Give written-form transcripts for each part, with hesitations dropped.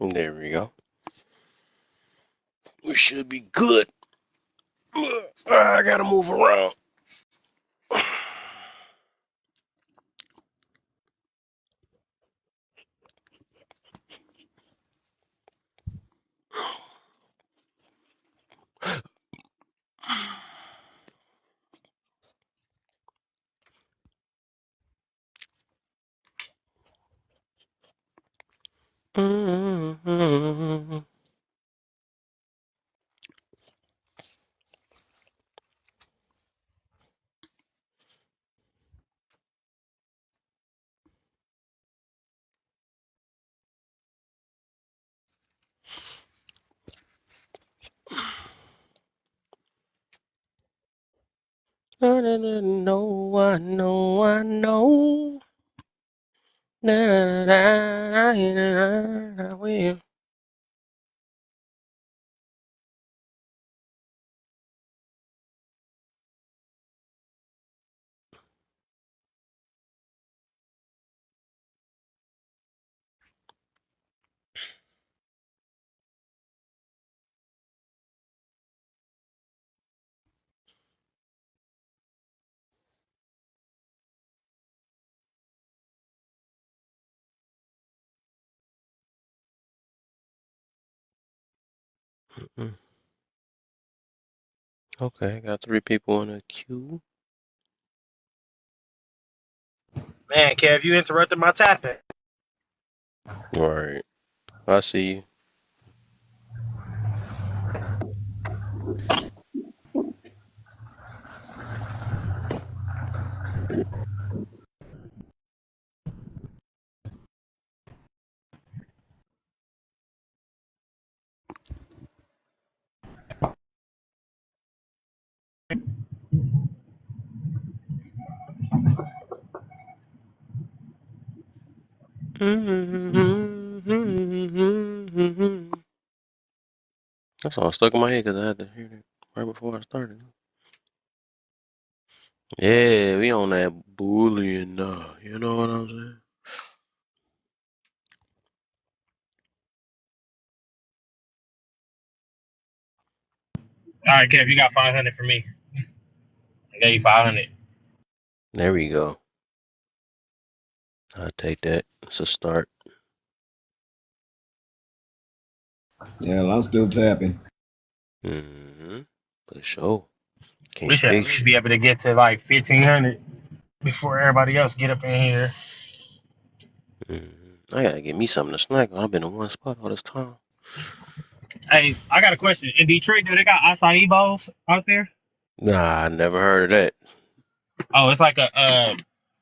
There we go. We should be good. I gotta move around. I know. I will. Okay, got 3 people in the queue. Man, Kev, you interrupted my tapping. All right, I see you. That song stuck in my head because I had to hear it right before I started. Yeah, we on that bullying now. You know what I'm saying? All right, Kev, you got 500 for me. I gave you 500. There we go. I'll take that. It's a start. Yeah, I'm still tapping. Mm-hmm. For sure. We Can't should at fix least you. be able to get to like 1,500 before everybody else get up in here. Mm-hmm. I gotta get me something to snack on. I've been in one spot all this time. Hey, I got a question. In Detroit, do they got acai bowls out there? Nah, I never heard of that. Oh, it's like a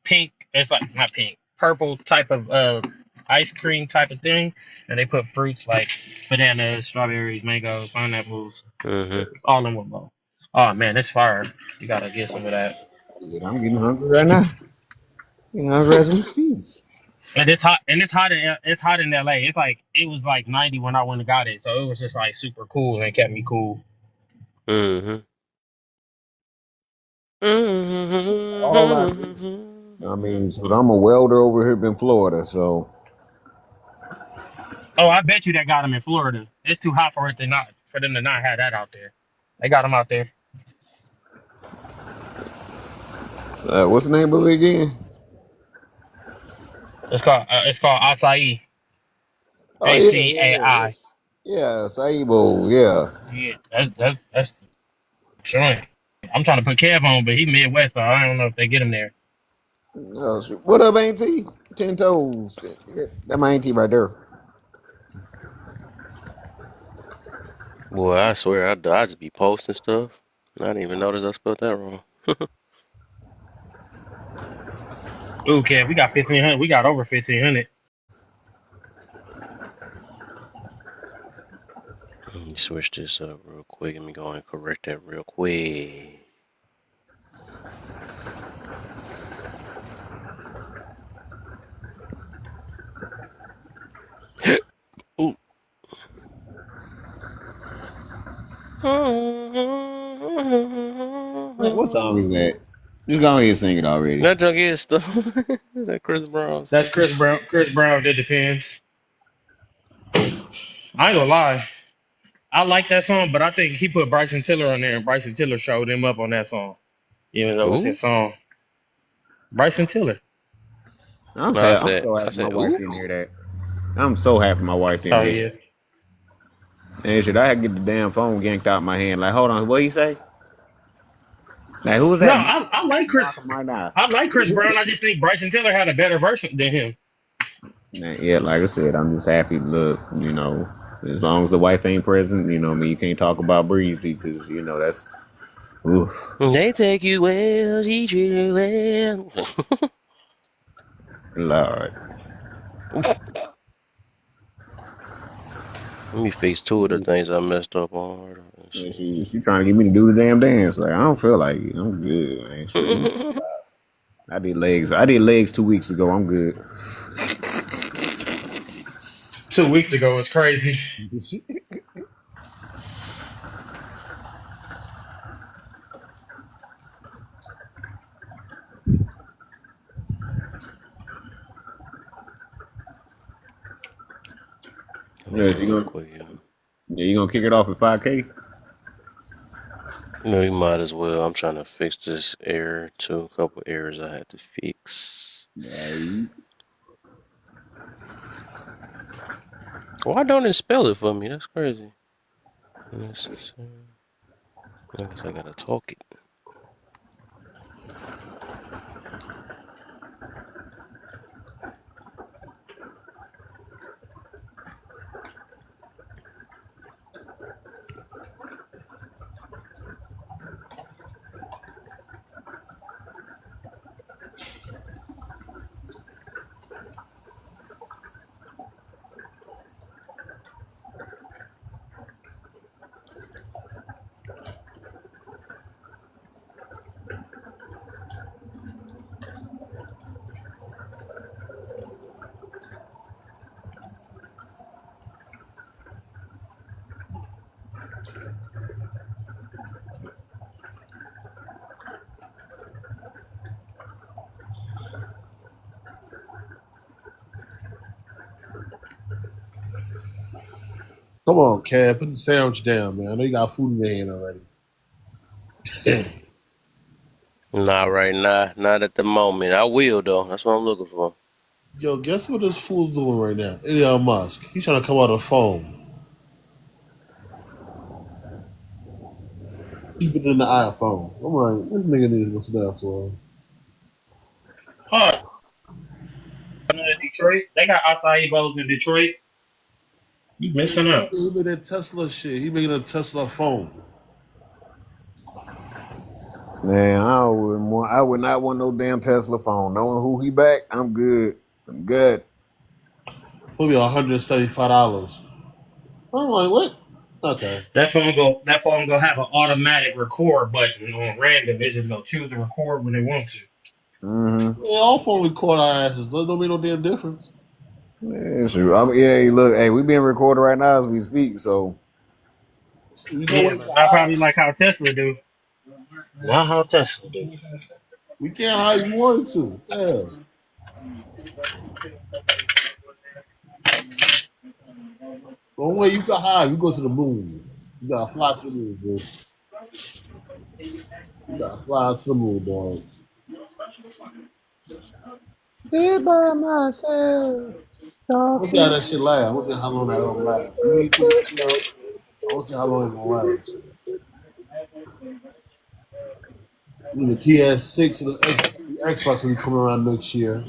pink. It's like not pink, purple type of ice cream type of thing, and they put fruits like bananas, strawberries, mangoes, pineapples, Mm-hmm. all in one bowl. Oh man, it's fire. You gotta get some of that. Dude, I'm getting hungry right now. Getting hungry as we speak. And it's hot. And it's hot in LA. It's like it was like 90 when I went and got it, so it was just like super cool and kept me cool. Mm-hmm. All I do. I mean, so I'm a welder over here in Florida, so Oh, I bet you they got them in Florida. It's too hot for them to not have that out there. They got them out there. what's the name of it again? It's called acai. Oh yeah, ACAI. yeah, Saibo, yeah. Yeah, that's joint. I'm trying to put Kev on, but he Midwest, so I don't know if they get him there. Oh, what up, Auntie? 10 toes. That my Auntie right there. Boy, I swear I just be posting stuff. I didn't even notice I spelled that wrong. Ooh, Kev, we got 1,500. We got over 1,500. Let me switch this up real quick. Let me go and correct that real quick. Ooh. Man, what song is that? Just go ahead and sing it already. That junk is stuff. Is that Chris Brown? That's Chris Brown. Chris Brown. It depends. I ain't gonna lie. I like that song, but I think he put Bryson Tiller on there, and Bryson Tiller showed him up on that song, even though it's Ooh. his song. Bryson Tiller. I'm No, I sad. I'm said, so I happy my said, wife ooh. didn't hear that. I'm so happy my wife didn't Oh hear yeah. that. And shit, I had to get the damn phone yanked out my hand. Like, hold on, what he say? Like, who was No, that? I like Chris. Knock him right now. I like Chris Brown. I just think Bryson Tiller had a better verse than him. Yeah, like I said, I'm just happy. Look, as long as the wife ain't present, I mean, you can't talk about Breezy because that's. Oof, They take you well, teach you well. Lord. Let me fix two of the things I messed up on. Hold on, let's Yeah, see. she trying to get me to do the damn dance. Like I don't feel like it. I'm good, man. Shit. I did legs. I did legs 2 weeks ago. I'm good. 2 weeks ago was crazy. Let me Yeah, go real quick, yeah. you gonna kick it off at 5K? No, you might as well. I'm trying to fix this error too. A couple errors I had to fix. Right. Why don't it spell it for me? That's crazy. I guess I gotta talk it. Come on, Cab, put the sandwich down, man. I know you got food in your hand already. Not right now. Not at the moment. I will though. That's what I'm looking for. Yo, guess what this fool's doing right now? Elon Musk. He's trying to come out of the phone. Keep it in the iPhone. I'm like, this nigga needs to go down for. Oh, Detroit. They got acai bowls in Detroit. You missing out. He made that Tesla shit. He making a Tesla phone. Man, I would not want no damn Tesla phone. Knowing who he back, I'm good. I'm good. Probably $175. I'm like, what? Okay. That phone gonna have an automatic record button on random. It's just gonna choose to record when they want to. Mm-hmm. Yeah, all phone record our asses. That don't make no damn difference. Yeah, sure. Hey, look, hey, we being recorded right now as we speak, so You know Yeah, what? but not probably like how Tesla do. Not how Tesla do. We can't hide if you wanted to. Damn. The only way you can hide, you go to the moon. You gotta fly to the moon, bro. You gotta fly to the moon, dog. sit by myself, I want to see how talking. that shit last. I want to see how long that gonna last. You need to, I want to see how long it's gonna last. I mean, the PS6 and the Xbox will be coming around next year.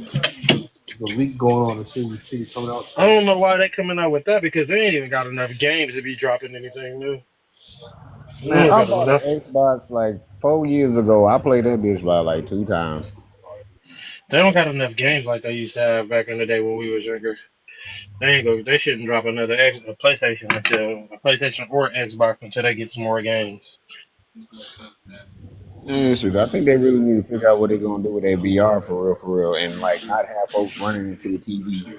The leak going on and shit be coming out. I don't know why they coming out with that because they ain't even got enough games to be dropping anything new. They Man, don't I got bought enough. an Xbox like 4 years ago. I played that bitch by like 2 times. They don't got enough games like they used to have back in the day when we was younger. They ain't go. They shouldn't drop another a PlayStation until a PlayStation or Xbox until they get some more games. Yeah, shoot, I think they really need to figure out what they're gonna do with that VR for real, and like not have folks running into the TV.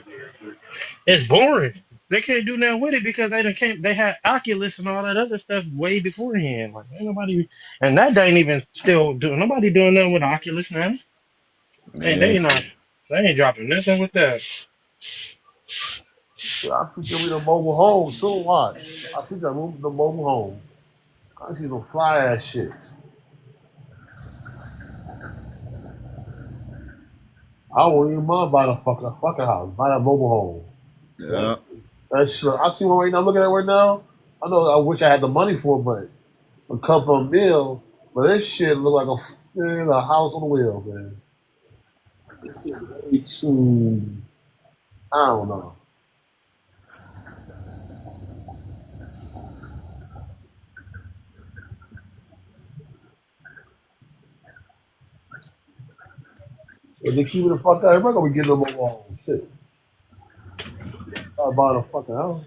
It's boring. They can't do nothing with it because they done came. They had Oculus and all that other stuff way beforehand. Like ain't nobody, and that ain't even still doing. Nobody doing nothing with Oculus now. And Yeah, they not. They ain't dropping nothing with that. Yeah, I think there'll be the mobile home soon. Watch. I think I moved the mobile home. I see some fly ass shit. I won't even mind buying a fucking house. Buy a mobile home. That, Yeah. that shit. I see one right now. Looking at it right now. I know. I wish I had the money for it, but a couple of mil. But this shit look like a house on the wheel, man. Way too. I don't know. If they keep it the fuck out, everybody gonna be getting a mobile home. Shit. Start buying a fucking house.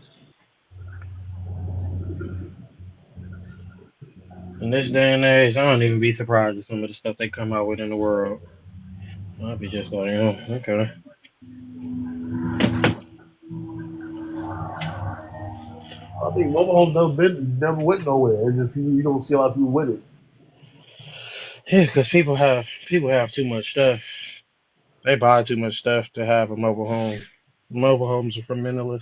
In this day and age, I don't even be surprised at some of the stuff they come out with in the world. I'll be just like, oh, okay. I think mobile homes never went nowhere. It's just you don't see a lot of people with it. Yeah, because people have too much stuff. They buy too much stuff to have a mobile home. Mobile homes are for minimalists.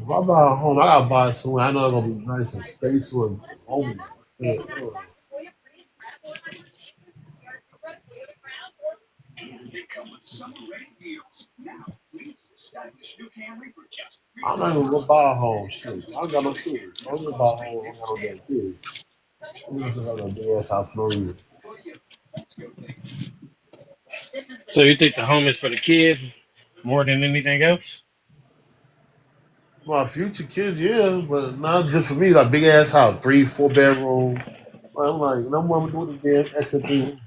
If I buy a home, I gotta buy it somewhere I know it's gonna be nice and space with home. Yeah, I'm not even gonna buy a home. Shit, I don't got no kids. I'm gonna buy a home. I don't got no damn kids. I'm gonna just have a big ass house for no reason. So you think the home is for the kids more than anything else? My future kids, yeah, but not just for me. Like big ass house, 3, 4 bedroom. I'm like, no one would do the damn extra 3 rooms.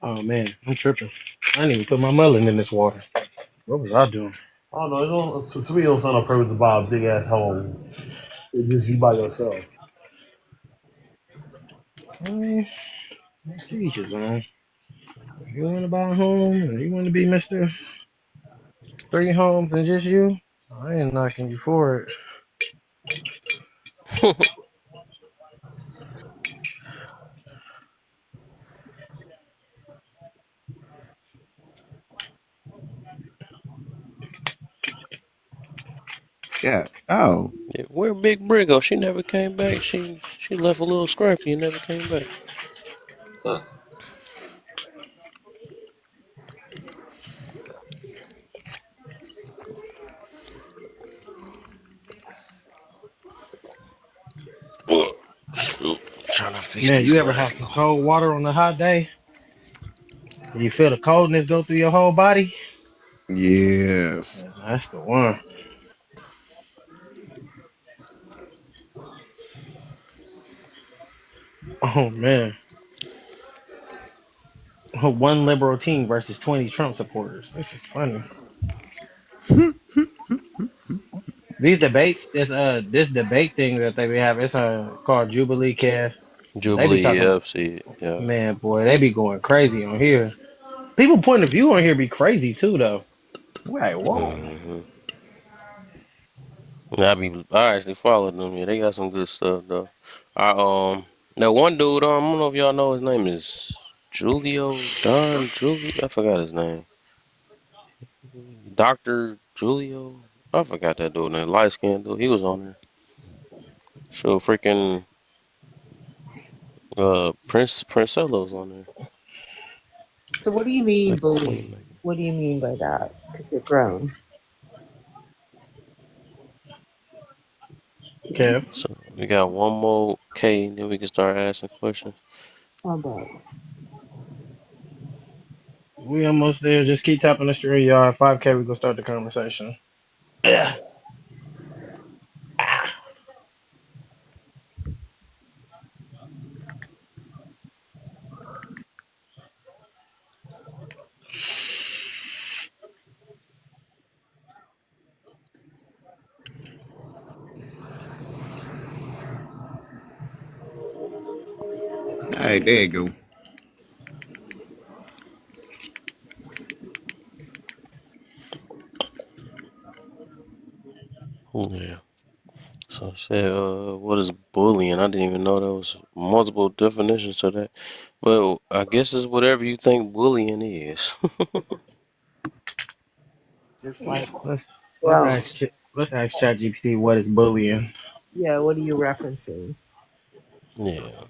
Oh man, I'm tripping. I didn't even put my mullet in this water. What was I doing? I don't know. It don't, to me, it don't sound no purpose to buy a big ass home. It's just you by yourself. I mean, Jesus, man. If you want to buy a home and you want to be Mr. Three homes and just you, I ain't knocking you for it. Yeah. Oh. Yeah, where Big Brig go? She never came back. She left a little scrappy and never came back. Shoot, trying to fix Man, these you ever have lights some though. cold water on a hot day? And you feel the coldness go through your whole body? Yes. Man, that's the one. Oh man. One liberal team versus 20 Trump supporters. This is funny. These debates, this debate thing that they be having, it's called Jubilee Cast. They be Jubilee, talking, yep, see it, yeah. man, boy, they be going crazy on here. People point of view on here be crazy too, though. Right, whoa. Mm-hmm. I actually followed them. Yeah, they got some good stuff though. I that one dude, I don't know if y'all know his name is Julio. I forgot his name. Doctor Julio. I forgot that dude name. Light skinned dude. He was on there. So freaking Princello's on there. So what do you The mean bullying? Queen. What do you mean by that? Because you're grown. Kev, So we got one more K, and then we can start asking questions. How about? we almost there. Just keep tapping the stream, y'all. 5K, we gonna start the conversation. Yeah. Hey, there you go. Yeah. So I said, what is bullying? I didn't even know there was multiple definitions to that. Well, I guess it's whatever you think bullying is. Just like, Let's well, let's ask ChatGPT what is bullying. yeah, what are you referencing? Yeah.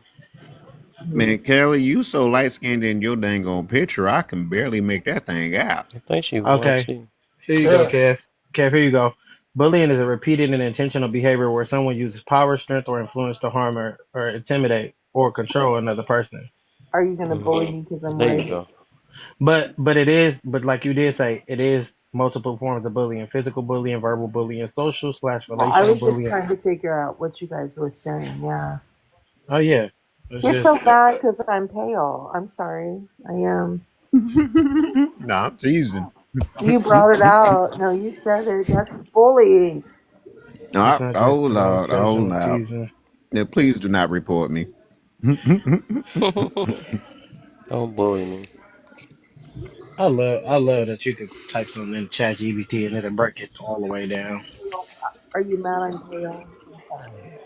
Man, Kelly, you so light skinned in your dang on picture, I can barely make that thing out. I think she white Okay, too. here you go, Yeah. Kev. Kev, here you go. Bullying is a repeated and intentional behavior where someone uses power, strength, or influence to harm or intimidate or control another person. Are you gonna bully Mm-hmm. me because I'm There you white? go. But like you did say, it is multiple forms of bullying: physical bullying, verbal bullying, social / Well, I relational was just bullying. trying to figure out what you guys were saying. Yeah, Oh yeah, it's you're just so bad because I'm pale. I'm sorry. I am. Nah, I'm teasing. You brought it out. No, you said it. That's bullying. it's Oh, not oh just no Lord, oh intentional Lord. teasing. Now, please do not report me. Don't bully me. I love that you could type something in ChatGPT and it'll break it all the way down. Are you mad I'm pale? I'm sorry.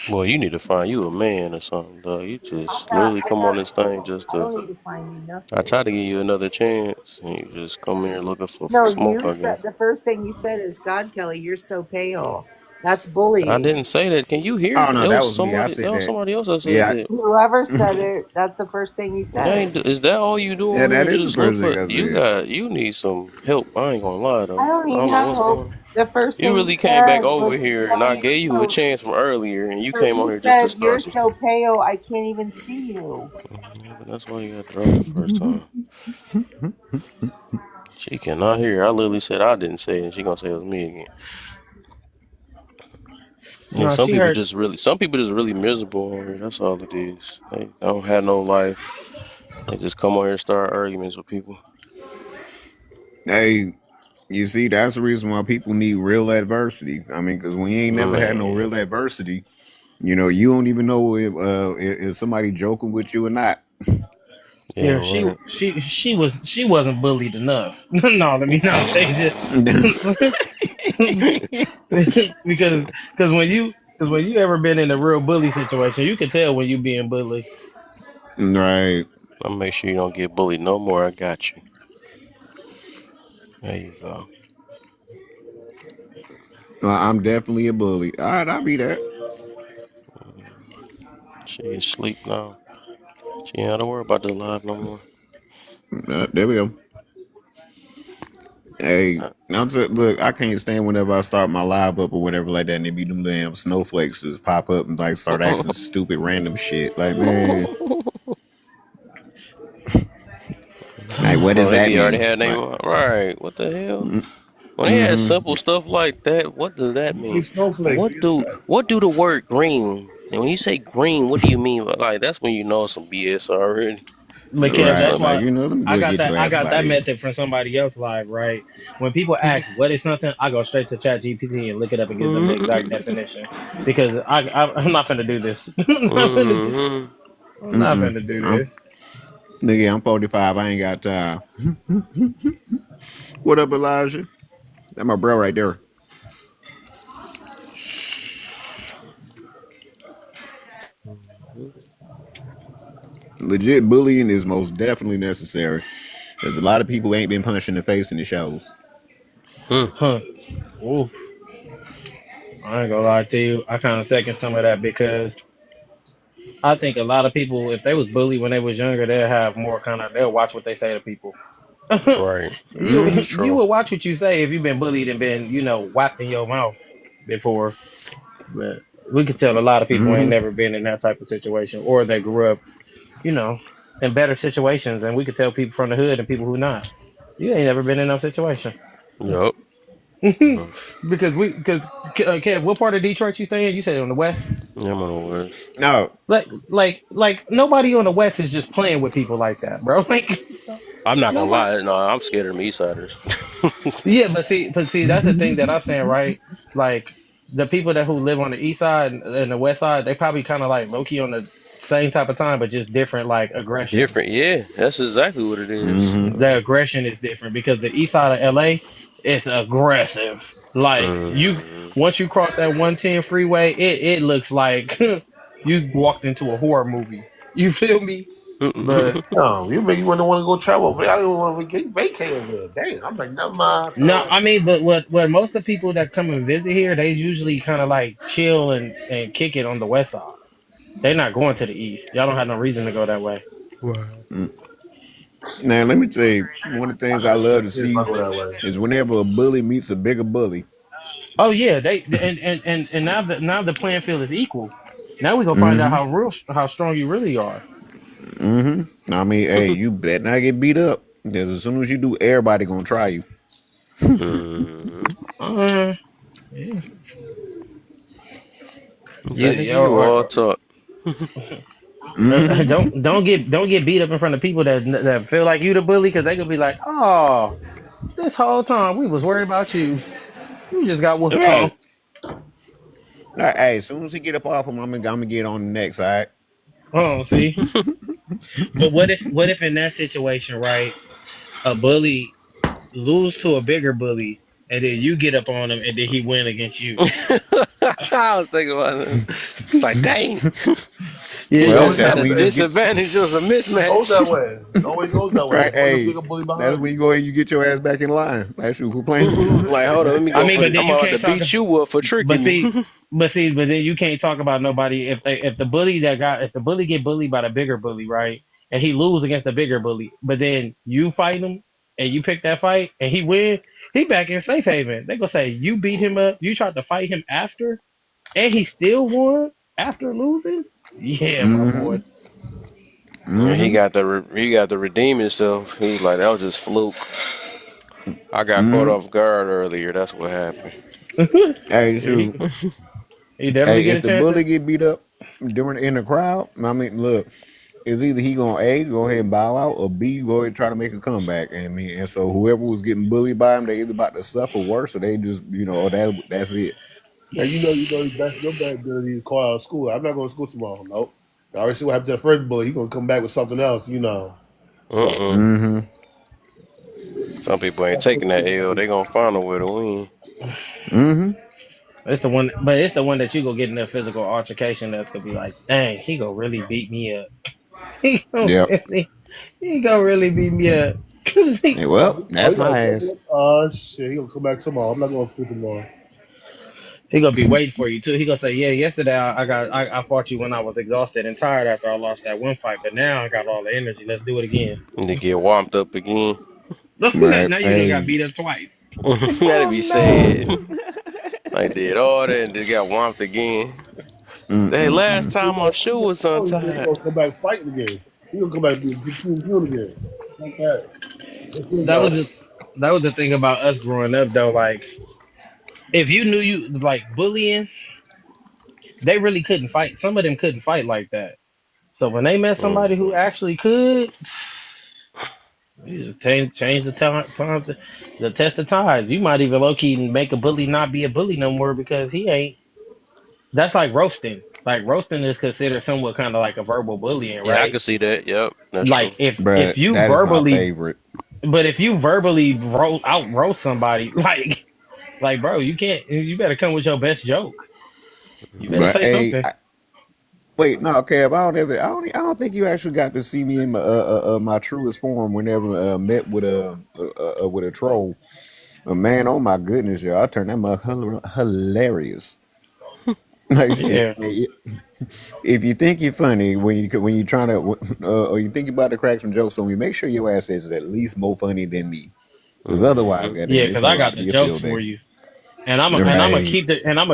Boy, you need to find you a man or something, dog. You just literally I come on this thing just I to. don't need to find you I nothing. try to give you another chance, and you just come here looking for No, smoke, you I said guess. the first thing you said is, God, Kelly, you're so pale. That's I bullying. didn't say that. Can you hear? Oh no, It that was was me. I somebody. said That was that. somebody else that said Yeah, that. Whoever said it, that's the first thing you That said. ain't. Is that all you do yeah, on here? that is the Just look first for. thing I You said. got. You need some help. I ain't gonna lie I though. don't I need don't know what's help. going on. The first You thing you really came back said over was, here, and I Kelly, gave you a chance from earlier, and you but came on you here just to said start you're some so stuff. pale, I can't even see you. Yeah, but that's why you got dropped the first time. She cannot hear. I literally said I didn't say it, and she gonna say it was me again. And No, she heard. some people just really miserable on here. That's all it is. They don't have no life. They just come on here and start arguments with people. Hey, you see, that's the reason why people need real adversity. I mean, because when you ain't never had no Man, real adversity, you don't even know if somebody joking with you or not. yeah, Yeah, right. she wasn't bullied enough. No, let me not say this. because when you ever been in a real bully situation, you can tell when you being bullied. Right. I'll make sure you don't get bullied no more. I got you. There you go. I'm definitely a bully. All right, I'll be that. She is asleep now. She ain't got to worry about this live no more. There we go. Hey, Uh, look, I can't stand whenever I start my live up or whatever like that, and it be them damn snowflakes just pop up and like start asking stupid random shit. Like, man, like what Oh, does they that be already mean? had Like, name right. What the hell? When they had mm-hmm. simple stuff like that, what does that mean? These snowflakes. What do the word green? And when you say green, what do you mean? Like that's when you know some BS already. But Or Kev, that's Right. Like, why something. let me go get your I ass got about that here. method from somebody else live, right? When people ask what is something, I go straight to ChatGPT and look it up and give them the exact definition. Because I'm not finna do this. Mm-hmm. I'm not Mm-mm. finna do this. Nigga, I'm 45. I ain't got time. What up, Elijah? That my bro right there. Legit bullying is most definitely necessary. There's a lot of people who ain't been punched in the face in the shows. Hmm. Huh. Ooh. I ain't gonna lie to you. I kind of second some of that because I think a lot of people, if they was bullied when they was younger, they'll watch what they say to people. Right. Mm-hmm. That's You true. will watch what you say if you've been bullied and been, whacked in your mouth before. But we could tell a lot of people ain't Mm-hmm. never been in that type of situation, or they grew up, you know, in better situations. And we could tell people from the hood and people who not. You ain't never been in no situation. Yup. Because Kev, what part of Detroit you stay in? You said on the west. Yeah, I'm on the words. No. Like nobody on the west is just playing with people like that, bro. Like I'm not gonna nobody. lie. No, I'm scared of them East Siders. Yeah, but see, that's the thing that I'm saying, right? Like the people that who live on the east side and the west side, they probably kind of like low key on the same type of time, but just different like aggression. Different, yeah. That's exactly what it is. Mm-hmm. The aggression is different because the east side of LA is aggressive. Like you, Mm. once you cross that 110 freeway, it looks like you walked into a horror movie. You feel me? But No, you make you wouldn't want to go travel over there. I don't even want to vacate over there. Damn, I'm like, never mind. no, I mean, but what most of the people that come and visit here, they usually kind of like chill and kick it on the west side. They're not going to the east. Y'all don't have no reason to go that way. Now let me tell you, one of the things I love to If I see go that way. is whenever a bully meets a bigger bully. Oh yeah, they and now the playing field is equal. Now we gonna find out Mm-hmm. how strong you really are. Mm-hmm. I mean, hey, you better not get beat up. Because as soon as you do, everybody gonna try you. Mm. Uh, yeah, That nigga, you all talk. Mm-hmm. don't get beat up in front of people that feel like you the bully because they could be like, oh, this whole time we was worried about you. You just got whooped on. Right. Hey, as soon as he get up off him, I'm gonna get on the next. All right. Oh, see. But what if in that situation, right? A bully lose to a bigger bully, and then you get up on him, and then he win against you. I was thinking about it. Like, dang. Yeah, Well, Just that's had when a you disadvantage. It was a Goes that mismatch. way. It always goes that way. right. There's always a Hey, bigger bully that's behind when you. you go and you get your ass back in line. That's you complaining. Like, hold on, let me I go mean, for but the, then I'm you about to can't talk. beat you up for But tricking me. see, but then you can't talk about nobody if the bully if the bully get bullied by the bigger bully, right? And he lose against the bigger bully, but then you fight him and you pick that fight and he win, he back in safe haven. They gonna say you beat him up, you tried to fight him after, and he still won after losing. Yeah, my boy. Mm-hmm. Yeah, he Mm-hmm. got to redeem himself. He like, that was just fluke. I got caught Mm-hmm. off guard earlier. That's what happened. Hey, Yeah, shoot. he definitely Hey, get if a the chance. bully get beat up during in the crowd, I mean, look, it's either he gonna A, go ahead and bow out, or B, go ahead and try to make a comeback. And so whoever was getting bullied by him, they either about to suffer worse, or they just, oh, that's it. Now your best ability to call out of school. I'm not going to school tomorrow. Nope. I already see what happened to the first bully. He's going to come back with something else, So Mm-mm. Mm-hmm. Some people ain't taking that L. They gonna find a way to win. Mm-hmm. It's the one, but it's the one that you go get in a physical altercation that's gonna be like, dang, he gonna really beat me up. Yep. He gonna really beat me up. Hey, well, oh, that's you got my to ass. shit. He going to come back tomorrow. I'm not going to school tomorrow. He gonna be waiting for you too. He gonna say, yeah, yesterday I fought you when I was exhausted and tired after I lost that one fight, but now I got all the energy. Let's do it again. And they get warmed up again. Right. Now you done got Hey. beat up twice. That'd Oh be no. sad. I did all that and they got warmed again. Hey, last Mm-mm-mm. He time my going shoe was untied. to come back fighting again. He going to come back and be pew again. Like that. That's it, That was though. just that was the thing about us growing up though. Like if you knew you like bullying, they really couldn't fight. Some of them couldn't fight like that. So when they met somebody who Mm-hmm. actually could, you just change the test of times. You might even low key make a bully not be a bully no more because he ain't. That's like roasting. Like roasting is considered somewhat kind of like a verbal bullying, Yeah, I right? can see that. Yep, that's true. Like if But you that is my verbally, favorite. but if you verbally out roast somebody, like bro, you can't. You better come with your best joke. You better But say hey, something. wait, no, Kev, I don't think you actually got to see me in my truest form whenever met with a troll. Man, oh my goodness, yo, I turned that mug hilarious. Like shit. Yeah, If you think you're funny when you trying to or you think you're about to crack some jokes on me, make sure your ass is at least more funny than me. Because otherwise, Mm-hmm. yeah, goddamn, it's because gonna I got rob the your jokes field for day. you. And I'm gonna Right.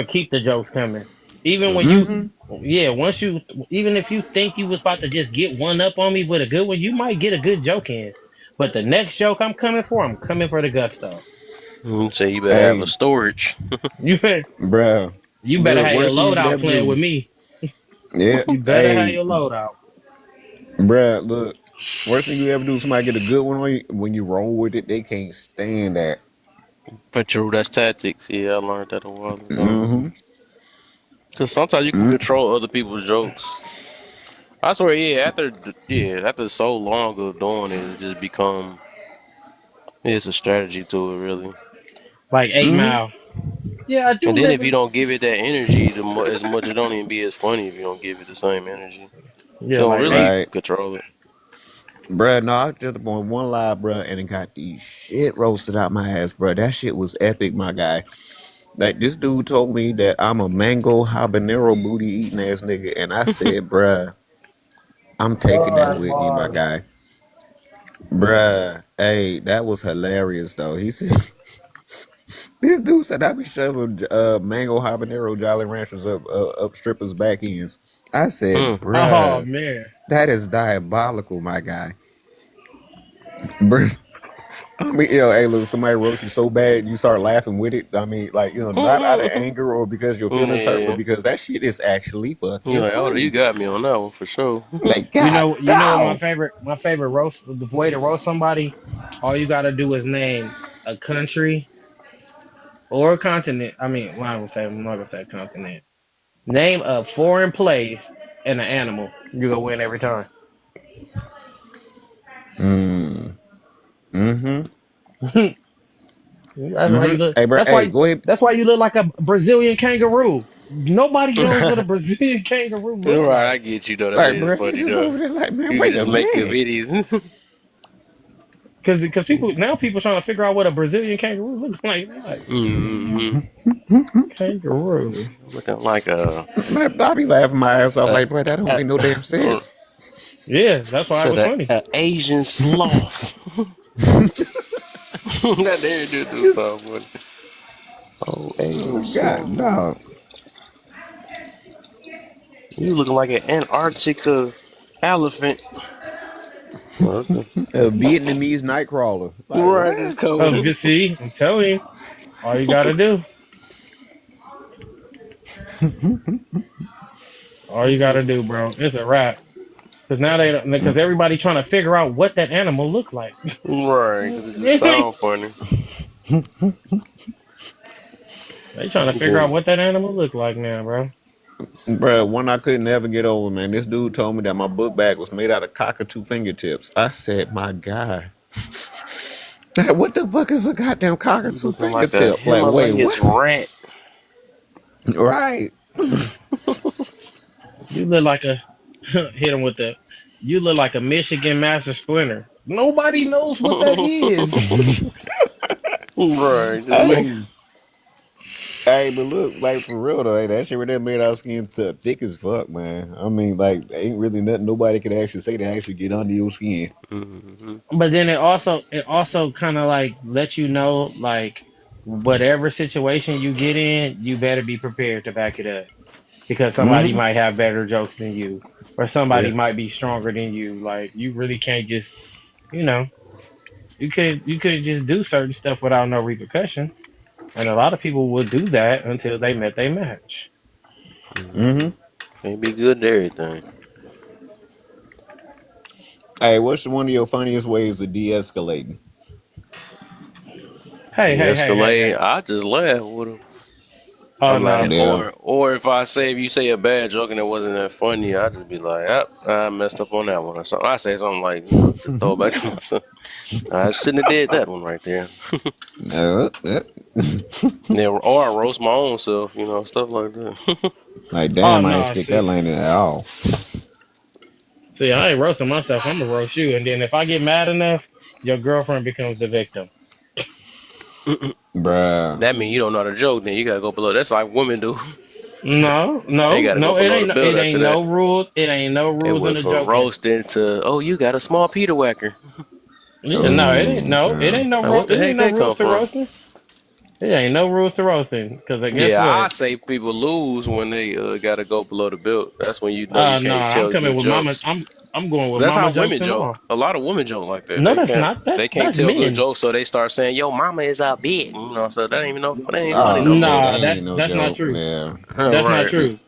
keep the jokes coming. Even when you Mm-hmm. yeah, once you even if you think you was about to just get one up on me with a good one, you might get a good joke in. But the next joke I'm coming for the gusto. Say you better have a Hey, storage. You better bruh. you better Look, have your worst thing you could loadout ever playing with do. me. Yeah. You better have Hey, your loadout. bruh, look. Worst thing you ever do is somebody get a good one on you when you roll with it, they can't stand that. But true, that's tactics. Yeah, I learned that a while ago. Mm-hmm. Cause sometimes you can control other people's jokes. I swear, after so long of doing it, it just become it's a strategy to it, really. Like 8 Mile. Yeah, I do And then live if you in. don't give it that energy, as much it don't even be as funny if you don't give it the same energy. Yeah, So don't like really eight. Right. control it. Bruh, no, I just on one live, bruh, and it got the shit roasted out my ass, bruh. That shit was epic, my guy. Like, this dude told me that I'm a mango habanero booty eating ass nigga, and I said, bruh, I'm taking Oh, that that's with me, my bars. guy. Bruh, hey, that was hilarious, though. He said, this dude said I be shoving mango habanero Jolly Ranchers up strippers' back ends. I said, Mm. Oh bruh, man. that is diabolical, my guy. Bruh. I mean, yo, hey, look, somebody roast you so bad you start laughing with it. I mean, like, not out of anger or because your feelings hurt, but Yeah. because that shit is actually You're fucking like, oh, you funny. got me on that one for sure. Like, You god know, what damn. my favorite roast, the way to roast somebody, all you gotta do is name a country or a continent. I mean, well, I'm not gonna say continent. Name a foreign place and an animal. You gonna win every time. Mm. Mm-hmm. That's why Mm-hmm. you look. Hey, bro, hey, go ahead. That's why you look like a Brazilian kangaroo. Nobody knows what a Brazilian kangaroo You're look right, I like. get you though. That Like, is bro, he's funny just though. over there like, man, You can wait a just make a minute. video. Because people trying to figure out what a Brazilian kangaroo looks like. They're like hmm kangaroo. Looking like a Man, I be laughing my ass off a, like, bro, that don't a, make no damn or sense. Yeah, that's why it said was funny. a Asian sloth. That there dude do something. Oh, Asian Oh, god, sloth. no. You looking like an Antarctica elephant. Okay. A Vietnamese nightcrawler. Like, Right, what? it's cold. Good see, I'm telling you, all you gotta do, bro, it's a wrap. Because now because everybody trying to figure out what that animal look like. Right, because it just They sound funny. trying to figure out Then what that animal look like now, bro. Bro, one I couldn't ever get over, man. This dude told me that my book bag was made out of cockatoo fingertips. I said, my God. What the fuck is a goddamn you cockatoo looking like a fingertip? Like, wait, Himalayas what? rat. Right. You look like a hit him with the. You look like a Michigan Master Splinter. Nobody knows what that is. Right, just make Hey, hey, but look, like for real though, hey, that shit right there made our skin thick as fuck, man. I mean, like, ain't really nothing nobody could actually say to actually get under your skin. hmm But then it also kind of like let you know like whatever situation you get in, you better be prepared to back it up because somebody Mm-hmm. might have better jokes than you or somebody Yeah. might be stronger than you. Like you really can't just you know you could just do certain stuff without no repercussions. And a lot of people will do that until they met their match. Mm-hmm. Can't be good at everything. Hey, what's one of your funniest ways of de-escalating? Hey, hey, hey, hey, De-escalate. hey. I just laugh with him. Oh I'm no. like, Yeah. or if you say a bad joke and it wasn't that funny, I just be like, yep, I messed up on that one or something. I say something like, just throw it back to myself. I shouldn't have did that one right there. Uh, uh, Yeah, or I roast my own self, stuff like that. like, Oh damn, I ain't no. stick that landing at all. See, I ain't roasting myself. I'm gonna roast you, and then if I get mad enough, your girlfriend becomes the victim. Bruh. That mean you don't know how to joke. Then you gotta go below. That's like women do. No, They no, gotta go no. It below the ain't. belt It after ain't that. no rules. It ain't no It rules in went the from joking. roasting to, oh, you got a small Peter Whacker. Yeah, no, it ain't. Oh, No, it damn. ain't no. Like, what the It ain't heck no that rules come to from? roasting. It ain't no rules to roasting. Because guess Yeah, I what? say people lose when they gotta go below the belt. That's when you know you No, can't I'm tell coming good with mama. jokes. I'm going with That's mama how jokes women and joke. all. A lot of women joke like that. No, They that's can't not. That's they can't that's tell good men. jokes, so they start saying, "Yo, mama is a bitch," so that ain't even no, that ain't funny Oh, no yeah, more. that Nah, ain't no that's not joke. true. Yeah. That's not Right? true.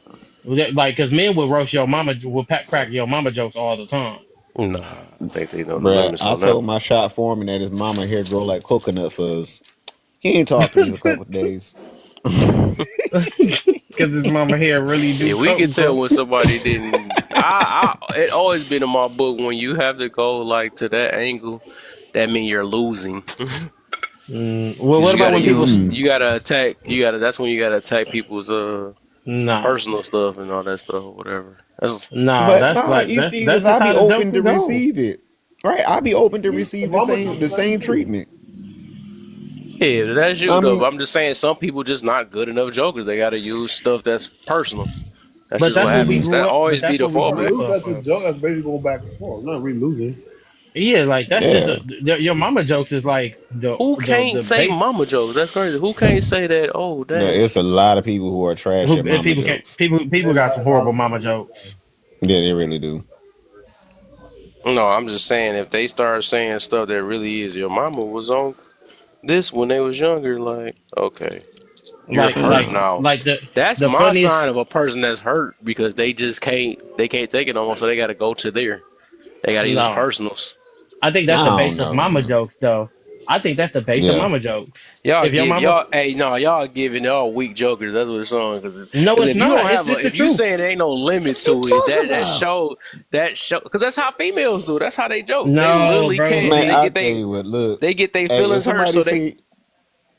Like, cause men will roast your mama, will crack your mama jokes all the time. Nah, I think they know the Bruh, limits I on that told one. my shot foreman that his mama hair grow like coconut fuzz. He ain't talked to me for a couple of days. Because his mama hair really Yeah, do we can something tell to when somebody didn't. It always been in my book when you have to go like to that angle, that mean you're losing. Well, 'Cause what you about gotta when people? use, Mm. you gotta attack, that's when you gotta attack people's Nah, personal stuff and all that stuff or whatever. That's nah. But That's nah, like you see, that's cause just I be how the open Joker to go. receive it. Right, I be open to The receive mama the jokes same same too. treatment. yeah, that's you I though. mean, But I'm just saying some people just not good enough jokers. They gotta use stuff that's personal. That's But just what that's what we happens. grew That up. But always be that's the what we I grew fallback. up lose off that's a of. joke. That's basically going back and forth. Not really losing. Yeah, like that's just yeah. your mama jokes is like the Who the can't the say base. mama jokes? That's crazy. Who can't say that? Oh, No, dang. it's a lot of people who are trash Who at and mama people can't jokes. people There's got some a lot horrible of mama people. jokes. Yeah, they really do. No, I'm just saying if they start saying stuff that really is your mama was on this when they was younger, like, okay, you're Like hurt like Yeah. now. like That's the my funniest. sign of a person that's hurt because they can't take it no more, so they gotta go to they gotta use No, personals. I think that's I the don't base of know, mama man. jokes, though. I think that's the base of Yeah. mama jokes. If your mama, Hey, no, y'all giving y'all weak jokers. That's what it's on. no, Cause it's if you don't not. It's have just the if you truth, saying there ain't no limit What you to it, talking about? that show, cause that's how females do. That's how they joke. They no, literally bro. can't. Man, They I get tell you what, look, they get their hey, if feelings hurt, somebody so they. say,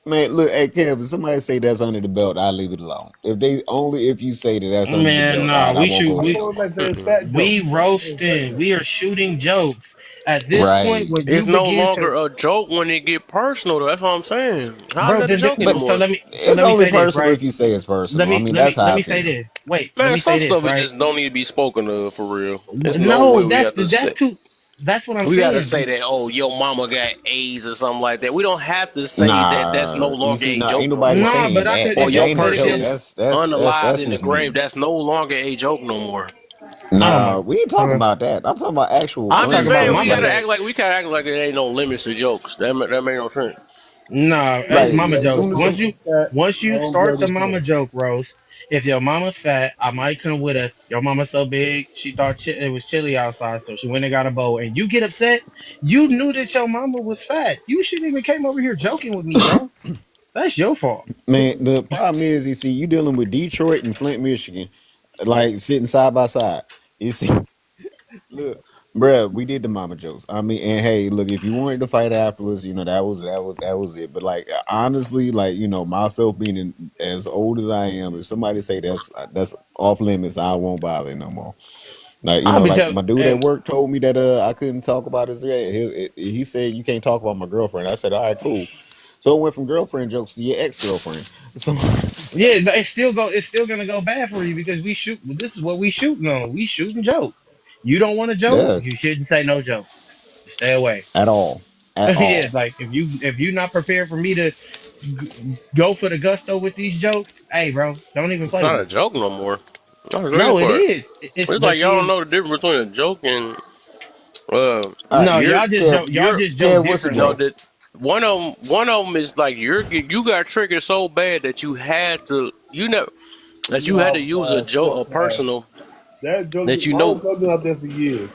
man, look, hey, Kev, if somebody say that's under the belt, I leave it alone. If you say that that's under the Man, belt, no, I won't go That's there all no more. like saying Mm-mm. fat jokes. we Saying fat roasting, jokes. we are shooting jokes. At this point, Right. when you It's no begin longer to, a joke when it get personal. Though. That's what I'm saying. How's bro, that a joke But so anymore? it's let me only say this, personal right? if you say it's Let personal. I me mean, let that's me let how I me say feel. this. Wait, let Man, me say some this, stuff it right? just don't need to be spoken of for real. There's no No, way we have to say. that's too. That's what I'm We gotta say saying. that, oh, your mama got AIDS or something like that. We don't have to say that that's no Nah, you longer see, a nah, ain't joke no nobody more. Nah, saying but I that. could Or if That your it ain't a but if joke. it person's unalived That's in the just grave, me. that's no longer a joke no more. oh my, Nah, we ain't talking okay. about that. I'm talking about actual I'm I'm just talking funny about saying stuff. mama jokes. we gotta act like it ain't no limits to jokes. That make no sense. Nah, I it's just Like mama as judge jokes. your soon as mama for fat. Once I you don't start judge the your mama son. joke roast, if your mama's fat, I might come with a your mama's so big she thought it was chilly outside, so she went and got a bowl. And you get upset, you knew that your mama was fat. You shouldn't even came over here joking with me, bro. That's your fault. man, the problem is, you see, you dealing with Detroit and Flint, Michigan, like sitting side by side. You see, look, bruh, we did the mama jokes. I mean, and hey, look, if you wanted to fight afterwards, that was it. But like honestly, like myself being as old as I am, if somebody say that's off limits, I won't bother no more. Like I'll be like telling, my dude at and work told me that I couldn't talk about his. He said you can't talk about my girlfriend. I said all right, cool. So it went from girlfriend jokes to your ex girlfriend. So yeah, it's still gonna go bad for you because we shoot. This is what we shooting on. We shooting jokes. You don't want to joke, yeah, you shouldn't say no jokes. Stay away. at all, at Yeah, all. like if you not prepared for me to go for the gusto with these jokes, hey, bro, don't even It's play with not a me. joke no more. That's the crazy No, it part. is. It's It's but like y'all don't see, know the difference between a joke and All right, no, you're y'all you're just joke Kev, what's the no differently. joke? that one of them is like you got triggered so bad that you had to you had to No, use a joke a fat. personal That joke, that you my know, joke been out there for years.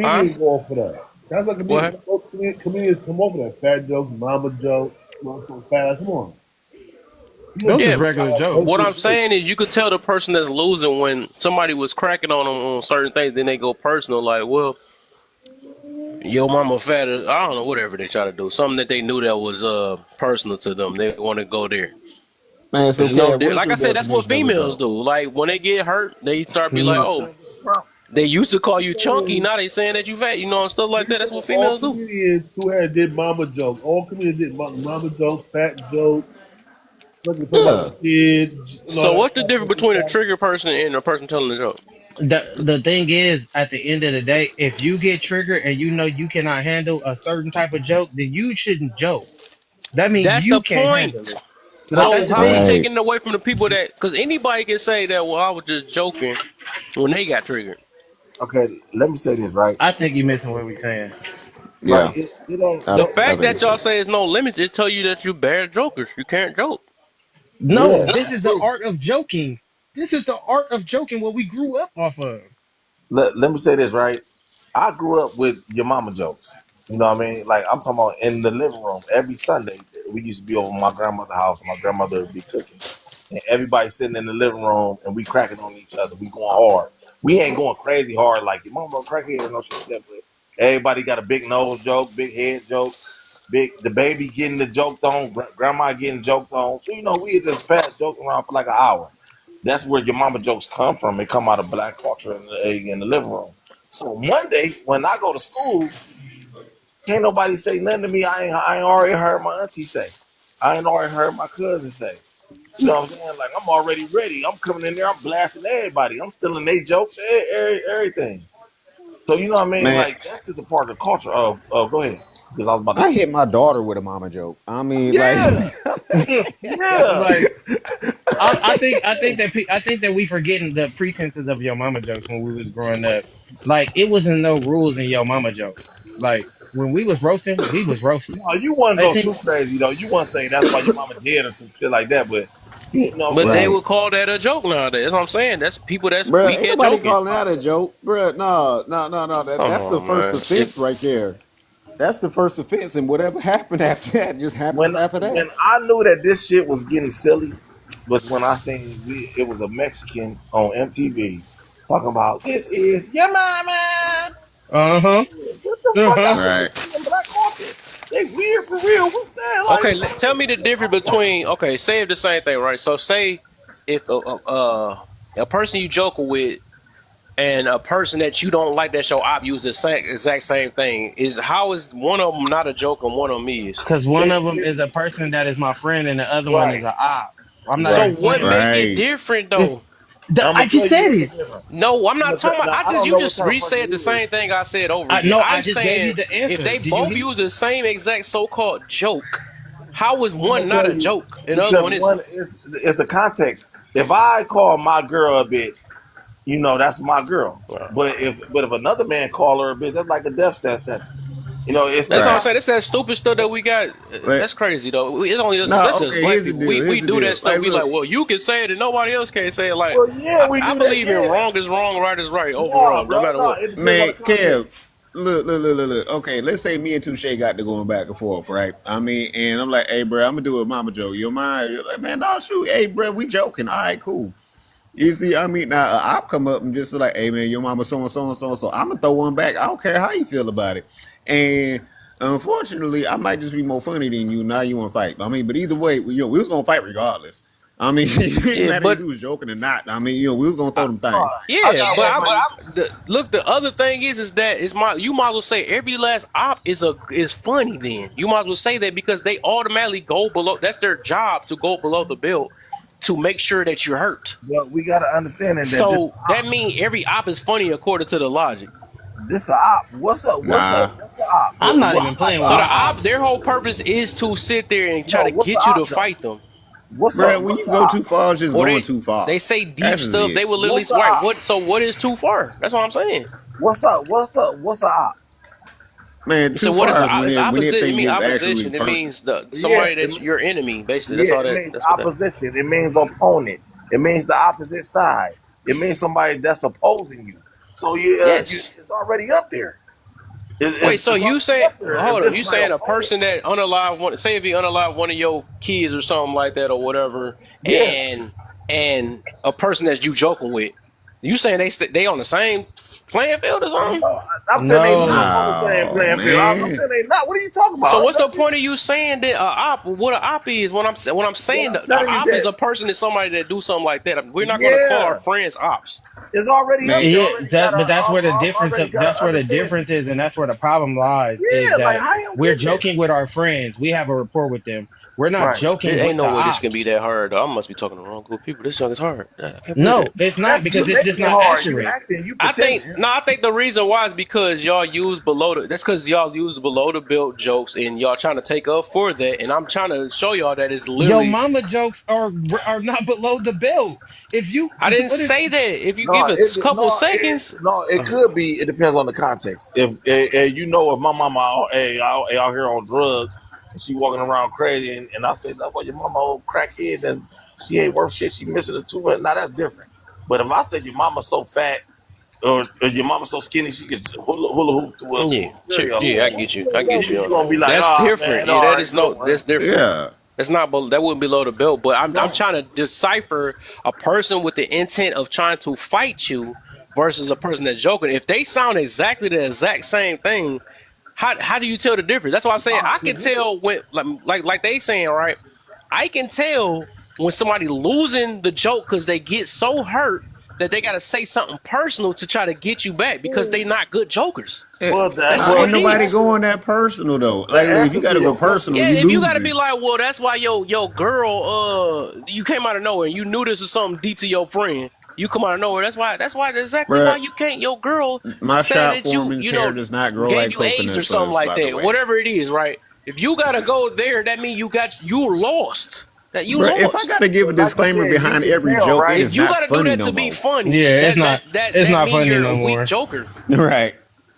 huh? Comedians go off for that. That's like What? most comedians come off for that. Fat jokes, mama jokes, motherfucker fat. Come on, you Those gonna is Yeah, regular jokes. what roast I'm your shit. saying is you could tell the person that's losing when somebody was cracking on them on certain things, then they go personal, like, well, your mama fat. I don't know, whatever they try to do, something that they knew that was personal to them. They want to go there. Man, so There's no, Kev, what's like I your said, that's what definition of a females joke? do. Like when they get hurt, they start be like, No, oh, they used to call you chunky, Saying, now they saying that you fat, and stuff like that. That's what all females do. comedians who had did mama jokes. All comedians did mama jokes, fat jokes. Fucking talk about Yeah, the kid and all So that what's the stuff. difference between a trigger person and a person telling the joke? the thing is, at the end of the day, if you get triggered and you know you cannot handle a certain type of joke, then you shouldn't joke. That means That's the you can't handle point. it. Can I That's say So the how we something? thing. right. taking it away from the people that? Because anybody can say that. Well, I was just joking when they got triggered. Okay, let me say this, right? I think you're missing what we're saying. Right. Yeah, It ain't The that fact I think that y'all so. say it's no limits, it tell you that you bad jokers. You can't joke. No, yeah, this that's is the true. art of joking. This is the art of joking. What we grew up off of. Let me say this, right? I grew up with your mama jokes. You know what I mean? Like I'm talking about in the living room every Sunday. we used to be over my grandmother's house, and my grandmother would be cooking, and everybody sitting in the living room, and we cracking on each other. We going hard. We ain't going crazy hard like your mama crackhead or no shit like that. But everybody got a big nose joke, big head joke, the baby getting the joked on, grandma getting joked on. So, we had just pass joking around for like an hour. That's where your mama jokes come from. They come out of black culture in the living room. So Monday, when I go to school, can't nobody say nothing to me. I ain't already heard my auntie say. I ain't already heard my cousin say. You know what I'm saying? Like, I'm already ready. I'm coming in there. I'm blasting everybody. I'm stealing their jokes, everything. So, you know what I mean? Man, Like, that's just a part of the culture. Go ahead. Because I was about I to. hit my daughter with a mama joke. I mean, like, Yeah. Yeah. Like I think that we forgetting the pretenses of your mama jokes when we was growing up. Like it wasn't no rules in your mama jokes. Like when we was roasting, we was roasting. No, you wouldn't I go think too crazy, though. You wouldn't say that's why your mama dead or some shit like that. But, you know what I'm But they saying? right, would call that a joke nowadays. That's what I'm saying. That's people that's bruh, weak ain't at nobody joking. calling that a joke, bruh. No, no, no, no. Come That's the on, first man. If offense right there. That's the first offense, and whatever happened after that just happens when after when that. I knew that this shit was getting silly was when I seen it was a Mexican on MTV talking about this is your mama. uh-huh. What the fuck? I Uh-huh. said Right. this is in black culture. They weird for real. What's that? okay, Like, tell me the difference between okay, say the same thing, right? So say if a person you joke with and a person that you don't like that your op use the same exact same thing is how is one of them not a joke and one of them is? Cause one of them it, is a person that is my friend and the other one is right, a op. I'm not So right. even what playing with make you. it Right. different It's, though? I'm I gonna tell just you said what's it. the difference. No, I'm not talking about. Now I I just don't you know what just type of person re-said the you same is. thing I said over I again. no, I I'm just gave you saying the if answer. they Did you both hear? use the same exact so-called joke, how is I'm gonna one not tell a you joke and the other because one isn't? one is it's a context. If I call my girl a bitch, that's my girl. But if another man call her a bitch, that's like a death sentence. It's the That's what I'm Right. saying. That's context. that stupid stuff that we got. But That's crazy though. It's only us. no, That's just okay, black here's the people. deal. We Here's the do that deal. stuff. Like, We like, look, well, you can say it and nobody else can say it. Like, Well, yeah, we I do that. believe in Yeah, wrong is wrong, right is right no, overall, no bro, matter no. what. It depends on man, the Kev, context. look. Okay, let's say me and Touche got to going back and forth, right? I mean, and I'm like, hey, bro, I'm gonna do a mama joke. You mind? You're like, man, no, shoot. Hey, bro, we joking. All right, cool. You see, I mean, now I'll come up and just be like, "Hey, man, your mama so and so and so and so." I'm gonna throw one back. I don't care how you feel about it. And unfortunately, I might just be more funny than you. Now you want to fight. I mean, but either way, we was gonna fight regardless. I mean, it ain't Yeah, matter if but we was joking or not. I mean, we was gonna throw I, them No, things. I yeah, got but one for you. look. The other thing is that you might as well say every last op is funny. Then you might as well say that because they automatically go below. That's their job to go below the belt to make sure that you're hurt. But we gotta understand that this So that means every op is funny according to the logic. this a op. What's up? What's up? Nah, What's the op? I'm not even How much playing a with So the no op? op. op, their whole purpose is to sit there and try No, to what's the get you to op though? fight them, What's up? bro, when What's you the go op? too far, it's just or going too they far. say deep That's just stuff. it. They will literally What's the swipe. op? What? So what is too far? That's what I'm saying. What's up? What's up? What's a op? Man, So too what is far is it's when opposite? It thing means is actually opposition. It personal. means the Yeah, somebody that's your enemy. Basically, that's yeah. all It that. means That's what that. opposition. It means opponent. It means the opposite side. It means somebody that's opposing you. So Yes. it's already up there. Wait. So It's you already say? up there. If Hold up. this You is my saying a opponent, person that unalive one? Say if he unalive one of your kids or something like that or whatever, yeah. and a person that you joking with, you saying they on the same playing field or something? I'm saying they not No. on the same No, playing field. I'm man. saying they not. What are you talking So about? what's the point of you saying that what a op is? When I'm What saying I'm the telling you op is that, a person is somebody that do something like that. We're not going to call our yeah, friends ops. it's already up Man, there. Yeah, Already got but that's where the difference already of got that's an where the understanding. difference is, and that's where the problem lies. Is Yeah, like that how you we're getting it? joking with our friends. We have a rapport with them. We're not Right. It joking ain't with no the way this can ops. be that hard. Though. I must be talking to the wrong group of people. This junk is hard. I can't believe No, that. it's not That's because you it's making just it not hard. You accurate. acting. You I think pretending. no. I think the reason why is because y'all use below the. That's because y'all use below the belt jokes and y'all trying to take up for that. And I'm trying to show y'all that it's Yo, literally. mama jokes are not below the belt. If you I didn't what is say that. If you No, give a couple seconds. it could be. It depends on the context. If my mama out here on drugs and she walking around crazy, and I say that's why your mama old crackhead. She ain't worth shit. She missing a tooth. Now that's different. But if I said your mama so fat, or your mama so skinny she could hula hoop to a Yeah, sure. stereo. Yeah, I get you. I get you You on gonna be that. like, That's oh different. man, Yeah, all that right, is good no. one. That's different. Yeah. That's not. That wouldn't be below the belt. But I'm No, trying to decipher a person with the intent of trying to fight you versus a person that's joking. If they sound exactly the exact same thing, how do you tell the difference? That's why I'm saying I can tell when like they saying, right. I can tell when somebody losing the joke because they get so hurt that they got to say something personal to try to get you back because they not good jokers. well, That's just Ain't what it nobody is. going that personal though. the Like if answer you to got to go your question. personal, Yeah, you if you got to be losing. like, well, that's why your girl, you came out of nowhere and you knew this was something deep to your friend. You come out of nowhere. That's exactly why Bruh, you can't. Your girl my said shop that you foreman's hair does not grow gave like you AIDS or coconuts, something like by the that. way. Whatever it is, right? If you gotta go there, that means you're lost. That you Bruh, if I lost. got to give a But like you disclaimer said, you behind can every tell, joke, it right? If is you not gotta do funny that no to be more. funny, Yeah, it's that not means funny you're no a weak more. joker. Right.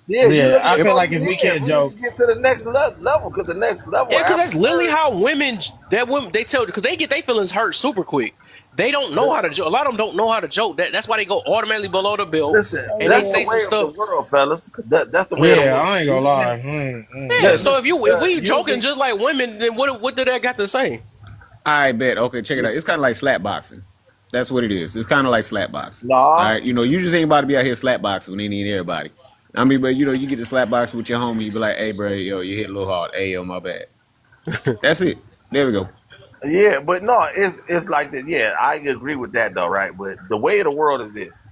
Yeah, you Yeah, looking I at feel both like if these we ends. can't We need joke, to get to the next level because the next level Yeah, because after that's literally marriage. how women they tell because they get their feelings hurt super quick. They don't know how to joke. A lot of them don't know how to joke. That's why they go automatically below the belt Listen, and they that's the say some way of the stuff. world, fellas. That's the way of the yeah, world. I ain't gonna lie. Yeah. That, So listen, if we joking usually, just like women, then what do that got to say? I bet. Okay, check it out. listen, It's kind of like slap boxing. That's what it is. It's kind of like slap boxing. All nah, right, you just ain't about to be out here slap boxing when they need everybody. I mean, but you get to slap boxing with your homie, you be like, hey, bro, yo, you hit a little hard. Hey, yo, my bad. That's it. There we go. yeah, but no, it's like that. Yeah, I agree with that though, right? But the way of the world is this: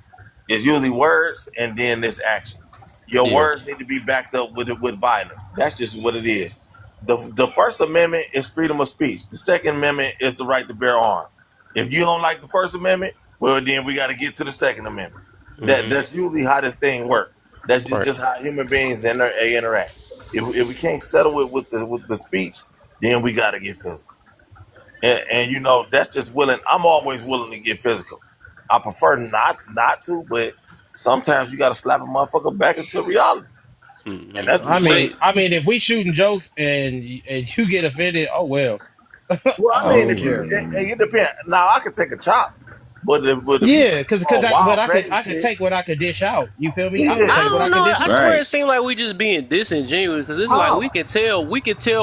it's usually words and then this action. Your Yeah. words need to be backed up with violence. That's just what it is. The First Amendment is freedom of speech. The Second Amendment is the right to bear arms. If you don't like the First Amendment, well, then we got to get to the Second Amendment. Mm-hmm. That's usually how this thing works. That's Right. just how human beings interact. If we can't settle it with the speech, then we got to get physical. And that's just willing. I'm always willing to get physical. I prefer not to, but sometimes you got to slap a motherfucker back into reality, and Mm-hmm. that's I just what mean, it Say, I mean, if we shooting jokes and you get offended, oh well. Well, I mean, Oh, if you, yeah. it depends. Now, I could take a chop, but if you say Yeah, because all but wild, crazy I could shit, take what I could dish out. You feel me? I yeah, could I take what I don't know. could dish I out. swear Right. it seems like we just being disingenuous because it's like how? we can tell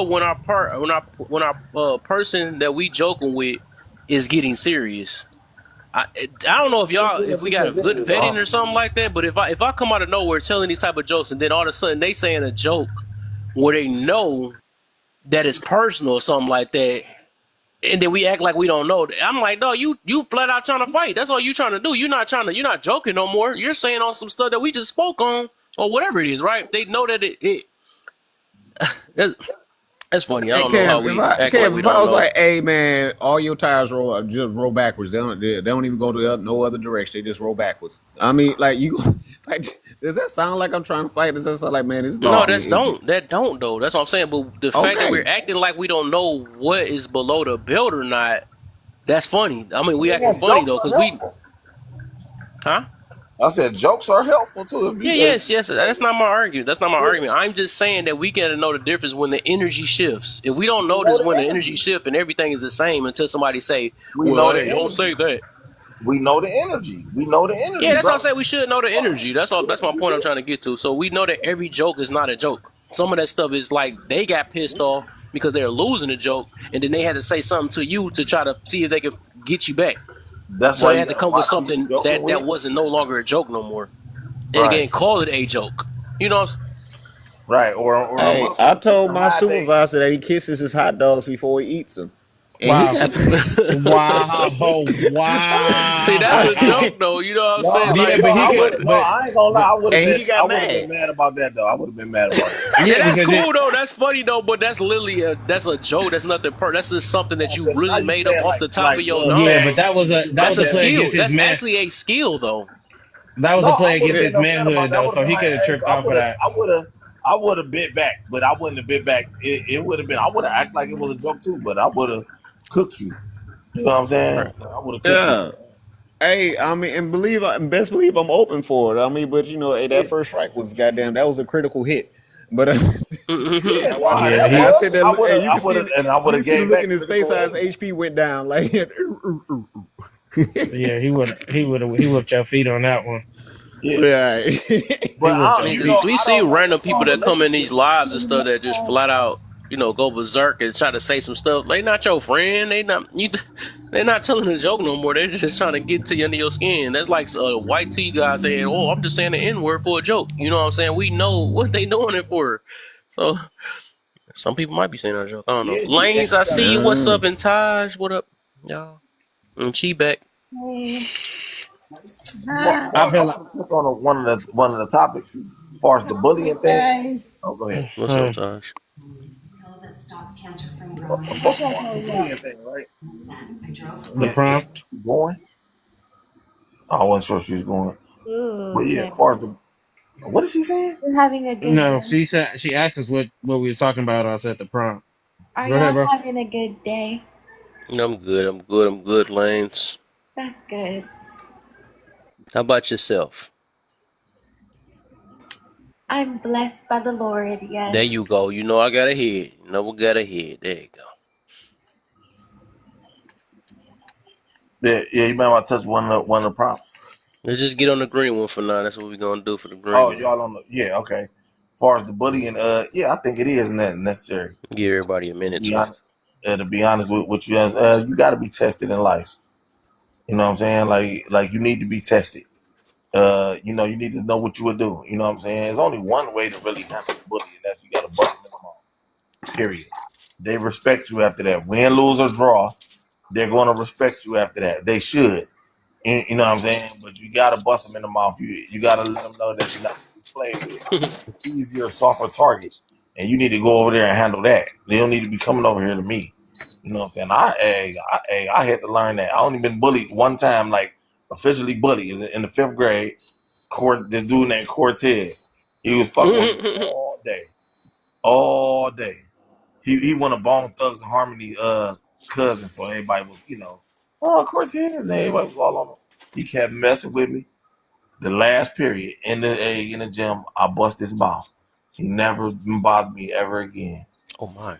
when our person that we joking with is getting serious. I don't know if we got a good Disingenuous, vetting or something like that, but if I come out of nowhere telling these type of jokes and then all of a sudden they saying a joke where they know that it's personal or something like that, and then we act like we don't know. I'm like, no, you flat out trying to fight. That's all you trying to do. You're not joking no more. You're saying on some stuff that we just spoke on or whatever it is, right? They know that that's, that's funny. I Hey, don't know how Kev, we act like we If I don't was know. like, hey, man, all your tires just roll backwards. They don't even go to no other direction. They just roll backwards. I mean, like you, like, does that sound like I'm trying to fight? Does that sound like, man, this No, dude No, that don't though. That's what I'm saying. But the fact that we're okay, acting like we don't know what is below the belt or not, that's funny. I mean, we acting yeah, funny jokes though, are because helpful. huh? I said jokes are helpful too. If Yeah, you, yes. That's not my argument. That's not my yeah, argument. I'm just saying that we gotta know the difference when the energy shifts. If we don't we know notice the when the energy energy. shifts and everything is the same until somebody say, We "Well, know the hey, don't say energy. that." We know the energy. We know the Yeah, energy, that's what bro. I'm saying. We should know the energy. That's all. That's my point I'm trying to get to. So we know that every joke is not a joke. Some of that stuff is like they got pissed off because they're losing a joke, and then they had to say something to you to try to see if they could get you back. That's So why they you had to gotta come with watch who you something joking that with. wasn't no longer a joke no more, and Right, again call it a joke. You know, right. Or a hey, I motherfucker told tripping my high day. supervisor that he kisses his hot dogs before he eats them, and he Wow, got. wow, see, that's a wow. joke though. You know what I'm saying? No, Yeah, Like, but he I could, would. No, I ain't gonna lie. And he got I would have been mad. mad about that though. I would have been mad about that. yeah, yeah, that's because cool though. That's funny though. But that's literally that's a joke. That's nothing. That's just something that you Now really you made say up it off the top like of your love, dome. yeah, man. but that was You that know was That's a a that. play skill. against his That's man. actually a skill though. That was No, a I play would against have his been upset about manhood that. I though, would so have been he could have like, tripped off of that. I would have bit back, but I wouldn't have bit back. It would have been. I would have acted like it was a joke too, but I would have cooked you. You know what I'm saying? Right. I would have cooked you. Yeah. Hey, I mean, best believe I'm open for it. I mean, but hey, that Yeah, first strike was goddamn. That was a critical hit. But Mm-hmm. yeah, I watched nah, it, Yeah, that and I he said was. that, and I would you have can see the gave look back in his face critical how his energy. HP went down. Like, yeah, he would have he whipped your feet on that one. Yeah, Right. but He was a you Nigga, know, beast. we I see don't know random what's people on the that come in these relationship. lives and stuff that just flat out, go berserk and try to say some stuff. They not your friend. They're not telling a joke no more. They're just trying to get to you under your skin. That's like a white tea guy saying, "Oh, I'm just saying the N word for a joke." You know what I'm saying? We know what they doing it for. So some people might be saying that joke. I don't know. Yeah, Lanes, I see you. What's Uh, up? And Taj, what up, y'all? And Chi back. Hey. I I feel like want to touch on one of the topics, as far as the bullying thing. Guys, Oh, go ahead. What's up, Taj? Focus on the bullying thing, right? the Is prompt. she going? I wasn't sure she was going, but ooh, yeah, yeah. as far as the what is she saying? You're having a good No, day. she said she asked us what we were talking about. I said the prompt. Are Go ahead, y'all bro. having a good day? I'm good. I'm good. I'm good, Lanes. That's good. How about yourself? I'm blessed by the Lord, There yes. you go. You know I got a head. You know we got a head. There you go. Yeah, you might want to touch one of the prompts. Let's just get on the green one for now. That's what we're gonna do for the Oh, green one. y'all on the yeah, okay. As far as the bullying, yeah, I think it is necessary. Give everybody a minute Be to. honest, to be honest with you, you got to be tested in life. You know what I'm saying? Like you need to be tested. You need to know what you would do. You know what I'm saying? There's only one way to really handle bullying. That's you got to bust them in the mouth. Period. They respect you after that. Win, lose, or draw, they're going to respect you after that. They should. You know what I'm saying? But you got to bust them in the mouth. You got to let them know that you're not to be played with. Easier, softer targets, and you need to go over there and handle that. They don't need to be coming over here to me. You know what I'm saying? I had to learn that. I only been bullied one time, like officially bullied in the 5th grade. This dude named Cortez. He was fucking with me all day. He one of Bone Thugs and Harmony cousins, so everybody was oh Cortez, and everybody was all on him. He kept messing with me. The last period in the gym, I bust his mouth. He never bothered me ever again. Oh my.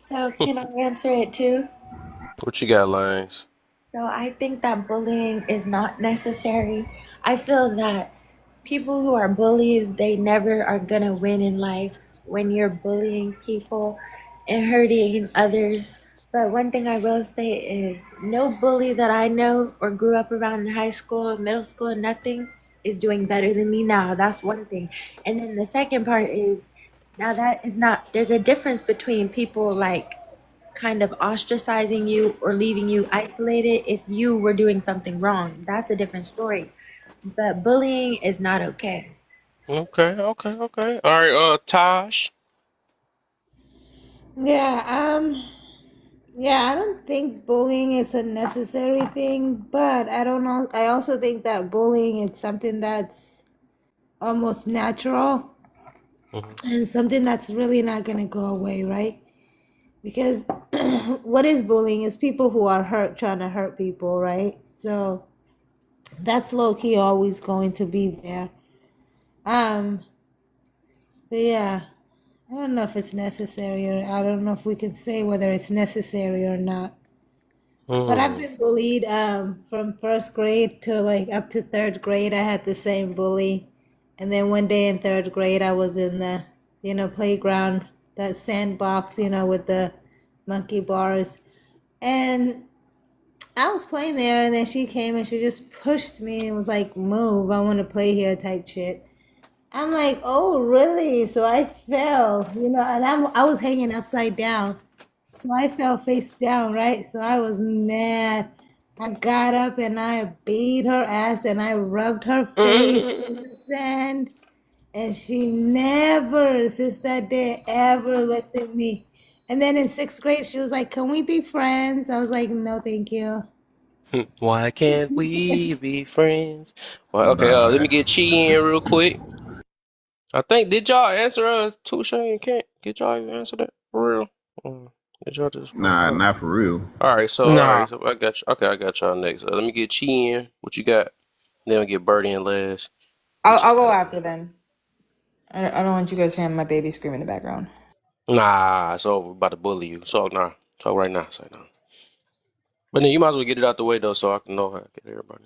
So, can I answer it too? What you got, Lanes? So, I think that bullying is not necessary. I feel that people who are bullies, they never are gonna win in life when you're bullying people and hurting others. But one thing I will say is no bully that I know or grew up around in high school, middle school, nothing is doing better than me now. That's one thing. And then the second part is now that is not, there's a difference between people like kind of ostracizing you or leaving you isolated if you were doing something wrong. That's a different story. But bullying is not okay. Okay. All right, Taj. Yeah, yeah, I don't think bullying is a necessary thing, but I don't know. I also think that bullying is something that's almost natural Mhm. and something that's really not going to go away, right? Because what is bullying is people who are hurt trying to hurt people, right? So that's low key always going to be there. Um, but yeah, I don't know if it's necessary, or I don't know if we can say whether it's necessary or not. But I've Mm. been bullied from 1st grade to like up to 3rd grade. I had the same bully. And then one day in 3rd grade, I was in the, playground, that sandbox, with the monkey bars. And I was playing there, and then she came and she just pushed me and was like, "Move, I want to play here," type shit. I'm like, "Oh, really?" So I fell, and I was hanging upside down. So I fell face down, right? So I was mad. I got up and I beat her ass and I rubbed her face in the sand. And she never, since that day, ever looked at me. And then in 6th grade, she was like, "Can we be friends?" I was like, "No, thank you." Why can't we be friends? Well, okay, let me nah. get Chi in real quick. I think did y'all answer Touche and Kent? Did y'all even answer that for real? Did y'all just Nah, not for real. all Nah. right, so I got you. Okay, I got y'all next. Let me get Chi in. What you got? Then we get Birdie in last. I'll, What you I'll go got? after then. I don't want you guys hearing my baby scream in the background. Nah, it's over. About to bully you. So nah, talk right now. Say no. But then you might as well get it out the way though, so I can know how to get everybody.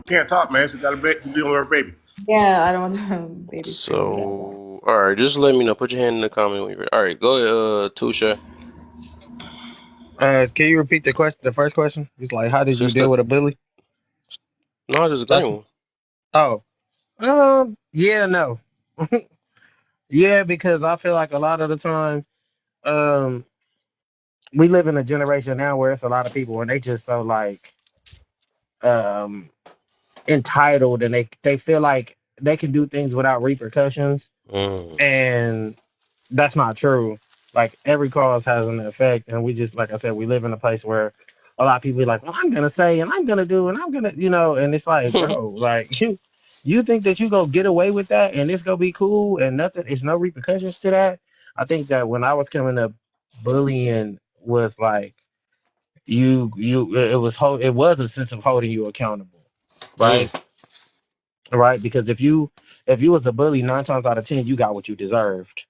can't talk, man. She got a baby. She's dealing with her baby. Yeah, I don't want to baby scream. So, all right, just let me know. Put your hand in the comment when you're ready. All right, go ahead, Tusha. Can you repeat the question? The first question? It's like, how did you Since deal the with a bully? no, just That's green one. oh, yeah, no, yeah, because I feel like a lot of the time, um, we live in a generation now where it's a lot of people and they just so like um entitled and they feel like they can do things without repercussions, Mm. and that's not true. Like every cause has an effect, and we just like I said, we live in a place where a lot of people be like, "Well, I'm gonna say, and I'm gonna do, and I'm gonna," and it's like, bro, like you think that you go get away with that, and it's gonna be cool, and nothing, it's no repercussions to that. I think that when I was coming up, bullying was like it was a sense of holding you accountable, Mm. right? Right, because if you was a bully, 9 times out of 10, you got what you deserved.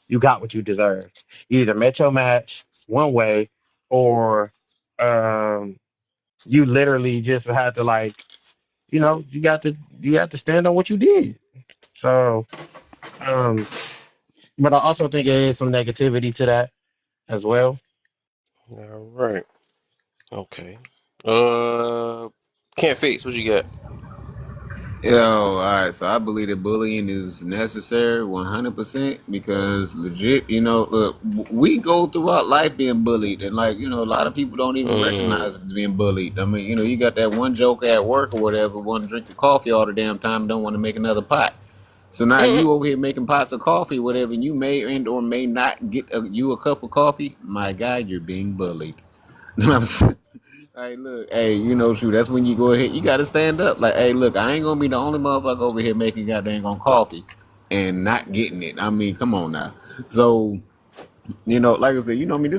You got what you deserved. You either met your match one way, or um, you literally just had to like, you got to stand on what you did. So, um, but I also think there is some negativity to that as well. All right. Okay. Uh, can't face. What you got? Yo, all right. So I believe that bullying is necessary 100% because legit, look, we go throughout life being bullied, and like, a lot of people don't even recognize Mm. it as being bullied. I mean, you got that one joke at work or whatever, want to drink the coffee all the damn time, don't want to make another pot. So now you over here making pots of coffee, whatever, and you may and or may not get you a cup of coffee. My guy, you're being bullied. You know what I'm saying? Hey, look, hey, shoot, that's when you go ahead. You got to stand up. Like, hey, look, I ain't gonna be the only motherfucker over here making goddamn on coffee and not getting it. I mean, come on now. So, like I said, I mean,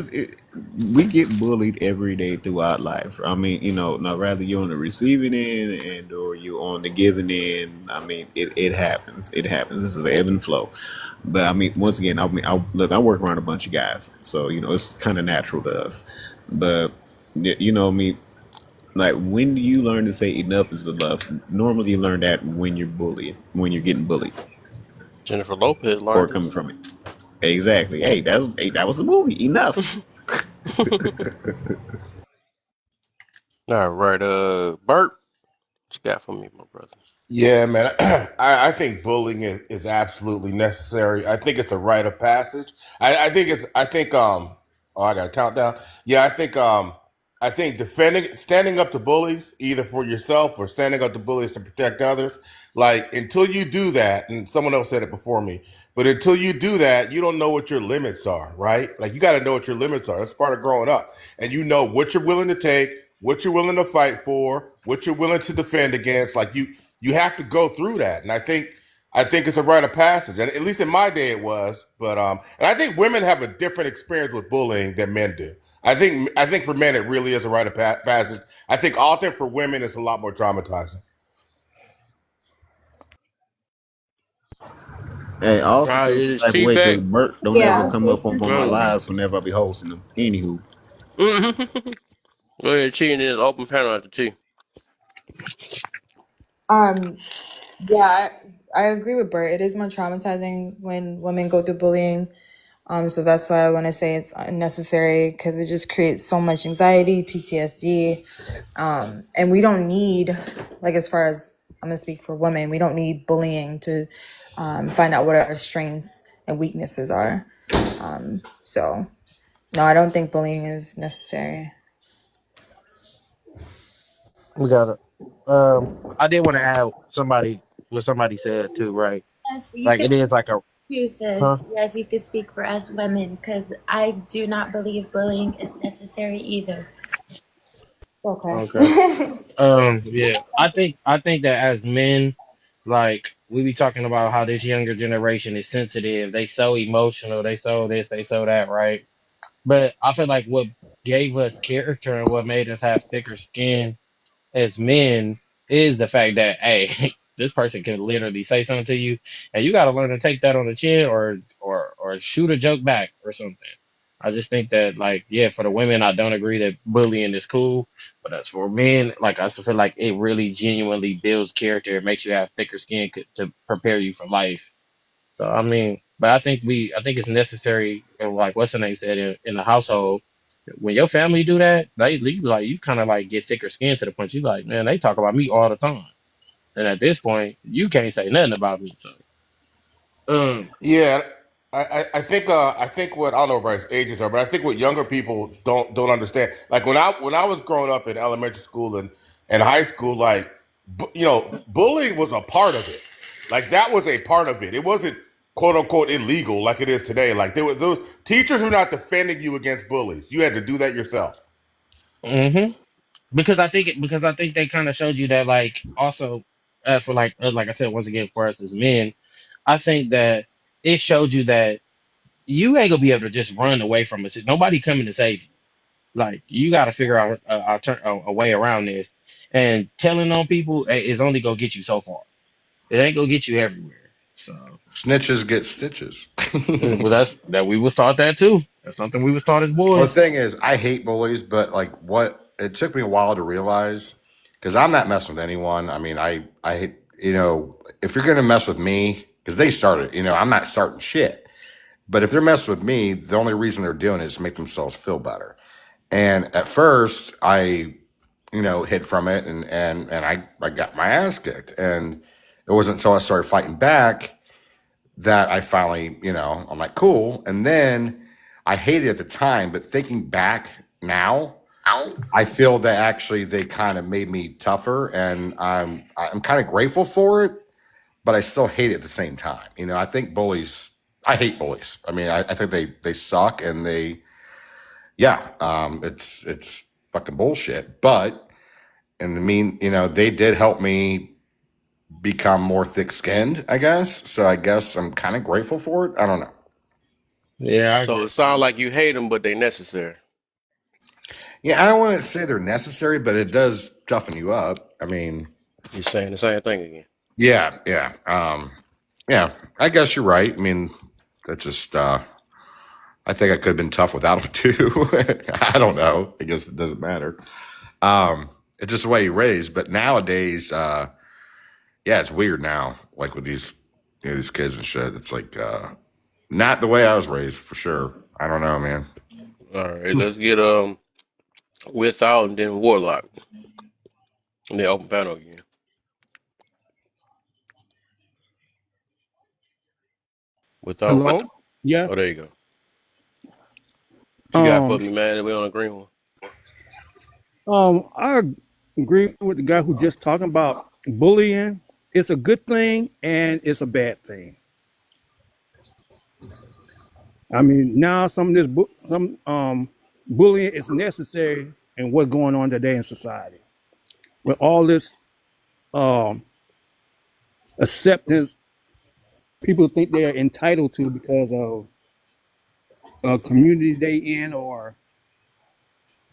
we get bullied every day throughout life. I mean, now rather you're on the receiving end and or you're on the giving end. I mean, it happens. It happens. This is an ebb and flow. But I mean, once again, look, I work around a bunch of guys, so it's kind of natural to us. But me, like, when do you learn to say enough is enough? Normally, you learn that when you're bullied, when you're getting bullied, Jennifer Lopez or learned coming from it. Exactly. That was the movie. Enough. it. All right. Bert, what you got for me, my brother? Yeah, man. I think bullying is absolutely necessary. I think it's a rite of passage. I think oh, I got a countdown. Yeah, I think standing up to bullies, either for yourself or standing up to bullies to protect others, like until you do that, and someone else said it before me, but until you do that, you don't know what your limits are, right? Like you got to know what your limits are. That's part of growing up. And you know what you're willing to take, what you're willing to fight for, what you're willing to defend against. Like you have to go through that. And I think it's a rite of passage. And at least in my day it was. But and I think women have a different experience with bullying than men do. I think for men it really is a rite of passage. I think often for women it's a lot more traumatizing. Hey, I also Right, feel some is type of she way because back? Bert don't ever Yeah. come up on my Mm. lives whenever I be hosting them. Anywho, Go ahead, cheating in this open panel after tea. Um, yeah, I agree with Bert. It is more traumatizing when women go through bullying. So that's why I want to say it's unnecessary because it just creates so much anxiety, PTSD. And we don't need, like, as far as I'm going to speak for women, we don't need bullying to find out what our strengths and weaknesses are. So, no, I don't think bullying is necessary. We got it. I did want to add what somebody said too, right? Yes, you Like can it is like a, too, huh? sis. Yes, you could speak for us women because I do not believe bullying is necessary either. Okay. Okay. Yeah. I think that as men, like we be talking about how this younger generation is sensitive. They so emotional. They so this. They so that. Right. But I feel like what gave us character and what made us have thicker skin as men is the fact that hey, this person can literally say something to you, and you got to learn to take that on the chin or shoot a joke back or something. I just think that, like, yeah, for the women, I don't agree that bullying is cool. But as for men, like, I just feel like it really genuinely builds character. It makes you have thicker skin to prepare you for life. So I mean, but I think it's necessary. And like what's the name said in the household, when your family do that, they you like you kind of like get thicker skin to the point you like, man, they talk about me all the time, and at this point, you can't say nothing about me. So, Yeah, I think what I don't know what his ages are, but I think what younger people don't understand. Like when I was growing up in elementary school and high school, like bullying was a part of it. Like that was a part of it. It wasn't quote unquote illegal like it is today. Like there was those teachers were not defending you against bullies. You had to do that yourself. hmm because I think they kind of showed you that like also for like I said once again for us as men, I think that it showed you that you ain't gonna be able to just run away from it. Nobody coming to save you. Like you got to figure out a way around this, and telling on people is only gonna get you so far. It ain't gonna get you everywhere. So, Snitches get stitches. well, that we was taught that too. That's something we was taught as Well, the boys. thing is, I hate bullies, but like what it took me a while to realize because I'm not messing with anyone. I mean, if you're gonna mess with me, because they started, I'm not starting shit. But if they're messing with me, the only reason they're doing it is to make themselves feel better. And at first, I hid from it, and I got my ass kicked, and it wasn't until I started fighting back that I finally, I'm like, cool. And then I hated it at the time, but thinking back now, I feel that actually they kind of made me tougher, and I'm kind of grateful for it, but I still hate it at the same time. I think I hate bullies. I mean, I think they suck, and it's fucking bullshit. But in the they did help me become more thick-skinned, I guess. So I guess I'm kind of grateful for it. I don't know. Yeah, I So agree. it sounds like you hate them, but they necessary. Yeah, I don't want to say they're necessary, but it does toughen you up. I mean, You're saying the same thing again. yeah. I guess you're right. I mean, that just I think I could have been tough without them too. I don't know. I guess it doesn't matter. It's just the way you raised. But nowadays, it's weird now. Like with these kids and shit. It's like not the way I was raised for sure. I don't know, man. All right, let's get without and then warlock and then open panel again. Without. Hello? Yeah. Oh, there you go. What you got for Um, me, man? We on a green one. I agree with the guy who just talking about bullying. It's a good thing and it's a bad thing. I mean, now some of this bullying is necessary in what's going on today in society. With all this um acceptance people think they're entitled to because of a community they in or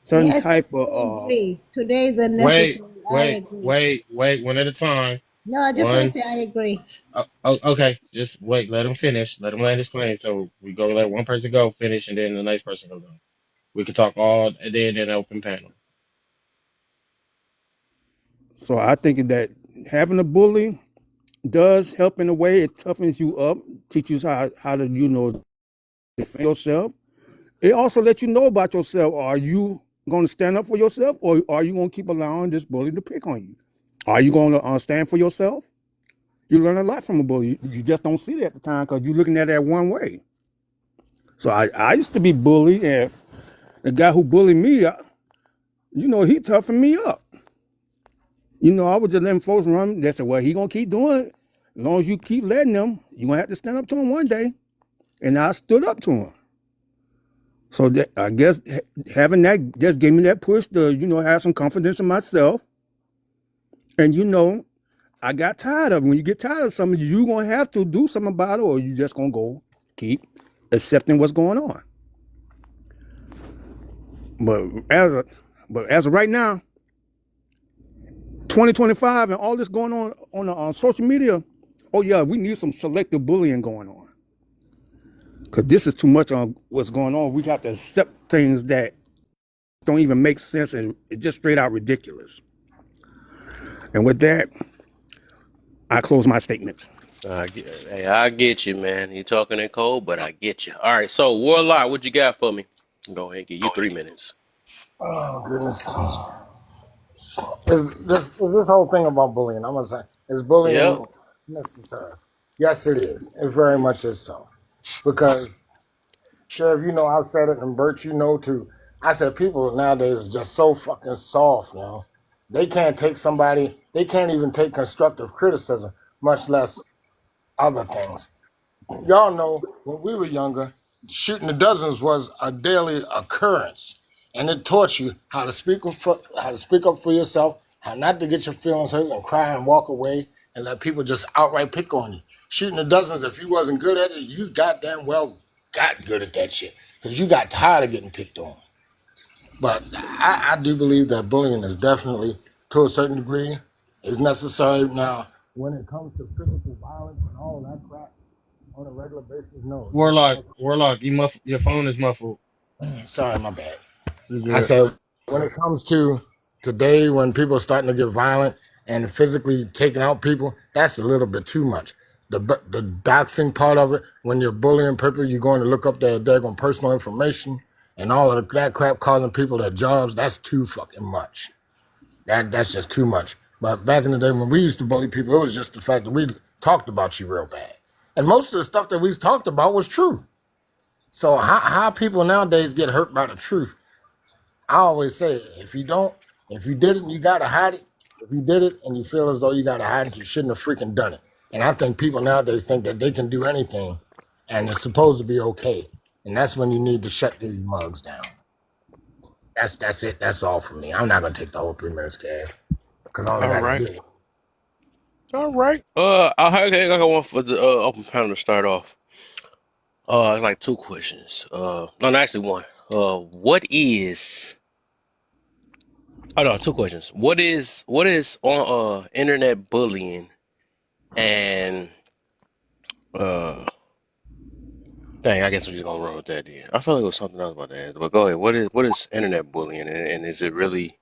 certain Yes, type of I agree. Today is a Wait, necessary. I agree. wait, one at a time. No, I just want to One. say I agree. Okay, just wait. Let him finish. Let him land his plane. So we go let one person go finish, and then the next person goes on. We can talk all day in an open panel. so I think that having a bully does help in a way. It toughens you up, teaches you how to defend yourself. It also lets you know about yourself. Are you going to stand up for yourself, or are you going to keep allowing this bully to pick on you? Are you going to stand for yourself? You learn a lot from a bully. You just don't see it at the time because you're looking at it one way. So I used to be bullied, and the guy who bullied me, he toughened me up. I would just let him folks run. They said, well, he going to keep doing it. As long as you keep letting him, you're going to have to stand up to him one day. And I stood up to him. So I guess having that just gave me that push to, have some confidence in myself. And, I got tired of it. When you get tired of something, you're going to have to do something about it, or you just going to go keep accepting what's going on. But as of right now, 2025 and all this going on social media, oh yeah, we need some selective bullying going on. Because this is too much on what's going on. We have to accept things that don't even make sense and it's just straight out ridiculous. And with that, I close my statements. Hey, I get you, man. You talking in code, but I get you. All right, so Warlock, what you got for me? Go ahead, give you 3 minutes. Oh goodness. Is this whole thing about bullying? I'm gonna say, is Yep. bullying necessary? Yes, it is. It very much is so. Because Sheriff, you know, I've said it, and Bert, you know too. I said people nowadays is just so fucking soft now. They can't take somebody. They can't even take constructive criticism, much less other things. Y'all know when we were younger, shooting the dozens was a daily occurrence, and it taught you how to speak up for yourself, how not to get your feelings hurt and cry and walk away, and let people just outright pick on you. Shooting the dozens, if you wasn't good at it, you goddamn well got good at that shit because you got tired of getting picked on. But I do believe that bullying is definitely, to a certain degree, is necessary. Now, when it comes to physical violence and all that crap on a regular basis, no. Warlock, your phone is muffled. Sorry, my bad. You I good. said when it comes to today, when people are starting to get violent and physically taking out people, that's a little bit too much. The doxing part of it, when you're bullying people, you're going to look up their daggone personal information and all of that crap, causing people their jobs. That's too fucking much. That's just too much. But back in the day when we used to bully people, it was just the fact that we talked about you real bad, and most of the stuff that we talked about was true. So how people nowadays get hurt by the truth? I always say, if you did it, you gotta hide it. If you did it and you feel as though you gotta hide it, you shouldn't have freaking done it. And I think people nowadays think that they can do anything and it's supposed to be okay. And that's when you need to shut these mugs down. That's it. That's all for me. I'm not gonna take the whole 3 minutes, Kev, because all I All gotta right. do. All right. I got one for the open panel to start off. It's like 2 questions. No, actually one. What is? Oh no, 2 questions. What is on internet bullying and dang, I guess we're just gonna run with that then. I feel like it was something else about that, but go ahead. What is internet bullying and is it really?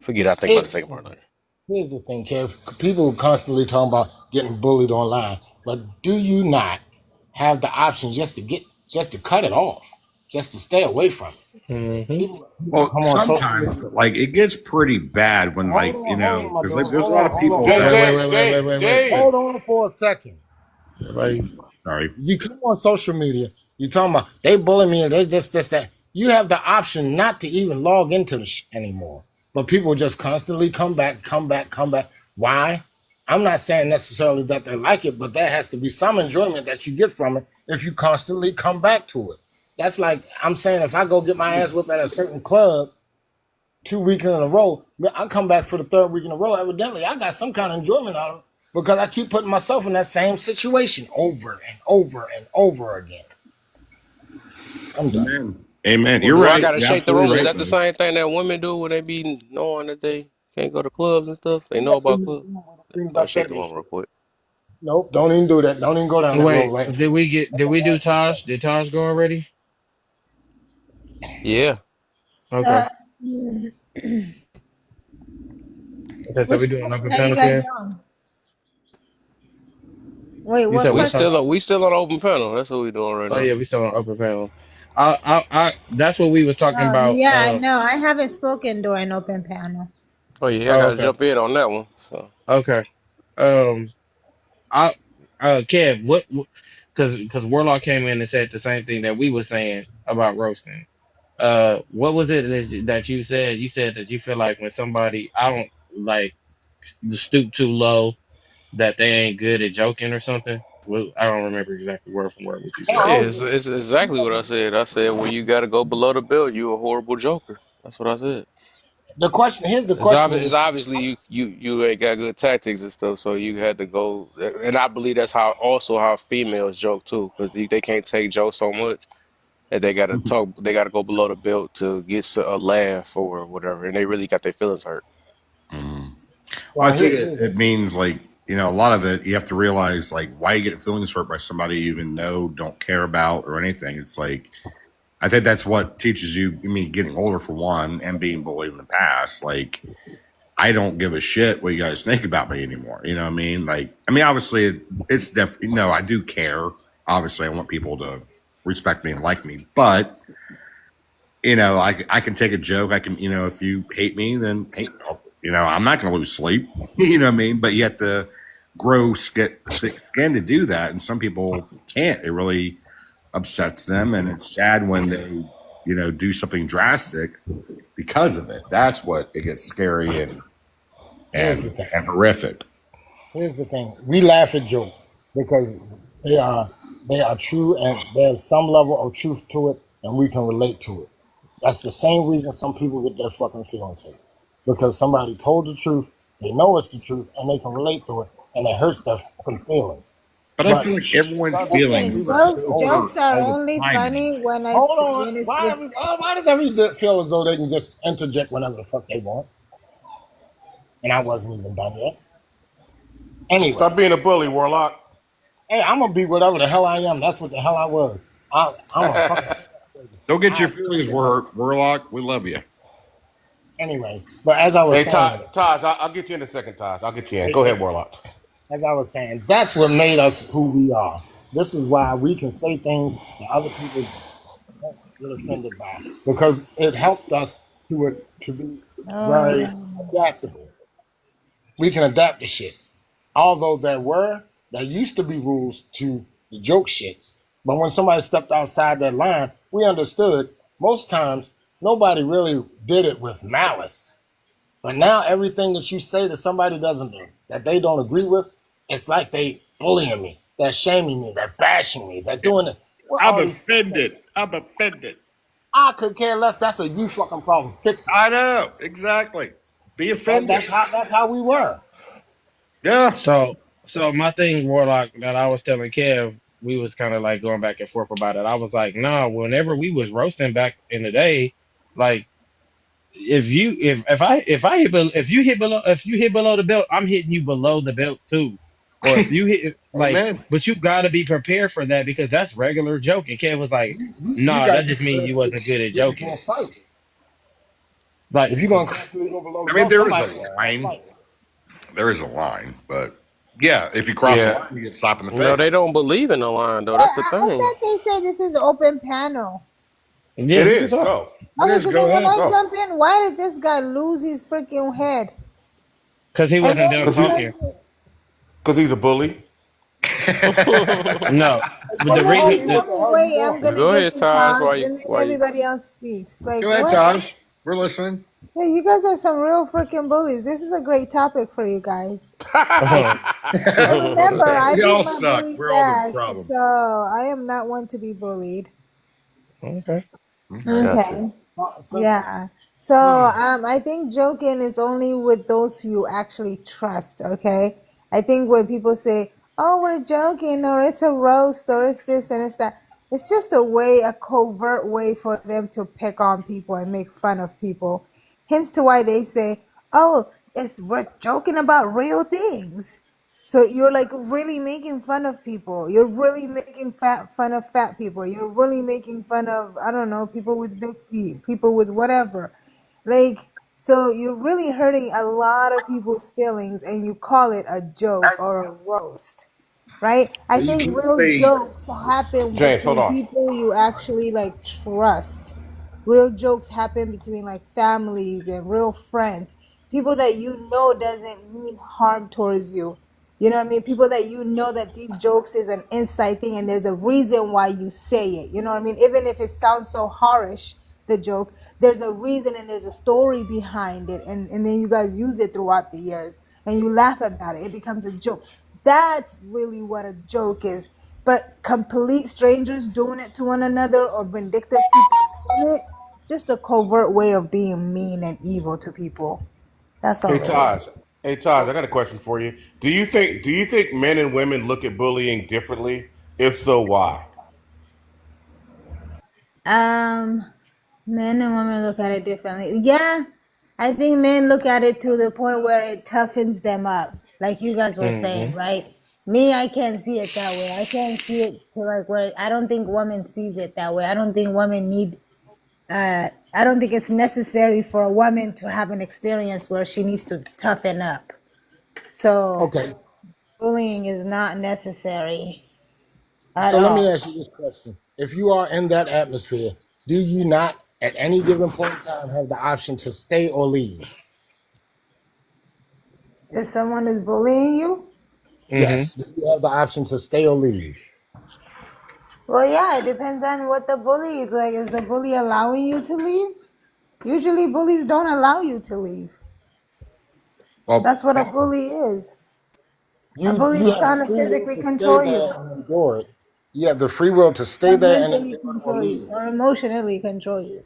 Forget. I think about the second part later. Here's the thing, Kev. People constantly talking about getting bullied online, but do you not have the option just to cut it off, just to stay away from it? Mm-hmm. People Well, come on social sometimes, media. like, it gets pretty bad when, like, Hold you on, know, my because, like, dude. there's a lot of people. Hold on for a second. Like, sorry. You come on social media, you talking about they bully me and they this, that. You have the option not to even log into the anymore. But people just constantly come back. Why? I'm not saying necessarily that they like it, but there has to be some enjoyment that you get from it if you constantly come back to it. That's like I'm saying if I go get my ass whipped at a certain club 2 weeks in a row, I come back for the 3rd week in a row. Evidently, I got some kind of enjoyment out of it because I keep putting myself in that same situation over and over and over again. I'm done. Amen. Well, You're do I right. gotta You're shake the room? absolutely Is right, that the buddy. same thing that women do when they be knowing that they can't go to clubs and stuff? They know Yes, about clubs. things I Gotta shake said the they room should. real quick. Nope, don't even do that. Don't even go down that road Wait, right now. did we do Taj? Did Taj go already? Yeah. Okay. Mm. Okay, so Which we doing open question are you panel, guys Kev? on? Wait, You what said We what, question? Taj? still on open panel. That's what we doing right Oh now. yeah, we still on open panel. That's what we was talking about. Yeah, no, I haven't spoken during open panel. Oh yeah, I gotta Okay. jump in on that one. So Okay. Kev, because Warlock came in and said the same thing that we were saying about roasting. What was it that you said? You said that you feel like when somebody, I don't like stoop too low, that they ain't good at joking or something. Well, I don't remember exactly word from word what you yeah, said. it's exactly what I said. I said when you gotta go below the belt, you a horrible joker. That's what I said. Here's the It's question. obvious. It's obviously you ain't got good tactics and stuff, so you had to go. And I believe that's how females joke too, because they can't take jokes so much that they gotta talk. They gotta go below the belt to get a laugh or whatever, and they really got their feelings hurt. Well, I Well, think it means, like, a lot of it, you have to realize, like, why you get feelings hurt by somebody you even know, don't care about, or anything. It's like, I think that's what teaches you, getting older for one, and being bullied in the past. Like, I don't give a shit what you guys think about me anymore. You know what I mean? Like, obviously, it's definitely, I do care. Obviously, I want people to respect me and like me. But, I can take a joke. I can, if you hate me, then hate me. I'm not going to lose sleep. You know what I mean? But you have to grow skin to do that. And some people can't. It really upsets them. And it's sad when they, do something drastic because of it. That's what it gets scary and horrific. Here's the thing. We laugh at jokes because they are true, and there's some level of truth to it, and we can relate to it. That's the same reason some people get their fucking feelings hurt. Because somebody told the truth, they know it's the truth, and they can relate to it, and it hurts their fucking feelings. But I feel like everyone's feelings Jokes are only funny when Hold it's on. Why does everybody feel as though they can just interject whenever the fuck they want? And I wasn't even done yet. Anyway. Stop being a bully, Warlock. Hey, I'm gonna be whatever the hell I am. That's what the hell I was. I'm a fucking... Don't get your feelings hurt, Warlock. We love you. Anyway, but as I was saying... Taj, I'll get you in a second, Taj. I'll get you in. Go ahead, Warlock. As I was saying, that's what made us who we are. This is why we can say things that other people don't get offended by. Because it helped us to be very adaptable. We can adapt to shit. Although there used to be rules to the joke shits. But when somebody stepped outside that line, we understood most times nobody really did it with malice. But now everything that you say to somebody that they don't agree with, it's like they bullying me, they're shaming me, they're bashing me, they're doing this. I'm offended. I could care less. That's a you fucking problem. Fix it. I know. Exactly. Be offended. That's how we were. Yeah. So my thing, Warlock, that I was telling Kev, we was kind of like going back and forth about it. I was like, nah, whenever we was roasting back in the day, like if you hit below the belt, I'm hitting you below the belt too. Or if you hit but you gotta be prepared for that because that's regular joking. Kev was like, nah, that just means you wasn't good at joking. Like if you're gonna constantly go below the belt, there is a line. Fight. There is a line, but yeah, if you cross the line, you get slapped in the face. No, they don't believe in the line though. That's the I thing. thought they said this is open panel. Yeah, It is. Go. Okay, so then when I jump in, why did this guy lose his freaking head? Because he wasn't done talking. Because he's a bully. No, but the reason. Wait, I'm gonna Go get ahead, to Taj. Taj, and then everybody else speaks. Like, go ahead, what? Taj. We're listening. Yeah, you guys are some real freaking bullies. This is a great topic for you guys. Remember, I We beat all my suck. bully We're all the ass, problem. so I am not one to be bullied. Okay. Okay. Yeah. So I think joking is only with those who you actually trust. Okay. I think when people say, "Oh, we're joking," or "It's a roast," or "It's this and it's that," it's just a covert way for them to pick on people and make fun of people. Hence to why they say, "Oh, we're joking about real things." So you're like really making fun of people. You're really making fun of fat people. You're really making fun of, I don't know, people with big feet, people with whatever. Like, so you're really hurting a lot of people's feelings and you call it a joke or a roast, right? I think real jokes happen James, hold between on. people you actually like trust. Real jokes happen between like families and real friends. People that you know doesn't mean harm towards you. You know what I mean? People that you know that these jokes is an inside thing and there's a reason why you say it. You know what I mean? Even if it sounds so harsh, the joke, there's a reason and there's a story behind it. And then you guys use it throughout the years and you laugh about it. It becomes a joke. That's really what a joke is. But complete strangers doing it to one another or vindictive people doing it, just a covert way of being mean and evil to people. That's all. Hey Taj, I got a question for you. Do you think men and women look at bullying differently? If so, why? Men and women look at it differently. Yeah, I think men look at it to the point where it toughens them up. like you guys were saying, Mm-hmm. right? Me, I can't see it that way. I can't see it to like where I don't think women sees it that way. I don't think women need. I don't think it's necessary for a woman to have an experience where she needs to toughen up. So Okay. bullying is not necessary at So let me all. ask you this question. If you are in that atmosphere, do you not at any given point in time have the option to stay or leave? If someone is bullying you, Mm-hmm. Yes. Do you have the option to stay or leave? well, yeah, it depends on what the bully is like. Is the bully allowing you to leave? Usually, bullies don't allow you to leave. Well, That's what a bully is. A bully You is have the trying to free will physically to stay control there you, and endure it. You have the free will to stay or there and mentally endure it or control you, leave. or emotionally control you.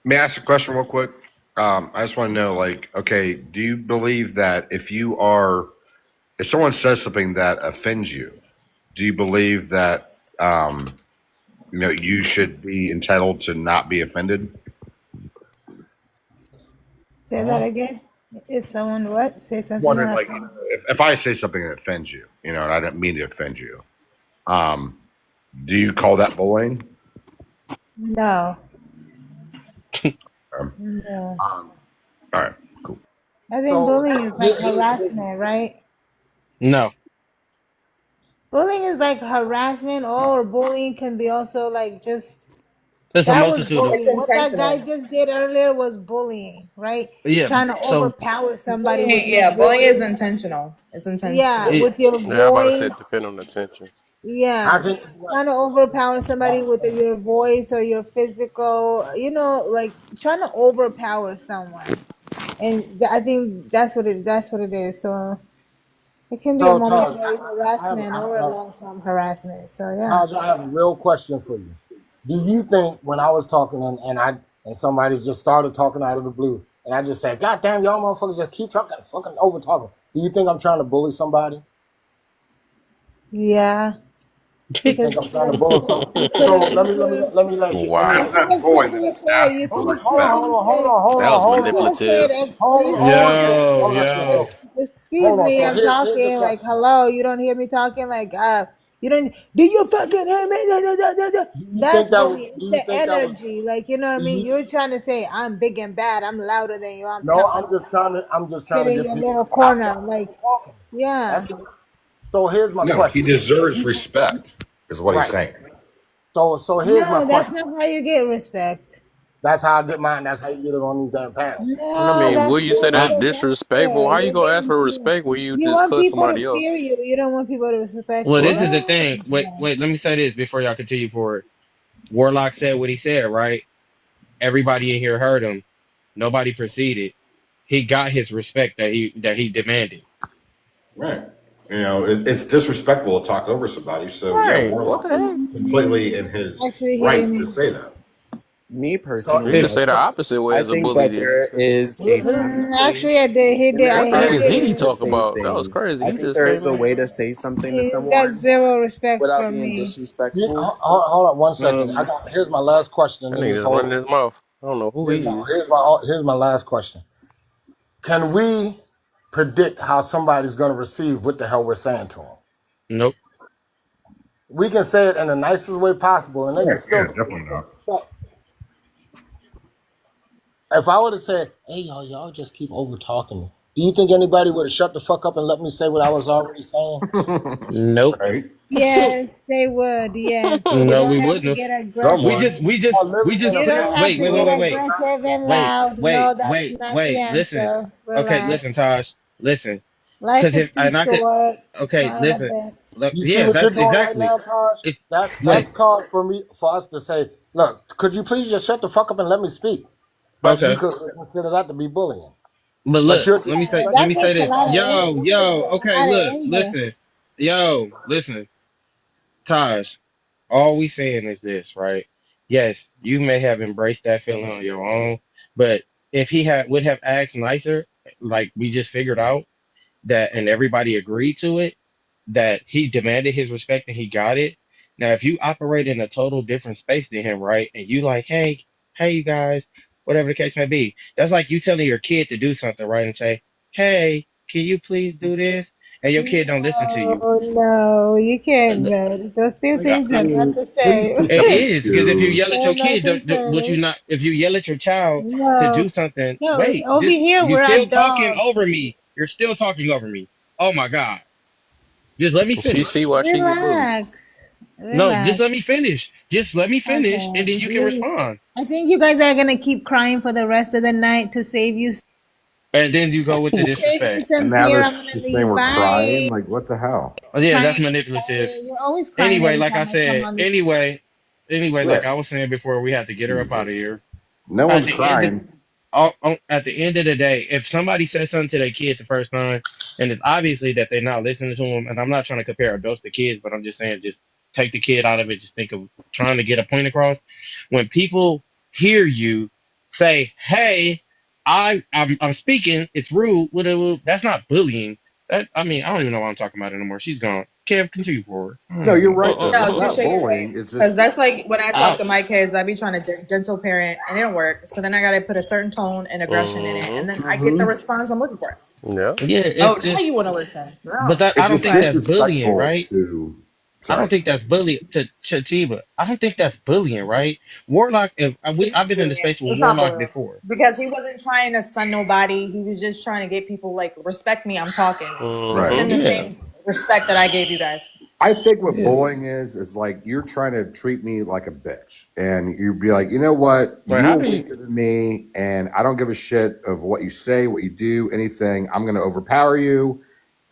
may I ask a question real quick? I just want to know, like, okay, do you believe that if someone says something that offends you, do you believe that you should be entitled to not be offended? Say that again. If someone what say something Wondering, that like, offends. if I say something that offends you, and I didn't mean to offend you, um, do you call that bullying? No, Um, no. all right, cool. I think So bullying is like harassment, right? No. Bullying is like harassment, or bullying can be also like just There's a that was multitude of It's bullying. What that guy intentional. just did earlier was bullying, right? yeah. Trying to So overpower somebody with Bullying, your yeah, bullying is voice. intentional. It's Yeah, intentional. it, with your Yeah, I about to say voice. depend on the attention. I Yeah. can Trying to overpower somebody with your voice or your physical, like trying to overpower someone. And I think that's what it is. So it can be a so Taj, momentary harassment or a long-term harassment. So yeah. Taj, I have a real question for you. Do you think when I was talking and somebody just started talking out of the blue and I just said, God damn, y'all motherfuckers just keep talking, fucking over talking. Do you think I'm trying to bully somebody? Yeah. You Because think I'm trying to bully some? you could So have you could have let me let you let me. That's Wow, you could not have bullying. simply That's said, asking you for could have respect. simply said, that was you could have said, manipulative. excuse me, yo. excuse Hold on. me, So I'm here's the talking, like, question. hello, you don't hear me talking, like, you don't, do you fucking hear me? Da, da, da, da, da. That's bullying. Do It's you the think that was? energy, like, you know what I Do mean? you? You're trying to say, I'm big and bad, I'm louder than you, I'm No, tougher than I'm just you. trying Sit to in get your people little to stop corner, y'all like, talking. yeah. That's it. So here's my No, he question. If deserves you respect, is what he's right. saying. So here's my No, that's question. not how you get respect. That's how I get mine. That's how you get it on these damn panels. I No, mean, that's will you say I that bullshit. That's disrespectful? fair. How you You're gonna ask getting for too. respect when you You just want cut people to somebody up? fear you. You don't want people to respect well, you. this is What? the That's thing. Wait. Let me say this before y'all continue forward. Warlock said what he said, right? Everybody in here heard him. Nobody proceeded. He got his respect that he demanded. Right. It's disrespectful to talk over somebody. So yeah, Right. What Warlock the is heck? completely in his actually he right to didn't. say that. Me So You personally, could It's I say the think opposite way I as a think bully that did. there is a time and a Actually, place, I did. He and did. there What the He heck are is he did. ways to talking say about? That was things. crazy. I He think just there came is a in way here. to say something to He's got someone zero respect without from being me. disrespectful. hold on 1 second. Um, Here's my last question That in nigga this just running whole. his mouth. I don't know who he is. Here's my last question. Can we predict how somebody's going to receive what the hell we're saying to them? nope. We can say it in the nicest way possible, and they Yeah, can still take definitely it not. disrespect. If I would have said, "Hey, y'all just keep over talking me," do you think anybody would have shut the fuck up and let me say what I was already saying? Nope. Right? Yes, they would. Yes, you No, don't we have wouldn't to have. get We aggressive. Someone. just, we just, Are we living in just. a You don't have Wait, to wait, wait, get wait, family wait, aggressive and wait, loud. wait, No, that's wait, not the wait. Listen. answer. Okay, listen, Relax. Taj. Listen, Life because is too and I could. short. Okay, Smile a listen. bit. Look, You see yeah, what you're that's doing right exactly. now, Taj? It. That's Wait. called for us to say, look, could you please just shut the fuck up and let me speak? But you Okay, could consider that to be bullying. but But look. you're Let me say. Yeah, Let that me disrespecting say takes a this. lot of somebody. anger. Yo, That takes yo. a Okay, lot of look. anger. Listen. Yo, listen. Taj. All we saying is this, right? Yes, you may have embraced that feeling on your own, but if he would have asked nicer, like we just figured out that, and everybody agreed to it, that he demanded his respect and he got it. Now, if you operate in a total different space than him, right, and you like, hey, you guys, whatever the case may be, that's like you telling your kid to do something, right, and say, hey. can you please do this? And your kid don't listen to you. No, no, you can't. No, those two Like, things are not the Please same. pick it up your is because if you yell at shoes. They're your not kid, the would you same. not? If you yell at your child to No, do something, no. wait, Over just here, you we're still talking adults. over me. You're still talking over me. Oh my God! Just let me She finish. see why she get bullied. Relax, No, just relax. let me finish. Just let me finish, Okay. and then you can respond. I think you guys are gonna keep crying for the rest of the night to And then you go with the save you disrespect. And some now tear. that I'm gonna she's saying leave. we're Bye. crying, like what the hell? Oh, yeah, that's Crying. manipulative. Bye. You're always crying Anyway, every like time I I come said, on this. anyway, like Yeah. I was saying before, we have to get her up out of Jesus. here. No At one's the end of crying. at the end of the day, if somebody says something to their kid the first time, and it's obviously that they're not listening to them, and I'm not trying to compare adults to kids, but I'm just saying, just take the kid out of it. Just think of trying to get a point across. When people hear you say, "Hey, I'm speaking," it's rude. That's not bullying. That I mean, I don't even know what I'm talking about anymore. She's gone. Kev, continue forward. No, you're right though. No, It's touche, not you're bullying. right. It's Because just that's like when I talk I, to my kids, I be trying to gentle parent and it don't work. So then I got to put a certain tone and aggression in it. And then I get the response I'm looking for. Yeah. yeah, Oh, it's now just, you want to listen. but No. that I it's don't It's just think like, that's bullying, disrespectful right? to. I don't Sorry. think that's bullying to Chatiba. I don't think that's bullying, right? Warlock, if it's I've not been in the bullying. space with It's not Warlock bullying. before. Because he wasn't trying to sun nobody. He was just trying to get people like, respect me. I'm talking. Right. Extend the Yeah, same respect that I gave you guys. I think what yeah. bullying is like you're trying to treat me like a bitch. And you'd be like, you know what? Like, how You're do you? weaker than me, and I don't give a shit of what you say, what you do, anything. I'm gonna overpower you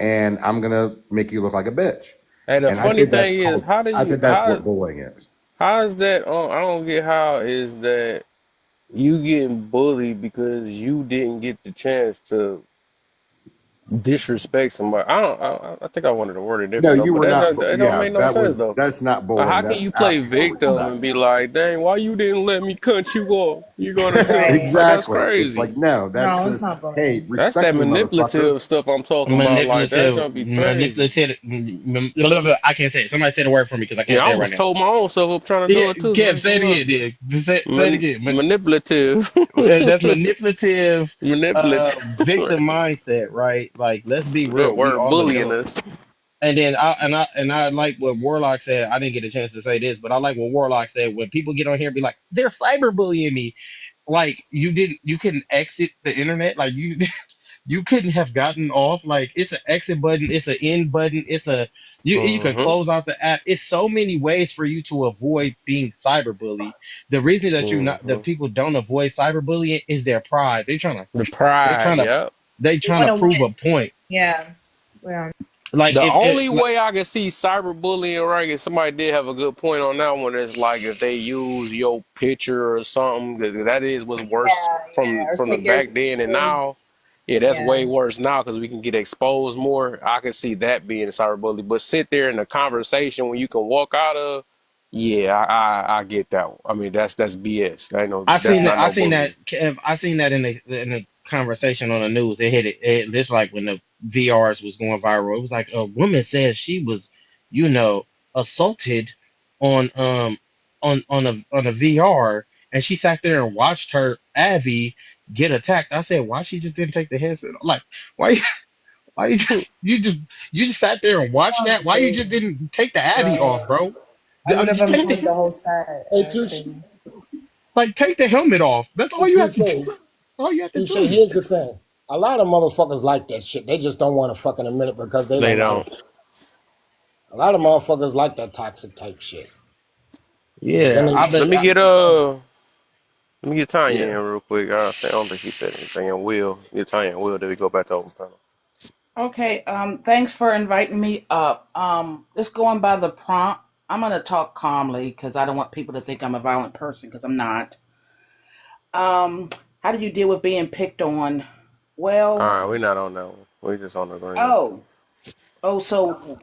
and I'm gonna make you look like a bitch. And the And I funny think that's thing is, called I think that's what bullying is. how is that? I don't get how is that you getting bullied because you didn't get the chance to disrespect somebody. I think I wanted to word it No, different though, you but were not it don't yeah, make no sense though. that's not Like, how bullying. can That's you play asking for victim respect. and be like, "Dang, why you didn't let me cut you off? You're gonna do Right. like that's Exactly. It's like, crazy." no, that's No, it's not just, hey, bullying. That's respect that me, motherfucker. manipulative stuff I'm talking about. Like that, Manipulative, gonna be crazy. manipulative. I can't say it. Somebody say the word for me because I Yeah, can't I say it right almost now. told my own self up trying to Yeah, do it too. I Kev, ain't say it gonna lie. again, dude. Say it again. Manipulative. That's manipulative, Manipulative. victim mindset, right? Like, let's be That real. We word all bullying adults. us. And then I like what Warlock said. I didn't get a chance to say this, but I like what Warlock said. When people get on here and be like, "They're cyberbullying me," like you couldn't exit the internet. Like you couldn't have gotten off. Like, it's an exit button, it's an end button, you can Mm-hmm. close out the app. It's so many ways for you to avoid being cyberbullied. The reason that the Mm-hmm. people don't avoid cyberbullying is their pride. The They pride, trying to yep. they They trying want to to prove win. a point. Yeah. Yeah. Like The if only like, way I can see cyberbullying, right, if somebody did have a good point on that one, is like if they use your picture or something. That is what's worse Yeah. Yeah. Or from the take your back then and now. kids. Yeah, that's Yeah. way worse now because we can get exposed more. I can see that being cyberbullying, but sit there in a conversation when you can walk out of, yeah, I get that one. I mean, that's BS. That ain't no, that's not I no seen that bullying. Kev, I seen that in the conversation on the news. They hit it this like when the VRs was going viral. It was like a woman said she was, you know, assaulted on on a VR, and she sat there and watched her Abby get attacked. I said, why she just didn't take the headset? Like, why why you just sat there and watched That's that? Why you crazy. just didn't take the Abby off, Right. bro? I I would mean, have just take unplugged the the whole set. Hey, That's Touche, crazy. take the helmet off. That's all you have to do. Touche, All you have to Touche, do. here's the thing. A lot of motherfuckers like that shit. They just don't want to fucking admit it because they They don't know how don't. to. A lot of motherfuckers like that toxic type shit. Then Yeah, they, I bet. Let me get Tanya in Yeah, real quick. I don't think she said anything. And Will, get Tanya and Will. Then we go back to open panel. Okay, thanks for inviting me up. Just going by the prompt, I'm gonna talk calmly because I don't want people to think I'm a violent person because I'm not. How do you deal with being picked on? All Well, right, we're not on that one. We just on the green one. oh, so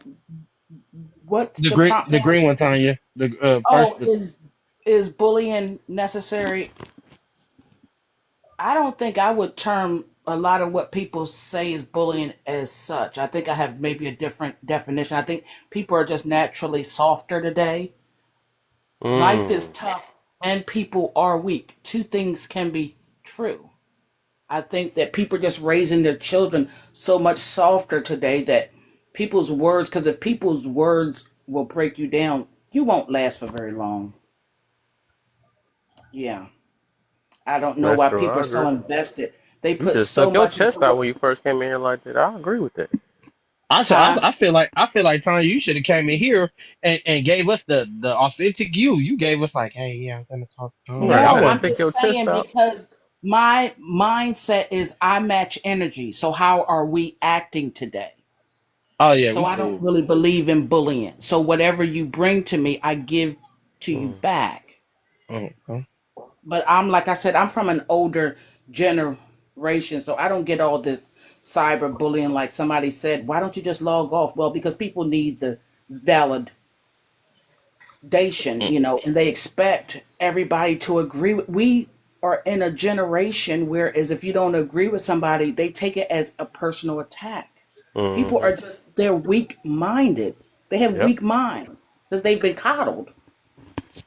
what's the prompt the now? green one, Tanya. The first. Oh, is bullying necessary? I don't think I would term a lot of what people say is bullying as such. I think I have maybe a different definition. I think people are just naturally softer today. Life is Mm. tough and people are weak. Two things can be true. I think that people are just raising their children so much softer today that people's words, because if people's words will break you down, you won't last for very long. Yeah. I don't know That's why true. people I are so agree. invested. They You put should have so stuck your much into chest out what, when you first came in here like that. I agree with that. I, huh? I feel like Tanya, you should have came in here and gave us the authentic you. You gave us like, hey, yeah, I'm gonna talk to him. Yeah, Like you I No, better I'm want, stick your just chest saying out. because my mindset is I match energy. So how are we acting today? oh yeah, So we I don't cool. really believe in bullying. So whatever you bring to me, I give to you Mm. back. Okay. But I'm like I said, I'm from an older generation, so I don't get all this cyber bullying. Like somebody said, why don't you just log off? Well, because people need the validation, Mm. and they expect everybody to agree with. We are in a generation whereas if you don't agree with somebody, they take it as a personal attack. People Mm-hmm. are they're weak minded. They have Yep. weak minds because they've been coddled.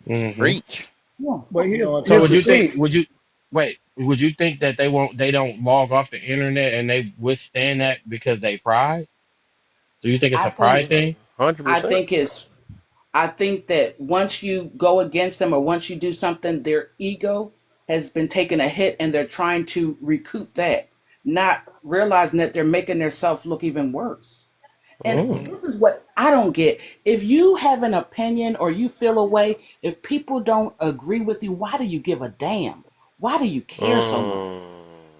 Hmm. Reach. Yeah. But You know what, So here's would the you Tony? think? thing. Would you wait? Would you think that they don't log off the internet and they withstand that because they pride? Do you think it's I a pride think thing? 100%. I think that once you go against them or once you do something, their ego has been taking a hit and they're trying to recoup that, not realizing that they're making themselves look even worse. And Mm. this is what I don't get. If you have an opinion or you feel a way, if people don't agree with you, why do you give a damn? Why do you care so much? Mm.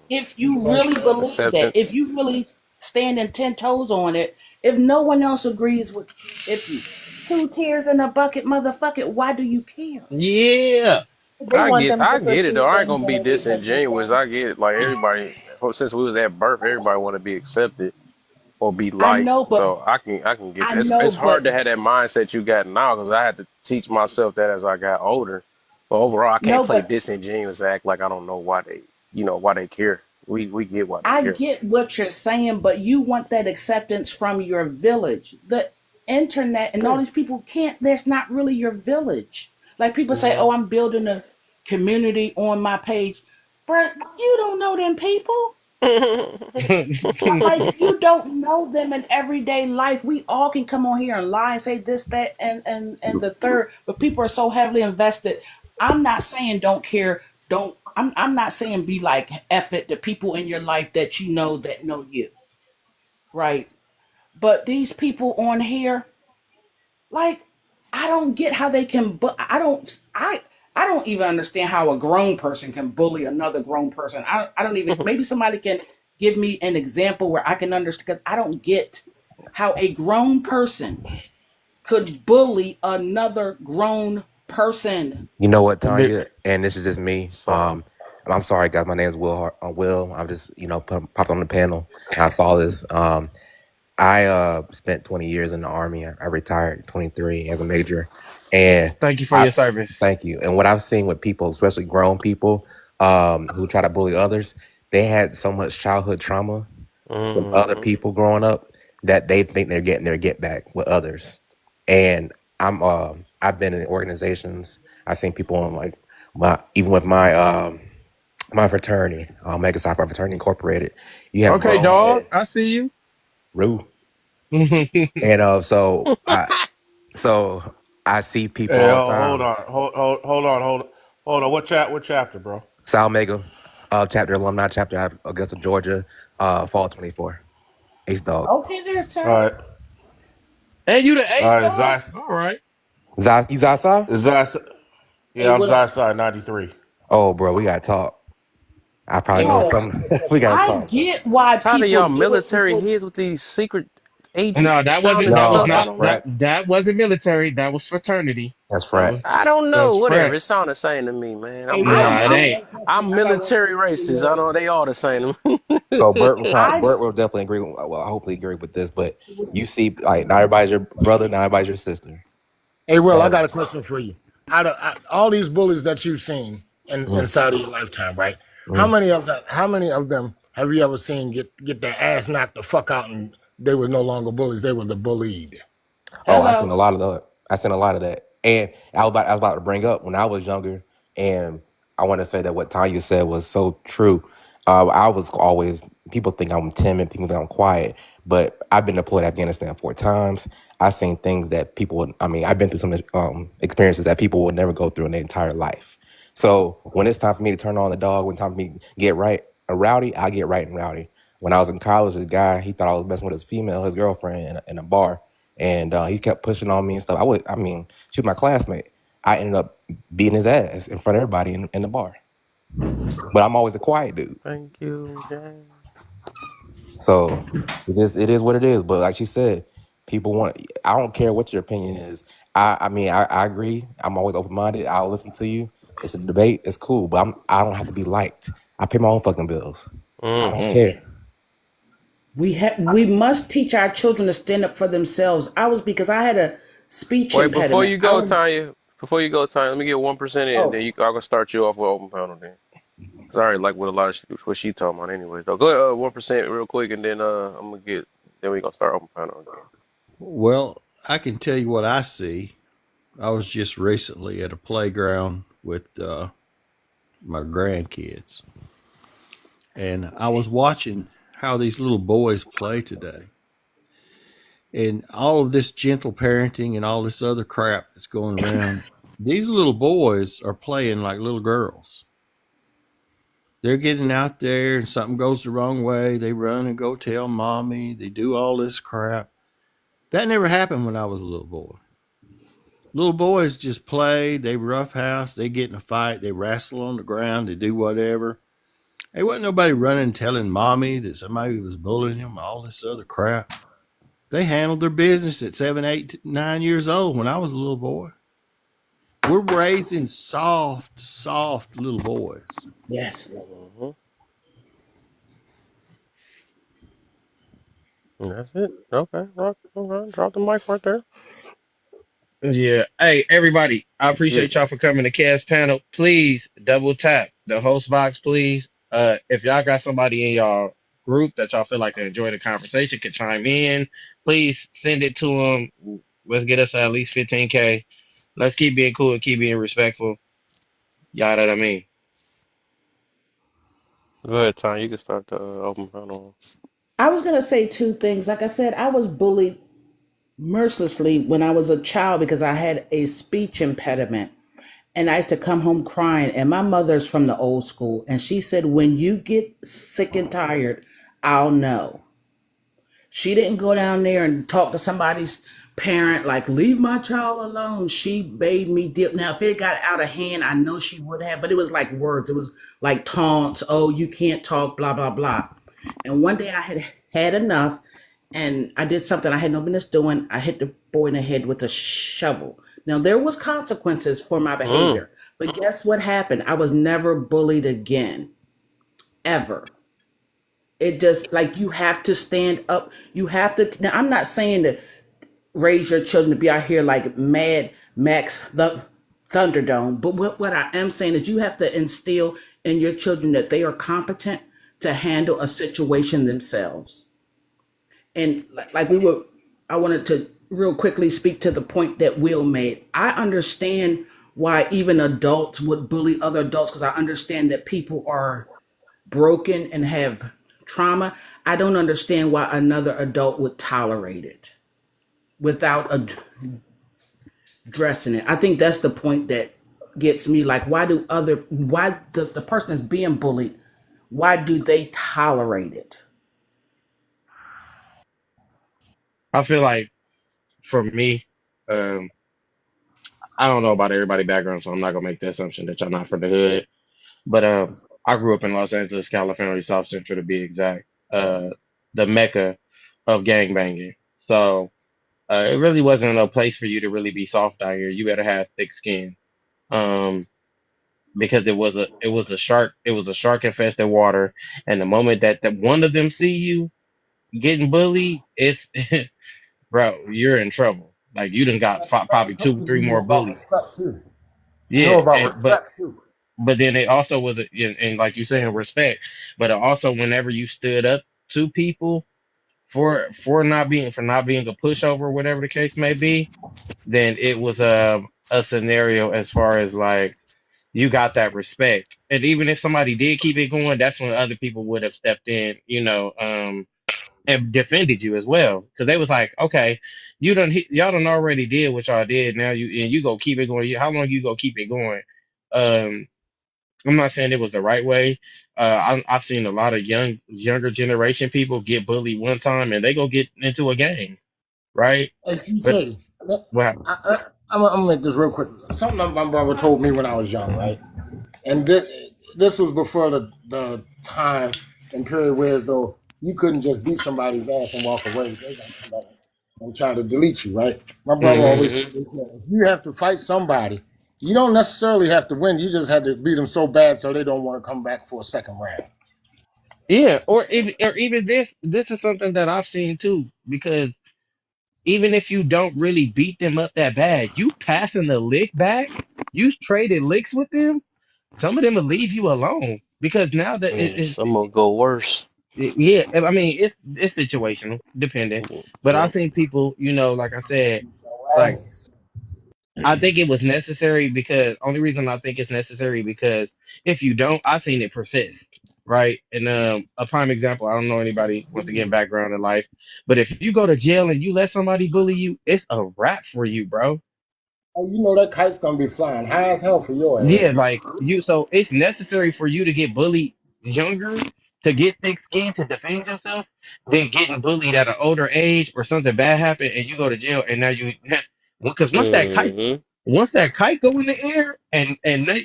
If you really believe that, if Acceptance. you really standing 10 toes on it, if no one else agrees with, if you two tears in a bucket, motherfucker, why do you care? Yeah. They want them I to get it though. perceive I ain't things gonna the be way they perceive disingenuous. things. I get it. Like everybody, since we was at birth, everybody want to be accepted or be I liked. know, but So I can get I that. know, It's hard but to have that mindset you got now because I had to teach myself that as I got older. But overall, I can't no, play but disingenuous, act like I don't know why they, why they care. We get why they I care. get what you're saying, but you want that acceptance from your village. The internet and all Yeah. these people can't, that's not really your village. Like people say, Hmm. oh, I'm building a community on my page. But you don't know them people. Like you don't know them in everyday life. We all can come on here and lie and say this, that, and the third, but people are so heavily invested. I'm not saying don't care, don't I'm not saying be like F it, the people in your life that you know that know you, right? But these people on here, like, I don't get how they can but I don't even understand how a grown person can bully another grown person. I don't even maybe somebody can give me an example where I can understand because I don't get how a grown person could bully another grown person. You know what, But- Tanya? And this is just me. Sorry. And I'm sorry, guys. My name is Will. Will. I'm just, popped on the panel and I saw this. I spent 20 years in the Army. I retired at 23 as a major, and Thank you for I your service. thank you. And what I've seen with people, especially grown people, who try to bully others, they had so much childhood trauma from other Hmm. people growing up that they think they're getting their get back with others. And I've been in organizations. I've seen people on like even with my fraternity, Mega Psi Phi Fraternity Incorporated. You have Okay, grown dog. men, I see you. Rue, and so I see people Hey, all the hold time. on, hold on. What chapter, bro? Sal Mega, chapter alumni chapter out of Augusta, Georgia, fall 24. Ace Dog. Okay there, All sir. right, And you the all eighth right. dog? All right. You Zasa? Zai, Hey, yeah, I'm what up? Zai 93. Oh, bro, we gotta talk. I probably You know know, some. We gotta I talk, bro. get why Tired of people y'all do it military because heads with these secret agent No, that wasn't sounding that was No, stuff. I that's not don't know. that frat. that wasn't military. That was fraternity. That's That frat. was I don't know. that's Whatever. frat. It sounds the same to me, man. hey, No, it I'm ain't. I'm military racist. I know they all the same. So Bert will I Bert will definitely agree. Well, I hopefully agree with this. But you see, like, not everybody's your brother, not everybody's your sister. Hey, Will, I So got a question for you. All these bullies that you've seen mm, inside of your lifetime, right? mm. How many of them have you ever seen get their ass knocked the fuck out and they were no longer bullies, they were the bullied? Oh, hello. I seen a lot of that. And I was about to bring up when I was younger, and I want to say that what Tanya said was so true. I was always, people think I'm timid, people think I'm quiet, but I've been deployed to Afghanistan 4 times. I've seen things that people would, I mean, I've been through some experiences that people would never go through in their entire life. So when it's time for me to turn on the dog, when it's time for me to get right or rowdy, I get right and rowdy. When I was in college, this guy, he thought I was messing with his girlfriend in a bar. And he kept pushing on me and stuff. I mean, she was my classmate. I ended up beating his ass in front of everybody in the bar. But I'm always a quiet dude. Thank you, James. So it is what it is. But like she said, people want. I don't care what your opinion is. I mean, I agree. I'm always open minded. I'll listen to you. It's a debate. It's cool. But I don't have to be liked. I pay my own fucking bills. I don't care. We must teach our children to stand up for themselves. Because I had a speech Wait, before impediment. you go, Tanya. Let me get 1% in, and Oh, then I can start you off with open panel then. Cause I already like what a lot of what she talking about anyway. So go ahead, 1% real quick, and then then we gonna start open panel again. Well, I can tell you what I see. I was just recently at a playground with my grandkids, and I was watching how these little boys play today. And all of this gentle parenting and all this other crap that's going around, these little boys are playing like little girls. They're getting out there and something goes the wrong way. They run and go tell mommy. They do all this crap. That never happened when I was a little boy. Little boys just play. They roughhouse. They get in a fight. They wrestle on the ground. They do whatever. There wasn't nobody running telling mommy that somebody was bullying them, all this other crap. They handled their business at 7, 8, 9 years old when I was a little boy. We're raising soft little boys. yes. And that's it. Okay, rock. All right, drop the mic right there. Yeah. Hey, everybody. I Yeah. appreciate y'all for coming to Cast Panel. Please double tap the host box, please. If y'all got somebody in y'all group that y'all feel like they enjoy the conversation, could chime in. Please send it to them. Let's get us at least 15K. Let's keep being cool and keep being respectful. Y'all know what I mean? Go ahead, Tanya. You can start the open panel. I was gonna say two things. Like I said, I was bullied mercilessly when I was a child because I had a speech impediment. And I used to come home crying. And my mother's from the old school. And she said, when you get sick and tired, I'll know. She didn't go down there and talk to somebody's parent, like, leave my child alone. She made me deal. Now, if it got out of hand, I know she would have, but it was like words. It was like taunts. Oh, you can't talk, blah, blah, blah. And one day I had had enough and I did something I had no business doing. I hit the boy in the head with a shovel. Now, there was consequences for my behavior. But guess what happened? I was never bullied again, ever. It just like you have to stand up. You have to. Now, I'm not saying to raise your children to be out here like Mad Max the Thunderdome, but what I am saying is you have to instill in your children that they are competent to handle a situation themselves. And like I wanted to real quickly speak to the point that Will made. I understand why even adults would bully other adults because I understand that people are broken and have trauma. I don't understand why another adult would tolerate it without addressing it. I think that's the point that gets me. Like, why the person that's being bullied, why do they tolerate it? I feel like for me, um, I don't know about everybody's background, so I'm not gonna make the assumption that y'all not from the hood. But I grew up in Los Angeles, California, South Central to be exact, the mecca of gangbanging. So it really wasn't no place for you to really be soft out here. You better have thick skin, um, because it was a shark infested water, and the moment that one of them see you getting bullied, it's bro, you're in trouble. Like you done got probably two, three You know more about bullies. respect too. You know Yeah, about and, but respect too. but then it also was and like you saying respect, but it also whenever you stood up to people for not being a pushover, whatever the case may be, then it was a scenario as far as like you got that respect. And even if somebody did keep it going, that's when other people would have stepped in, and defended you as well. Because they was like, okay, y'all done already did what y'all did. Now you go keep it going. How long you go keep it going? Um, I'm not saying it was the right way. I've seen a lot of younger generation people get bullied one time and they go get into a gang, right? Hey, But TJ, what happened? I'm gonna make this real quick. Something that my brother told me when I was young, right? And this was before the time and period where as though you couldn't just beat somebody's ass and walk away. They gonna come back and try to delete you, right? My brother always Hmm. told me, if you have to fight somebody, you don't necessarily have to win. You just have to beat them so bad so they don't want to come back for a second round. Yeah, or even this is something that I've seen too, because even if you don't really beat them up that bad, you passing the lick back, you traded licks with them, some of them will leave you alone because now that Yeah, some will go worse. yeah, I mean it's situational, depending. But Yeah. I've seen people, like I said, like I think it was necessary because only reason I think it's necessary because if you don't, I've seen it persist, right? And a prime example, I don't know anybody once again background in life, but if you go to jail and you let somebody bully you, it's a wrap for you, bro. Oh, you know that kite's gonna be flying high as hell for your Yeah, ass. like so it's necessary for you to get bullied younger to get thick skin to defend yourself than getting bullied at an older age or something bad happened and you go to jail and now you because Mm-hmm. once that kite go in the air and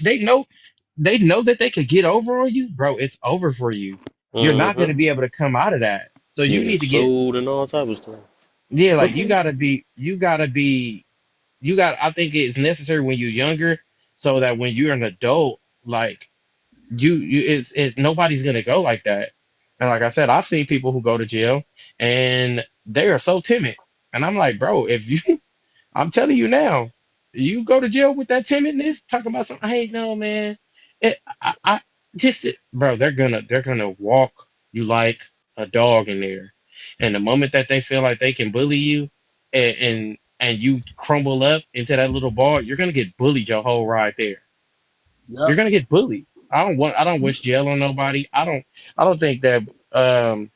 they know that they could get over on you, bro, it's over for you. You're not Mm-hmm. gonna be able to come out of that. So You you get need to get sued and all type of stuff. yeah, But like see, I think it's necessary when you're younger so that when you're an adult, like it's nobody's gonna go like that. And like I said, I've seen people who go to jail and they are so timid. And I'm like, bro, if you I'm telling you now, you go to jail with that timidness, talking about something, hey no man. I just bro, they're gonna walk you like a dog in there. And the moment that they feel like they can bully you and you crumble up into that little ball, you're gonna get bullied your whole ride there. You're yep. gonna get bullied. I don't wish jail on nobody. I don't think that um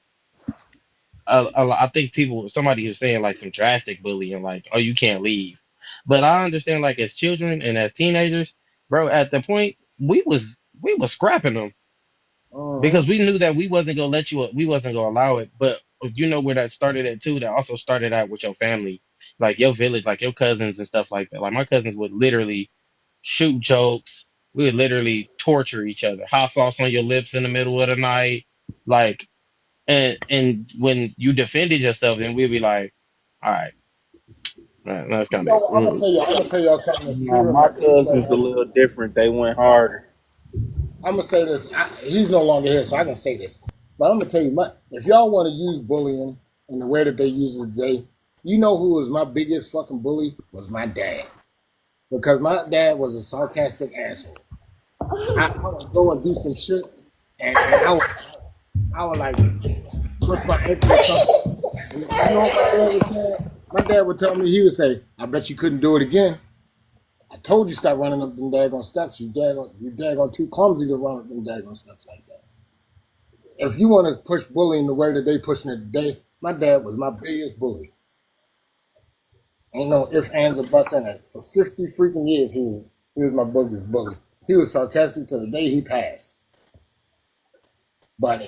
I think somebody was saying like some drastic bullying, like, oh, you can't leave. But I understand, like, as children and as teenagers, bro, at the point we was scrapping them Uh-huh. because we knew that we wasn't gonna allow it. But you know where that started at too? That also started out with your family, like your village, like your cousins and stuff like that. Like my cousins would literally shoot jokes. We would literally torture each other. Hot sauce on your lips in the middle of the night, like and when you defended yourself, then we'd be like, all right, that's You kind of know, I'm gonna tell y'all something that's Nah, true. And my my baby cousins a brother, little different. They went harder. I'm gonna say this. He's no longer here, so I can say this. But I'm gonna tell you, if y'all want to use bullying in the way that they use it today, you know who was my biggest fucking bully was my dad, because my dad was a sarcastic asshole. I would go and do some shit, and I would like twist my ankle or something. And you know what my dad would say? My dad would tell me, he would say, "I bet you couldn't do it again. I told you stop running up them daggone steps. You daggone too clumsy to run up them daggone steps like that." If you want to push bullying the way that they pushing it today, my dad was my biggest bully. Ain't no ifs, ands, or buts in it. For 50 freaking years, he was my biggest bully. He was sarcastic to the day he passed. But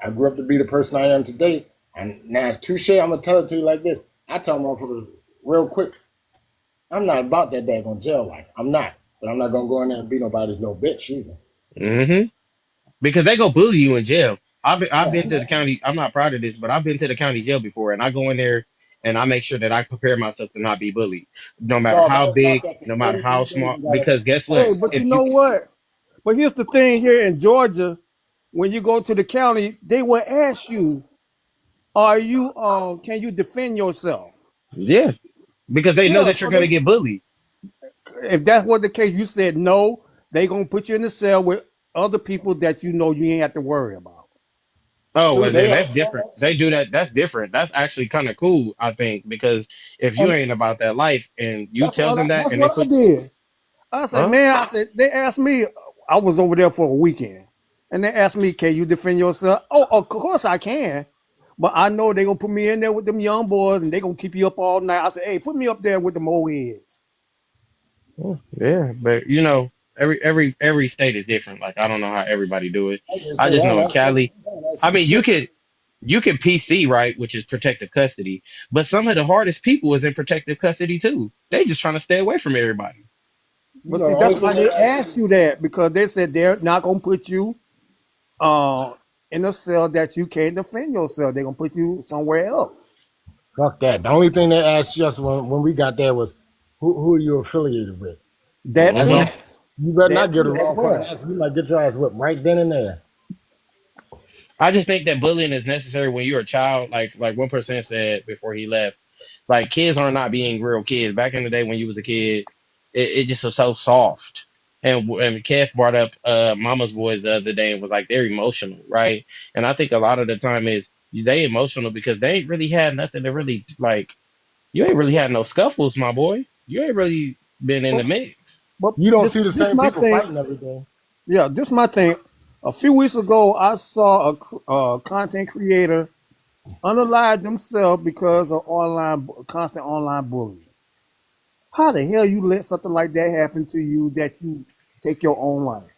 I grew up to be the person I am today. And now, touche, I'm gonna tell it to you like this. I tell motherfuckers real quick, I'm not about that daggone jail life. I'm not. But I'm not gonna go in there and be nobody's little bitch either. mm-hmm. Because they go bully you in jail. I've Yeah, been to the county. I'm not proud of this, but I've been to the county jail before, and I go in there and I make sure that I prepare myself to not be bullied, no matter dog, I how was locked big, up for no matter 43 how days small. and got it. Because guess what? Hey, but you If you know what? But here's the thing here in Georgia, when you go to the county, they will ask you, are you can you defend yourself? yeah, because they know Yeah, that you're so gonna they get bullied. if that's what the case, you said no, they gonna put you in the cell with other people that you know you ain't have to worry about. Oh, Dude, well, they then have that's different. formats. They do that. That's different. That's actually kind of cool, I think, because if you And ain't about that life and you that's tell what them that that's and they what I put, did. I said, Huh? man, I said, they asked me, I was over there for a weekend, and they asked me, can you defend yourself? Oh, of course I can. But I know they're gonna put me in there with them young boys and they're gonna keep you up all night. I said, hey, put me up there with them old heads. Yeah, but you know, every state is different. Like I don't know how everybody do it. I just I say just that. know in That's some, Cali, that's I some mean, shit. you can PC right, which is protective custody, but some of the hardest people is in protective custody too. They just trying to stay away from everybody. You But know, see, the only that's thing why they they ask asked you, you that, because they said they're not gonna put you uh in a cell that you can't defend yourself. They're gonna put you somewhere else. fuck that. The only thing they asked us when we got there was, who are you affiliated with? That That's too. Hmm. all. You better not That get a too as wrong fucking well. answer. You might get your ass whipped right then and there. I just think that bullying is necessary when you're a child. Like 1% said before he left. Like kids are not being real kids. Back in the day when you was a kid, it just was so soft. And Kev brought up Mama's Boys the other day and was like they're emotional, right? And I think a lot of the time is they emotional because they ain't really had nothing to really like. You ain't really had no scuffles, my boy. You ain't really been in the But, mix. but You don't this see the this same my people thing. fighting every day. Yeah, this my thing. A few weeks ago, I saw a content creator unalive themselves because of constant online bullying. How the hell you let something like that happen to you that you take your own life?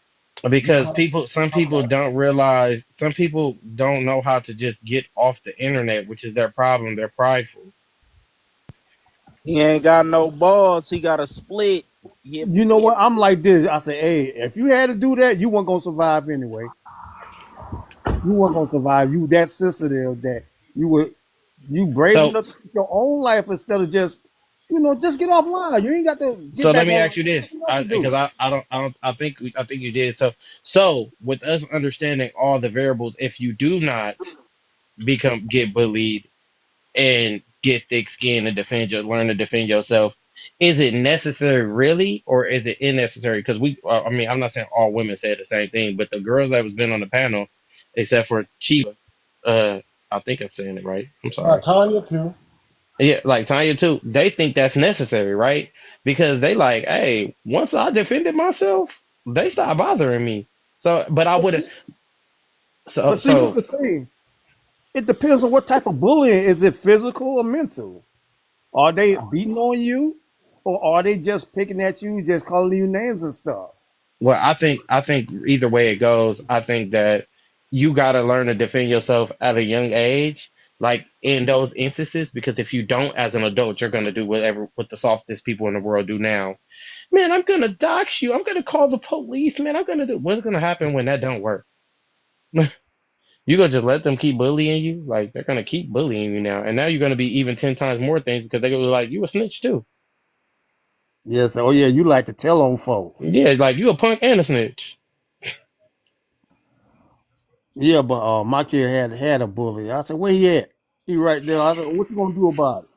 You Because come some people don't realize, some people don't know how to just get off the internet, which is their problem. They're prideful. He ain't got no balls. He got a split. You know what? I'm like this. I say, hey, if you had to do that, you weren't gonna survive anyway. You weren't gonna survive. You that sensitive that you were you brave So, enough to take your own life instead of just just get offline. You ain't got to get so let back me on. ask you this, Nothing else to do. because I don't, I think you did. So with us understanding all the variables, if you do not get bullied and get thick skin and learn to defend yourself, is it necessary really, or is it unnecessary? Because I mean, I'm not saying all women said the same thing, but the girls that was been on the panel, except for Chiba, uh, I think I'm saying it right. I'm sorry. Tanya too. Yeah, like Tanya too. They think that's necessary, right? Because they like, hey, once I defended myself, they stopped bothering me. So, but I But would have. see, So, but see, what's so the thing? It depends on what type of bullying. Is it physical or mental? Are they beating on you, or are they just picking at you, just calling you names and stuff? well, I think either way it goes, I think that you got to learn to defend yourself at a young age, like in those instances, because if you don't, as an adult, you're gonna do what the softest people in the world do now. Man, I'm gonna dox you. I'm gonna call the police. Man, I'm gonna do. What's gonna happen when that don't work? You gonna just let them keep bullying you? Like they're gonna keep bullying you now, and now you're gonna be even 10 times more things because they're gonna be like, you a snitch too. Yes. Oh yeah, you like to tell on folks. Yeah, like you a punk and a snitch. Yeah, but my kid had a bully. I said, where he at? He right there. I said, what you gonna do about it?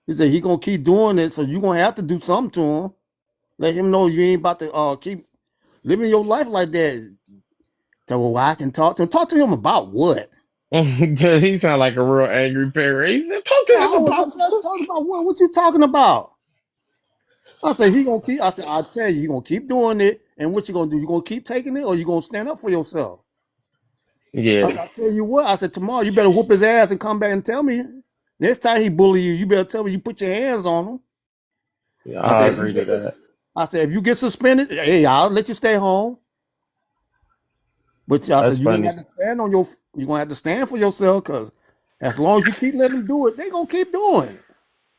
He said he gonna keep doing it, so you gonna have to do something to him. Let him know you ain't about to keep living your life like that. So well, I can talk to him. Talk to him about what? He sound like a real angry parent. He said, talk to Yeah, him I was about. upset. Talking about what? What you talking about? I said he gonna keep. I said I tell you, he gonna keep doing it. And what you gonna do? You gonna keep taking it, or you gonna stand up for yourself? I Yeah, said, I tell you what. I said tomorrow you better whoop his ass and come back and tell me. Next time he bully you, you better tell me you put your hands on him. yeah, I I said if you agree to get that. I said if you get suspended, hey, I'll let you stay home. But I That's said you gonna funny. have to stand on your. You gonna have to stand for yourself because as long as you keep letting them do it, they gonna keep doing it.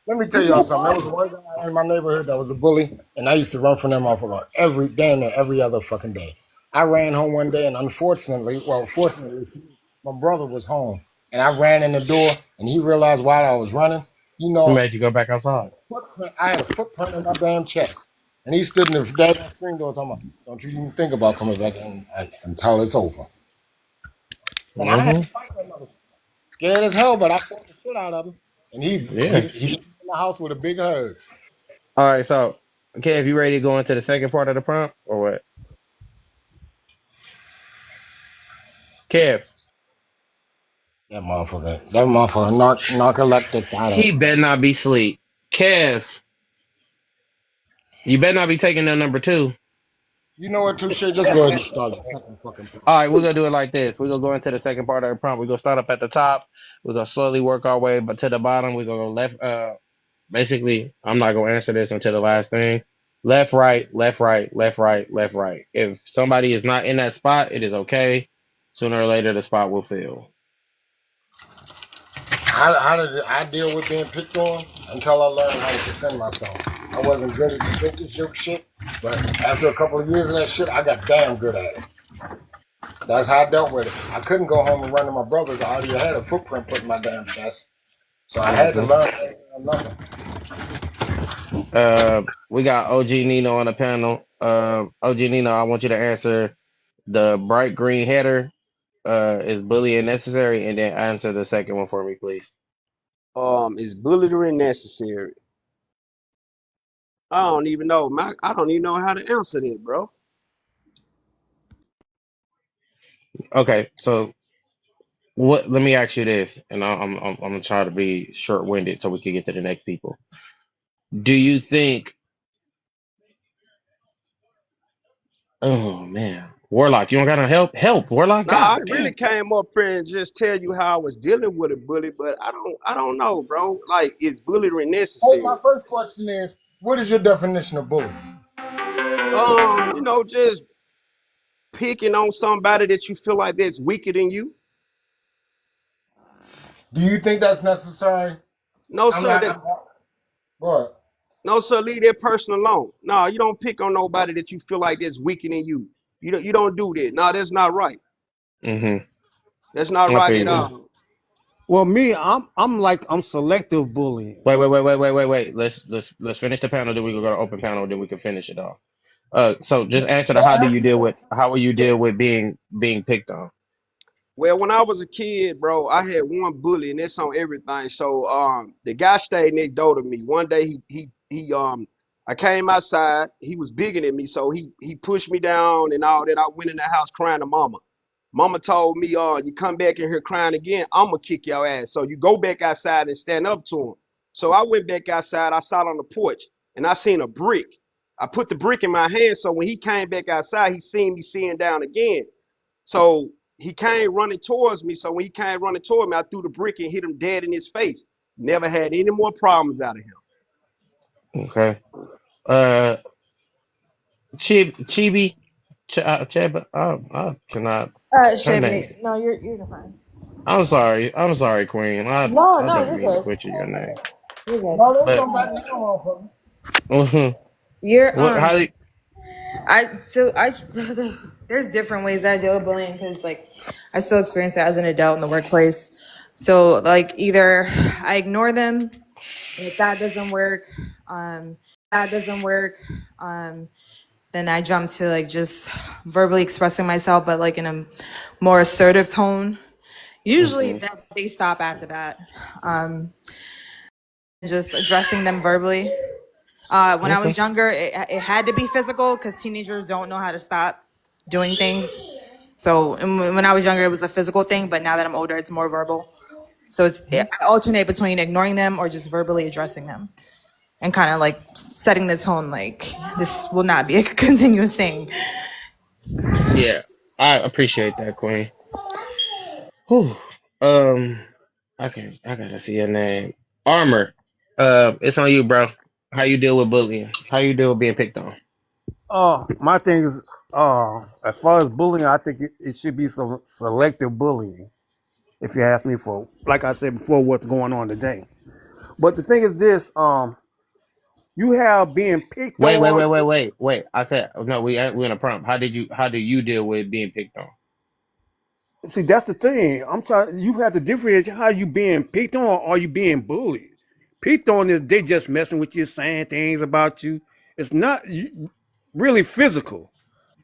Let me tell You y'all gonna something. There was fight. one guy in my neighborhood that was a bully, and I used to run from them motherfucker damn near every other fucking day. I ran home one day, and fortunately, my brother was home, and I ran in the door, and he realized while I was running, you He know, made you go back outside. I had a footprint in my damn chest, and he stood in the damn screen door talking about, "Don't you even think about coming back until it's over." And I had Hmm. to fight that motherfucker, scared as hell, but I fought the shit out of him, and Yeah. he put me in the house with a big hug. All right. So, okay, if you ready to go into the second part of the prompt or what? Kev, Narcoleptic, I he don't. better not be asleep. Kev, You better not be taking the number 2. You know what, Touche? Just go ahead and start the second fucking prompt. All right, we're gonna do it like this. We're gonna go into the second part of the prompt. We're gonna start up at the top. We're gonna slowly work our way, but to the bottom, we're gonna go left. Basically, I'm not gonna answer this until the last thing. Left, right, left, right, left, right, left, right. If somebody is not in that spot, it is okay. Sooner or later, the spot will fill. How did I deal with being picked on until I learned how to defend myself? I wasn't good at defending shit, but after a couple of years of that shit, I got damn good at it. That's how I dealt with it. I couldn't go home and run to my brothers. I already had a footprint put in my damn chest. So I had to learn nothing. We got OG Nino on the panel. OG Nino, I want you to answer the bright green header. Is bullying necessary? And then answer the second one for me, please. Is bullying necessary? I don't even know, man. I don't even know how to answer that, bro. Okay, so what? Let me ask you this, and I'm gonna try to be short-winded so we can get to the next people. Do you think? Oh man, Warlock, you don't gotta help, Warlock. Nah, I God really damn. came up here and just tell you how I was dealing with a bully, but I don't know, bro. Like, is bullying Hey, necessary? my first question is, what is your definition of bullying? Just picking on somebody that you feel like that's weaker than you. Do you think that's necessary? No, I'm sir. not. What? No, sir. Leave that person alone. No, you don't pick on nobody that you feel like that's weaker than you. You don't do that. No, that's not right. Mm-hmm. That's not I right feel at you. all. Well, me, I'm selective bullying. Wait. Let's finish the panel. Then we can go to open panel. Then we can finish it off. So just answer the how will you deal with being being picked on? Well, when I was a kid, bro, I had one bully, and that's on everything. So, the guy stayed next door to me. One day, I came outside. He was bigger than me, so he pushed me down and all that. I went in the house crying to mama. Mama told me, you come back in here crying again, I'm gonna kick your ass. So you go back outside and stand up to him. So I went back outside. I sat on the porch, and I seen a brick. I put the brick in my hand, so when he came back outside, he seen me sitting down again. So he came running towards me. So when he came running toward me, I threw the brick and hit him dead in his face. Never had any more problems out of him. Okay. Uh, Chibi, Cheba. I cannot. Her name. No, you're fine. I'm sorry, Queen. I No, didn't you're mean to good. butcher your name. You're good. No, there's But no back now, motherfucker. You're what? How do you, I there's different ways that I deal with bullying because like I still experience it as an adult in the workplace. So like either I ignore them, and if that doesn't work, um, then I jump to like just verbally expressing myself, but like in a more assertive tone. Usually that they stop after that. Just addressing them verbally. When I was younger, it had to be physical because teenagers don't know how to stop doing things. So when I was younger, it was a physical thing, but now that I'm older, it's more verbal. So I alternate between ignoring them or just verbally addressing them and kind of like setting the tone like this will not be a continuous thing. Yeah, I appreciate that, Queen. Whew. I gotta see your name. Armor. It's on you, bro. How you deal with bullying? How you deal with being picked on? My thing is, as far as bullying, I think it should be some selective bullying. If you ask me for, like I said before, what's going on today. But the thing is this, you have being picked on. Wait. I said no. We in a prompt. How do you deal with being picked on? See, that's the thing. I'm trying. You have to differentiate how you being picked on or are you being bullied. Picked on is they just messing with you, saying things about you. It's not really physical.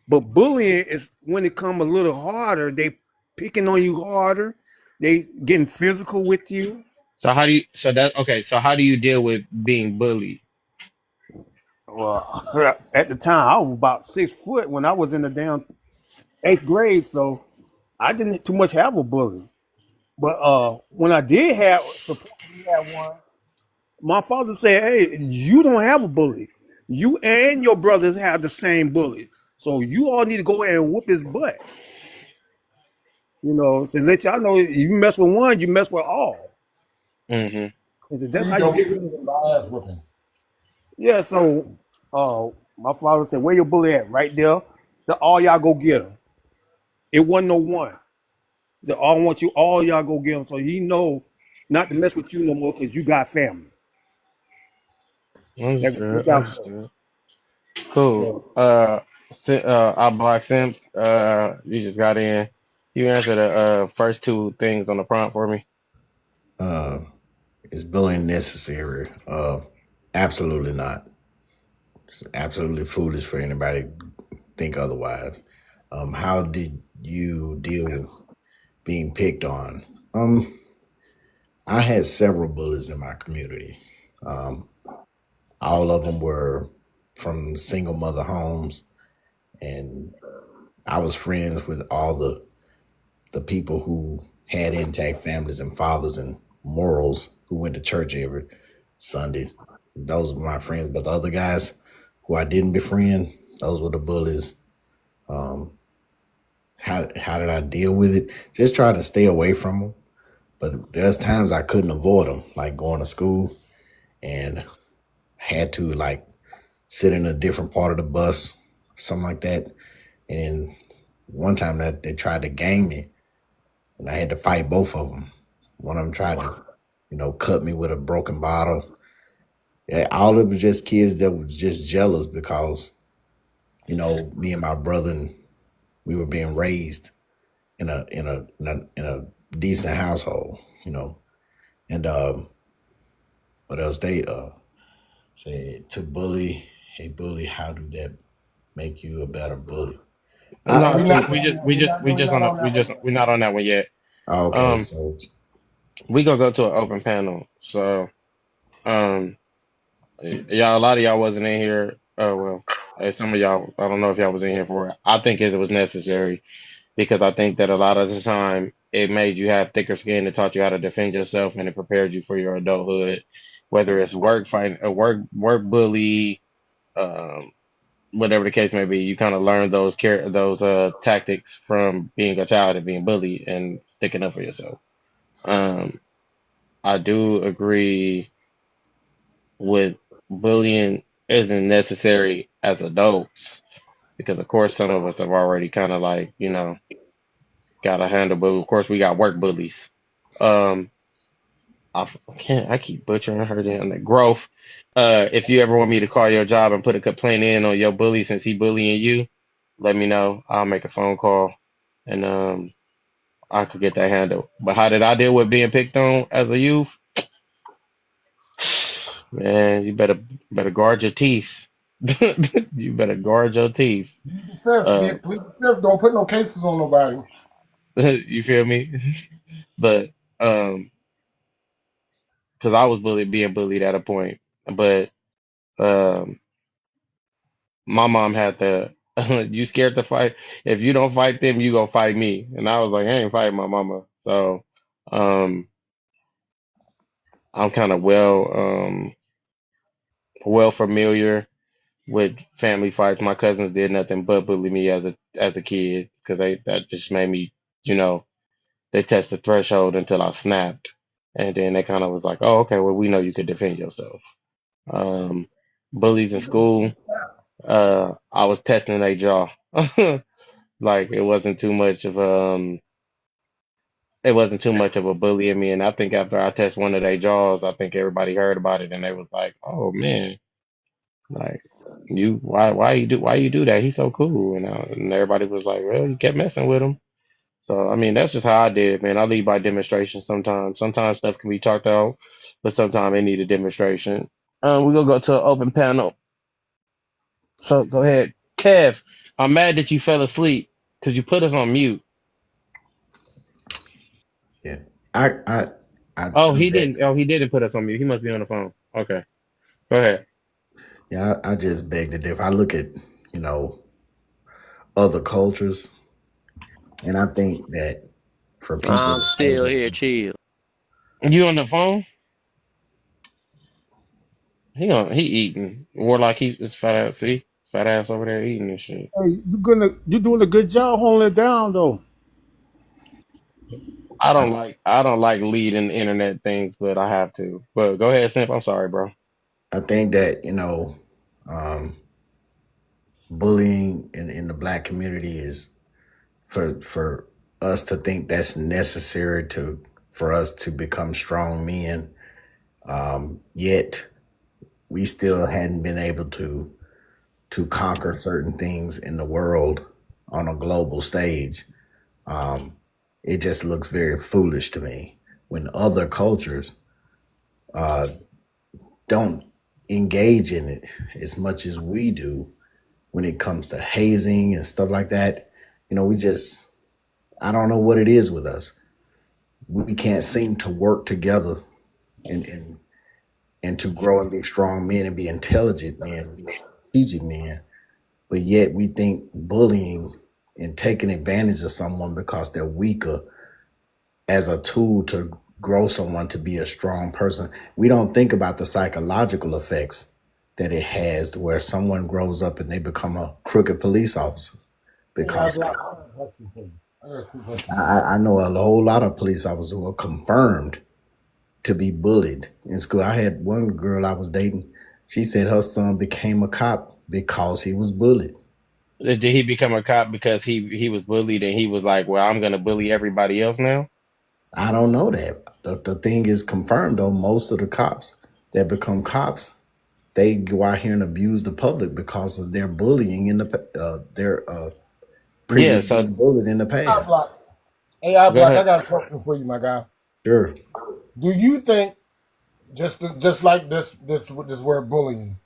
But bullying is when it come a little harder. They picking on you harder. They getting physical with you. So how do you? So that okay. So how do you deal with being bullied? Well, at the time I was about 6 foot when I was in the damn 8th grade, so I didn't too much have a bully. But when I did have support, we had one. My father said, "Hey, you don't have a bully. You and your brothers have the same bully. So you all need to go ahead and whoop his butt. You know, so let y'all know you mess with one, you mess with all. Mm-hmm. That's how Yo, you we get. finna get my ass whipping. Yeah, so my father said, where your bully at? Right there. So all y'all go get him. It wasn't no one. He said, I want you, all y'all go get him. So he know not to mess with you no more because you got family. Understood. Look out for him. Understood. Cool. So, I Black Sims. You just got in. You answered the first two things on the prompt for me. Is bullying necessary? Absolutely not. It's absolutely foolish for anybody to think otherwise. How did you deal with being picked on? I had several bullies in my community. Um, all of them were from single mother homes, and I was friends with all the people who had intact families and fathers and morals who went to church every Sunday. Those were my friends. But the other guys who I didn't befriend, those were the bullies. Um, how did I deal with it? Just try to stay away from them. But there's times I couldn't avoid them, like going to school and had to like sit in a different part of the bus, something like that. And one time that they tried to gang me, and I had to fight both of them. One of them tried to, cut me with a broken bottle. Yeah, all of it was just kids that was just jealous because, me and my brother, we were being raised in a decent household, And what else? They say to bully, hey bully, how do that make you a better bully? No, We not we're not on that one yet. Okay, so We gonna go to an open panel. So, y'all, a lot of y'all wasn't in here. Oh well, some of y'all, I don't know if y'all was in here for it. I think it was necessary because I think that a lot of the time it made you have thicker skin. It taught you how to defend yourself and it prepared you for your adulthood, whether it's work fight, a work bully, um, whatever the case may be. You kind of learn those tactics from being a child and being bullied and sticking up for yourself. Um, I do agree with bullying isn't necessary as adults because of course some of us have already kind of like got a handle, but of course we got work bullies. Um, I keep butchering her down the growth. If you ever want me to call your job and put a complaint in on your bully since he bullying you, let me know. I'll make a phone call and I could get that handled. But how did I deal with being picked on as a youth? Man, you better guard your teeth. You better guard your teeth. plead the fifth. Don't put no cases on nobody. You feel me? But because I was being bullied at a point, but um, my mom had to. You scared to fight? If you don't fight them, you gonna fight me. And I was like, I ain't fighting my mama. So, um, I'm kind of well familiar with family fights. My cousins did nothing but bully me as a kid because that just made me, you know, they test the threshold until I snapped, and then they kind of was like, oh, okay, well, we know you could defend yourself. Um, bullies in school, I was testing their jaw. Like it wasn't too much of a bully in me, and I think after I test one of their jaws, I think everybody heard about it, and they was like, oh man, like why you do that? He's so cool, and everybody was like, well, you kept messing with him. So I mean, that's just how I did, man. I lead by demonstration sometimes. Sometimes stuff can be talked out, but sometimes it need a demonstration. We're gonna go to an open panel. So go ahead, Kev. I'm mad that you fell asleep because you put us on mute. yeah, I I Oh, he bet. didn't. Oh, he didn't put us on mute. He must be on the phone. Okay, go ahead. Yeah, I just beg to differ. I look at other cultures, and I think that for people I'm to say still that, here, chill. You on the phone? He eating. Warlock, his fat ass. See, fat ass over there eating and shit. Hey, you're doing a good job holding it down though. I don't like leading internet things, but I have to. But go ahead, Simp. I'm sorry, bro. I think that um, bullying in the black community is for us to think that's necessary for us to become strong men. Yet we still hadn't been able to conquer certain things in the world on a global stage. It just looks very foolish to me when other cultures don't engage in it as much as we do when it comes to hazing and stuff like that. I don't know what it is with us. We can't seem to work together and to grow and be strong men and be intelligent men, be strategic men. But yet we think bullying and taking advantage of someone because they're weaker as a tool to grow someone to be a strong person. We don't think about the psychological effects that it has to where someone grows up and they become a crooked police officer. Because I know a whole lot of police officers who are confirmed to be bullied in school. I had one girl I was dating. She said her son became a cop because he was bullied. Did he become a cop because he was bullied and he was like, well, I'm gonna bully everybody else now? I don't know that. The thing is confirmed though. Most of the cops that become cops, they go out here and abuse the public because of their bullying in their previous being bullied in the past. AI Block, I got a question for you, my guy. Sure. Do you think just like this word bullying,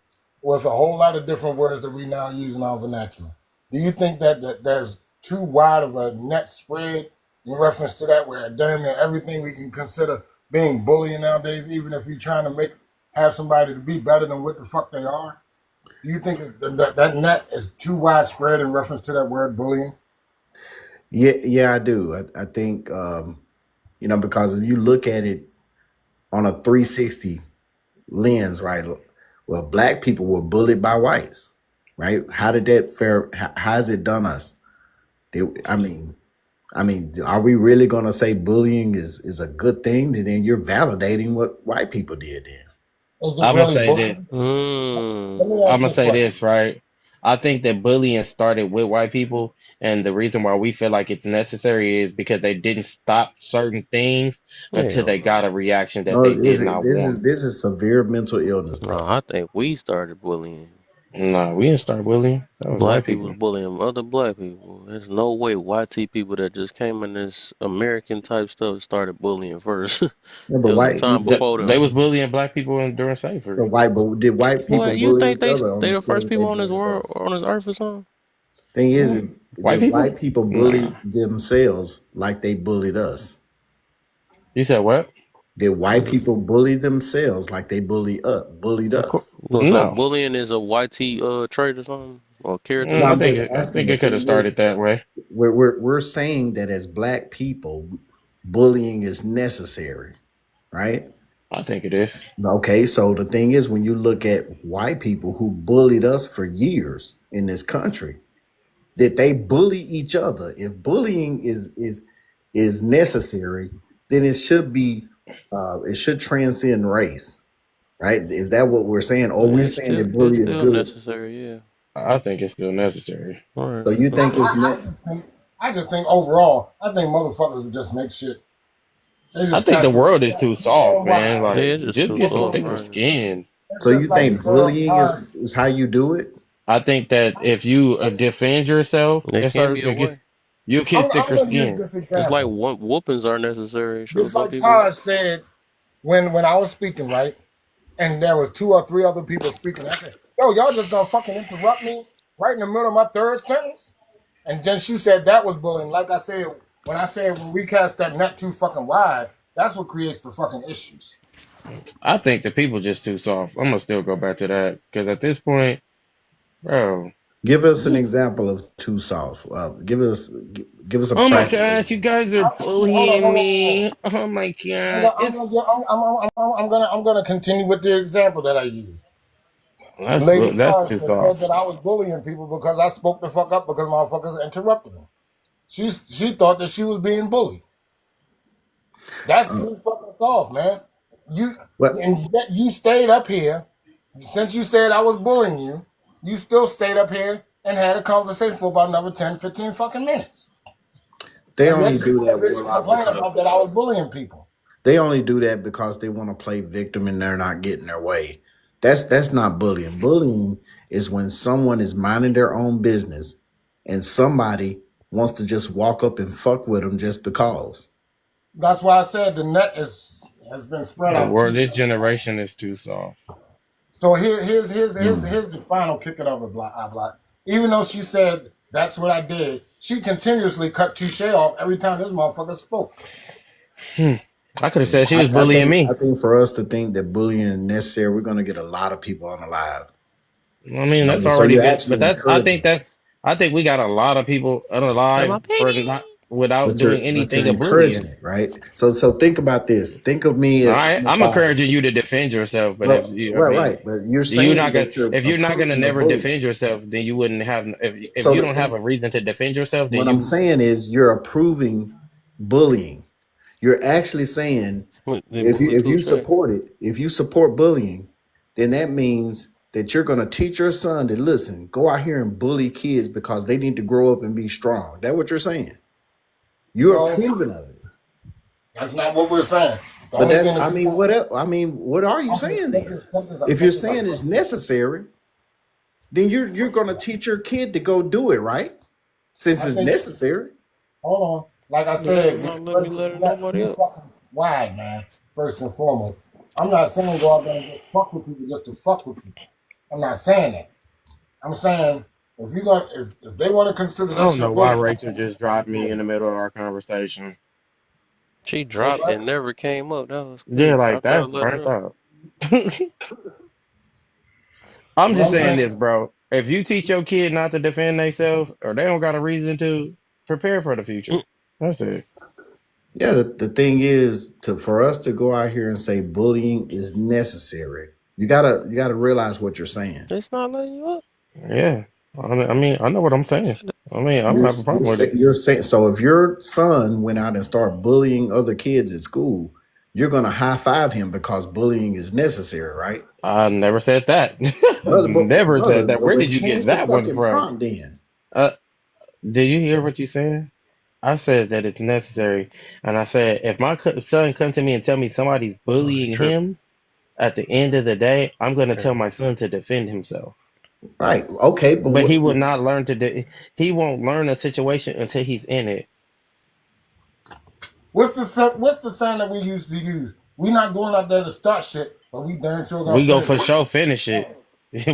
with a whole lot of different words that we now use in our vernacular, do you think that there's too wide of a net spread in reference to that, where damn near everything we can consider being bullying nowadays, even if you're trying to have somebody to be better than what the fuck they are? Do you think that net is too widespread in reference to that word bullying? Yeah, I do. I think because if you look at it on a 360 lens, right? Well, black people were bullied by whites, right? How did that fare? How has it done us? I mean, are we really going to say bullying is a good thing? Then you're validating what white people did then. I'm gonna say this. I'm gonna say this, right? I think that bullying started with white people, and the reason why we feel like it's necessary is because they didn't stop certain things until they got a reaction that they did not want. This is severe mental illness, bro. No, I think we started bullying. No, we didn't start bullying. That was Black people was bullying other black people. There's no way YT people that just came in this American type stuff started bullying first. Yeah, but white time before them. They was bullying black people during slavery. Did white people What, you bully think each other? they the first people on this world, on this earth or something? Thing is, white people bullied themselves like they bullied us. You said what? Did white people bully themselves like they bullied us? So bullying is a YT trait or something, or character. No, I think it could have started that way. We're saying that as black people, bullying is necessary, right? I think it is. Okay, so the thing is, when you look at white people who bullied us for years in this country, that they bully each other. If bullying is necessary, then it should be it should transcend race, right? If that's what we're saying, or we're saying that bullying is good. Necessary, yeah. I think it's still necessary. So you think it's necessary? I just think overall, I think motherfuckers just make shit. I think the world is too soft, man. Like, it's just too get some soft, thicker man. skin. So you think bullying is how you do it? I think that if you defend yourself, There can't be a way. you get thicker skin. It's like whoopings are necessary. Just like Todd said when I was speaking, right? And there was 2 or 3 other people speaking. I said, yo, y'all just gonna fucking interrupt me right in the middle of my 3rd sentence? And then she said that was bullying. Like I said, when we cast that net too fucking wide, that's what creates the fucking issues. I think the people just too soft. I'm gonna still go back to that because at this point, bro. Give us an example of too soft. Give us a. Oh my god, you guys are bullying me. Oh my god. I'm gonna continue with the example that I used. Lady That's too Constance said soft. that I was bullying people because I spoke the fuck up because motherfuckers interrupted me. She thought that she was being bullied. That's too fucking soft, man. Well, And yet you stayed up here. Since you said I was bullying you, you still stayed up here and had a conversation for about another 10, 15 fucking minutes. they And only yet you do that bitch a lot complain because about that I was bullying people. they only do that because they want to play victim and they're not getting their way. That's not bullying. Bullying is when someone is minding their own business and somebody wants to just walk up and fuck with them just because. That's why I said the net has been spread The out word too this far. generation is too soft. So here's Mm. the final kick it over block. Even though she said that's what I did, she continuously cut Touche off every time this motherfucker spoke. I could have said she I, was bullying I me. think for us to think that bullying is necessary, we're gonna get a lot of people unalive. I mean, You know what I that's mean? So already you're been, but actually encouraging it. I think we got a lot of people Am I unalive for petty? not without But doing you're anything of encouraging bullying. it, right? So think about this. Think of me All as right, I'm a I'm father. encouraging you to defend yourself, but if Well, you, I right, mean, right. But you're you're not saying gonna, that you're if you're not gonna approving of never bullying. defend yourself, then you wouldn't have. If So you the don't have thing, a reason to defend yourself, then what I'm you, saying is you're approving bullying. You're actually saying They moving if too you fast. support it, if you support bullying, then that means that you're gonna teach your son to listen, go out here and bully kids because they need to grow up and be strong. That what you're saying? You're No, approving of it. that's not what we're saying. The But only that's thing that you what else? What are you okay, saying then? If you're saying it's necessary, then you're gonna teach your kid to go do it, right? Since I it's think necessary. hold on. Like I Yeah, said, I'm we not letting spread me this let her net nobody too up. fucking wide, man. First and foremost. I'm not saying go out there and just fuck with people just to fuck with people. I'm not saying that. I'm saying if they want to consider I that don't know shit why bullying, Rachel just dropped me in the middle of our conversation. She say dropped what? and never came up. That was Yeah, crazy. I like tried to that's let burnt her up. out. I'm What just I'm saying saying, this, bro. If you teach your kid not to defend themselves, or they don't got a reason to, prepare for the future. Mm, That's it. Yeah, the thing is for us to go out here and say bullying is necessary. You gotta realize what you're saying. It's not letting you up. Yeah. I mean, I know what I'm saying. I mean, I don't have a problem with it. You're saying so if your son went out and started bullying other kids at school, you're gonna high five him because bullying is necessary, right? I never said that. Never said that. Where Well, did you get change the that one fucking from? prompt then. Uh, did you hear what you said? I said that it's necessary, and I said if my son come to me and tell me somebody's Oh, they bullying tripping. him, at the end of the day, I'm gonna There tell we my go. son to defend himself. Right. Okay, but But he what will if not learn to. He won't learn a situation until he's in it. what's the saying that we used to use? We not going out there to start shit, but we damn sure gonna We go finish for it. sure finish it.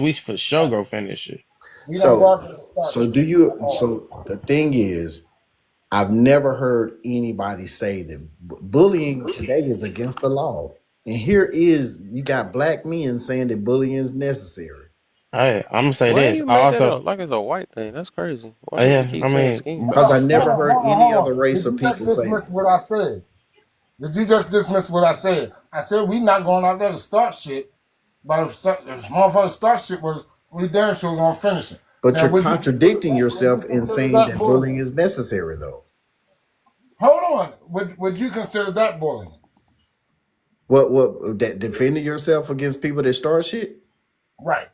We for sure go finish it. We don't go so out there to start so shit. do you so the thing is I've never heard anybody say that bullying today is against the law. And here is you got black men saying that bullying is necessary. I'm gonna say Why this. you I make that also, up like it's a white thing? That's crazy. Why do we yeah. keep I saying mean, skin? Because I never heard any Hold other on. race Did of you just people say dismiss that. what I said? Did you just dismiss what I said? I said we not going out there to start shit, but if motherfuckers start shit with us, we damn sure gonna finish it. But Now, you're contradicting yourself in consider saying that that bullying bullying? is necessary though. Hold on. Would you consider that bullying? What that defending yourself against people that start shit? Right.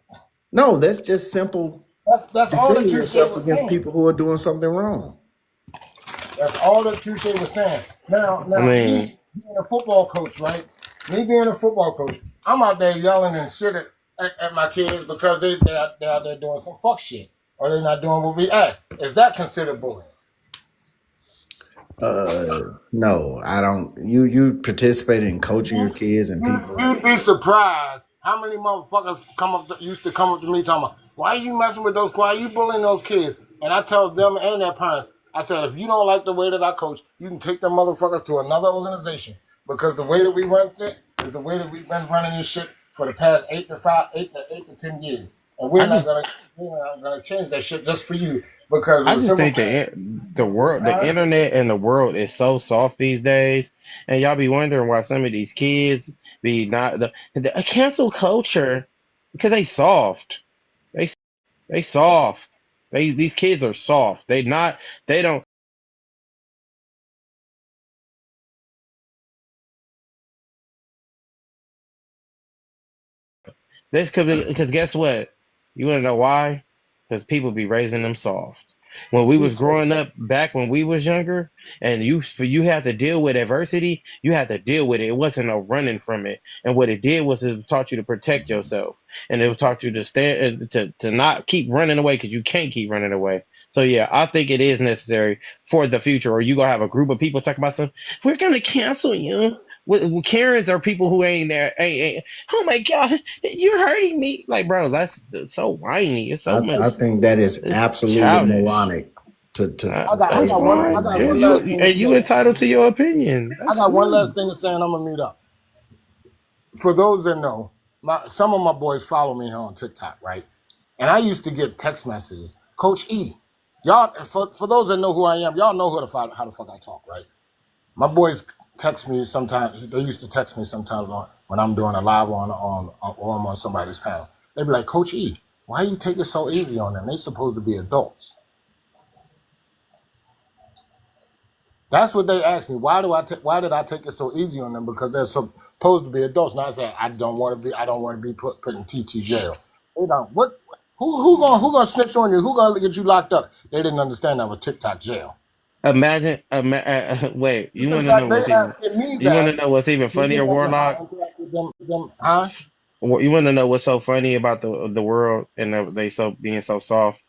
No, that's just simple That's all that defending Touche yourself was against saying. people who are doing something wrong. That's all that Touche was saying. Now, I mean, me being a football coach, right? Me being a football coach, I'm out there yelling and shit at my kids because they're out there doing some fuck shit. Or they're not doing what we asked. Is that considered bullying? No, I don't. You participate in coaching your kids and people. You'd be surprised how many motherfuckers used to come up to me talking about, why are you messing with those kids? Why are you bullying those kids? And I tell them and their parents, I said, if you don't like the way that I coach, you can take them motherfuckers to another organization. Because the way that we run it is the way that we've been running this shit for the past 8 to 10 years. And I we're not just gonna change that shit just for you. Because I of the just simple think fact, the world, the huh? internet, and the world is so soft these days, and y'all be wondering why some of these kids be not the cancel culture. Because they soft. They they soft. These kids are soft. They don't. This could be because guess what? You want to know why? Because people be raising them soft. When we was Touche. growing up, back when we was younger, and you had to deal with adversity, you had to deal with it. It wasn't no running from it. And what it did was it taught you to protect yourself, and it taught you to stand to not keep running away because you can't keep running away. So yeah, I think it is necessary for the future. Or you gonna have a group of people talk about something. We're gonna cancel you. Karens are people who ain't there. Ain't, oh my god, you're hurting me. Like, bro, that's so whiny. It's so much. I think that is It's absolutely childish. moronic to I That's say got something one. like I fine. got Yeah, that. one last thing to you say. entitled to your opinion. I That's got one last fine. thing to say, and I'm gonna mute up. For those that know, some of my boys follow me here on TikTok, right? And I used to get text messages, Coach E. Y'all, for those that know who I am, y'all know how the fuck I talk, right? My boys text me sometimes. They used to text me sometimes when I'm doing a live on somebody's panel. They'd be like, Coach E, why you take it so easy on them? They supposed to be adults. That's what they asked me. Why did I take it so easy on them? Because they're supposed to be adults. And I said, I don't want to be put in TT jail. They don't. What? Who gonna snitch on you? Who gonna get you locked up? They didn't understand that was TikTok jail. Imagine, wait. You In want to know fact, they what's even? asking me You want to that know what's even funnier, because of how Warlock? I interact with them, huh? You want to know what's so funny about the world and they so being so soft?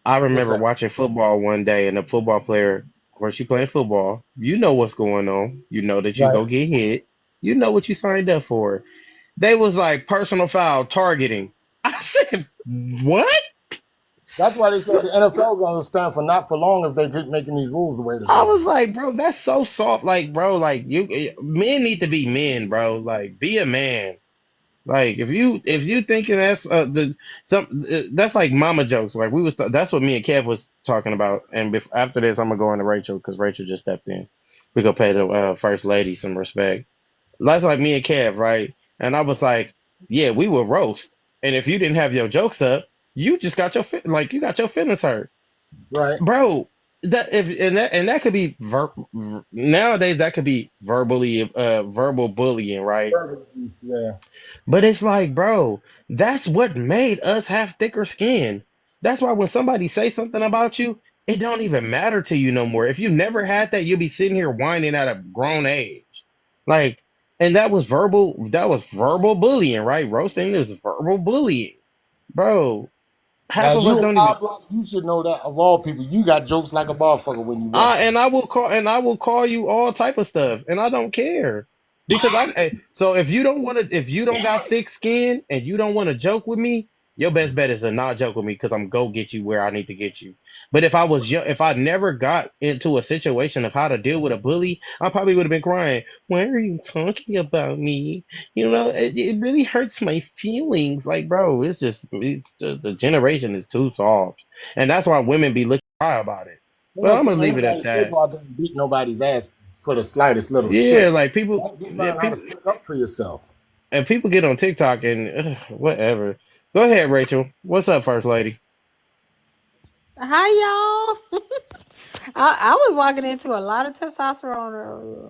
I What's remember that? watching football one day, and the football player, of course, you playing football. You know what's going on. You know that you Right. go get hit. You know what you signed up for. They was like personal foul targeting. I said, what? That's why they said the NFL gonna stand for not for long if they keep making these rules the way that I they do. was like, bro, that's so soft. Like, bro, like men need to be men, bro. Like, be a man. Like, if you thinking that's that's like mama jokes. Like that's what me and Kev was talking about. And after this, I'm gonna go into Rachel because Rachel just stepped in. We gonna pay the first lady some respect. That's like me and Kev, right? And I was like, yeah, we will roast. And if you didn't have your jokes up, you just got you got your feelings hurt. Right. Bro, that could be nowadays that could be verbal bullying, right? Yeah. But it's like, bro, that's what made us have thicker skin. That's why when somebody say something about you, it don't even matter to you no more. If you never had that, you'll be sitting here whining at a grown age. Like, and that was verbal bullying, right? Roasting is verbal bullying. Bro, Now half of us you and don't even. Bob Black, you should know that of all people, you got jokes like a motherfucker when you want to. And I will call you all type of stuff, and I don't care because so if you don't got thick skin and you don't want to joke with me, your best bet is to not joke with me because I'm go get you where I need to get you. But if I never got into a situation of how to deal with a bully, I probably would have been crying. Why are you talking about me? It really hurts my feelings. Like, bro, the generation is too soft, and that's why women be looking cry about it. Ain't But I'm gonna leave it at nobody safe that. out there and beat nobody's ass for the slightest little Yeah, shit. like people, Just yeah, learn how to people, stick up for yourself. and people get on TikTok and whatever. Go ahead, Rachel. What's up, First Lady? Hi, y'all. I was walking into a lot of testosterone earlier.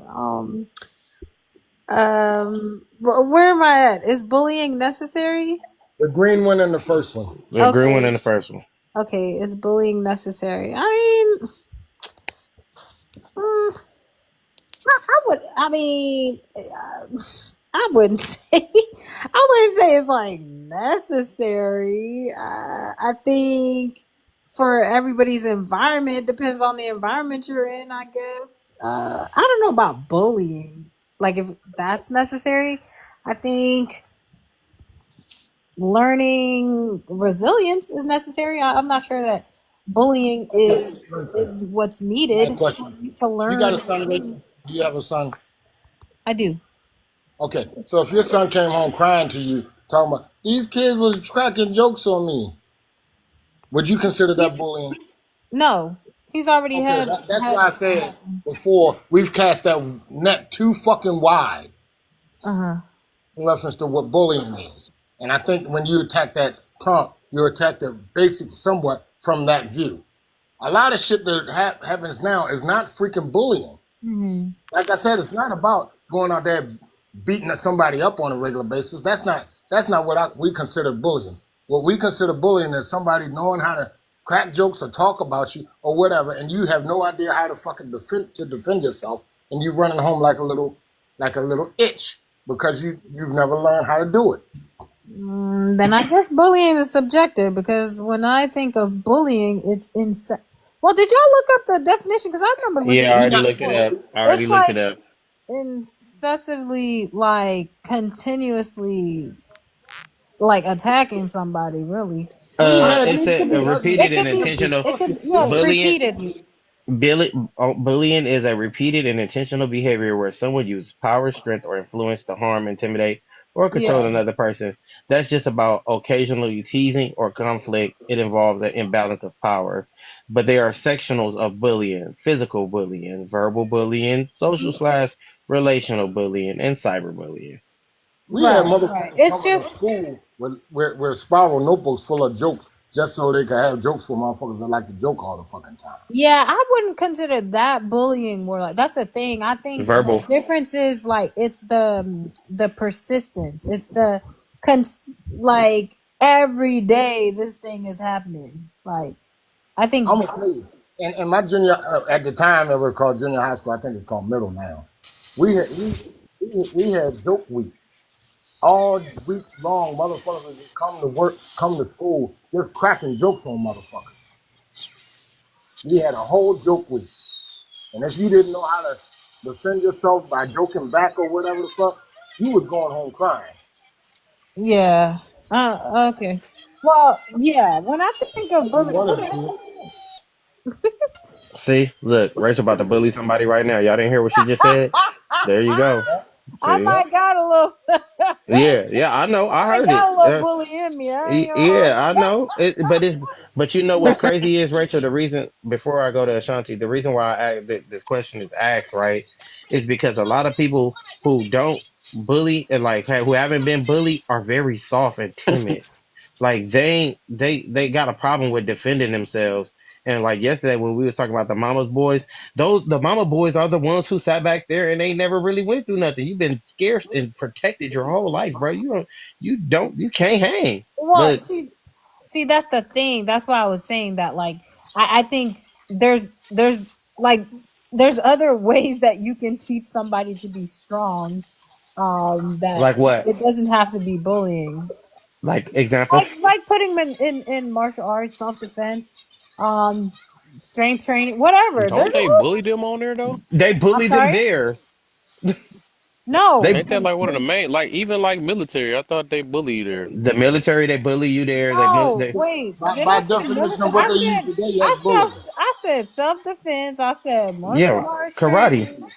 Where am I at? Is bullying necessary? The green one and the first one. The green one Okay. and the first one. Okay, is bullying necessary? I mean, mm, I wouldn't say, I wouldn't say it's like necessary. I think for everybody's environment, it depends on the environment you're in, I guess. I don't know about bullying. Like if that's necessary, I think learning resilience is necessary. I'm not sure that bullying is what's needed Last question. to You got learn. a son, Rachel? Do you have a son? I do. Okay. So if your son came home crying to you, talking about these kids was cracking jokes on me, would you consider that bullying? No, he's already Okay, that's why I said before we've cast that net too fucking wide Uh-huh. in reference to what bullying is. And I think when you attack that prompt, you attack the basic somewhat from that view. A lot of shit that happens now is not freaking bullying. Hmm. Like I said, it's not about going out there beating somebody up on a regular basis. That's not what we consider bullying. What we consider bullying is somebody knowing how to crack jokes or talk about you or whatever, and you have no idea how to fucking defend yourself, and you running home like a little itch because you've never learned how to do it. Then I guess bullying is subjective, because when I think of bullying, it's well, did y'all look up the definition? Because I remember looking Yeah, I at already it looked it before. up. I already It's looked like it up. incessively, like continuously, like attacking somebody. Really, We had It's these a cousins it repeated could and be. intentional It could. Yes, bullying. repeatedly. Bullying is a repeated and intentional behavior where someone uses power, strength, or influence to harm, intimidate, or control Yeah. another person. That's just about occasionally teasing or conflict. It involves an imbalance of power. But there are sectionals of bullying: physical bullying, verbal bullying, social/relational bullying, and cyberbullying. We had Right. motherfuckers It's coming to just. school with spiral notebooks full of jokes just so they could have jokes for motherfuckers that like to joke all the fucking time. Yeah, I wouldn't consider that bullying. More like, that's the thing. I think the Verbal. difference is like it's the persistence. It's the like every day this thing is happening. Like I think. I'm gonna tell you, in my junior at the time it was called junior high school. I think it's called middle now. We had joke week all week long. Motherfuckers would just come to work, come to school, just cracking jokes on motherfuckers. We had a whole joke week, and if you didn't know how to defend yourself by joking back or whatever the fuck, you was going home crying. Yeah. Okay. Well, yeah. When I think of You bullying, wanted to. See, look, Rachel about to bully somebody right now. Y'all didn't hear what she just said? There you go. I See? might got a little. Yeah, I know. I I heard got a little it. bully in me. I ain't gonna Yeah, I know. But you know what's crazy is, Rachel, the reason, before I go to Ashanti, the reason why the question is asked, right, is because a lot of people who don't bully and who haven't been bullied are very soft and timid. Like they got a problem with defending themselves. And like yesterday when we was talking about the mama's boys, the mama boys are the ones who sat back there and they never really went through nothing. You've been scarce and protected your whole life, bro. You can't hang. Well, But see, that's the thing. That's why I was saying that. Like, I think there's other ways that you can teach somebody to be strong. That like what? it doesn't have to be bullying. Like example? Like putting them in martial arts, self defense, strength training, whatever. Don't they bully them on there though? They bully them sorry? there. No. Ain't that like one of the main, like even like military? I thought they bully there. The military, they bully you there. No, They wait. Did By I say definition military? of what they use today, I that's bullying. said self defense. I said martial yeah, arts karate. training.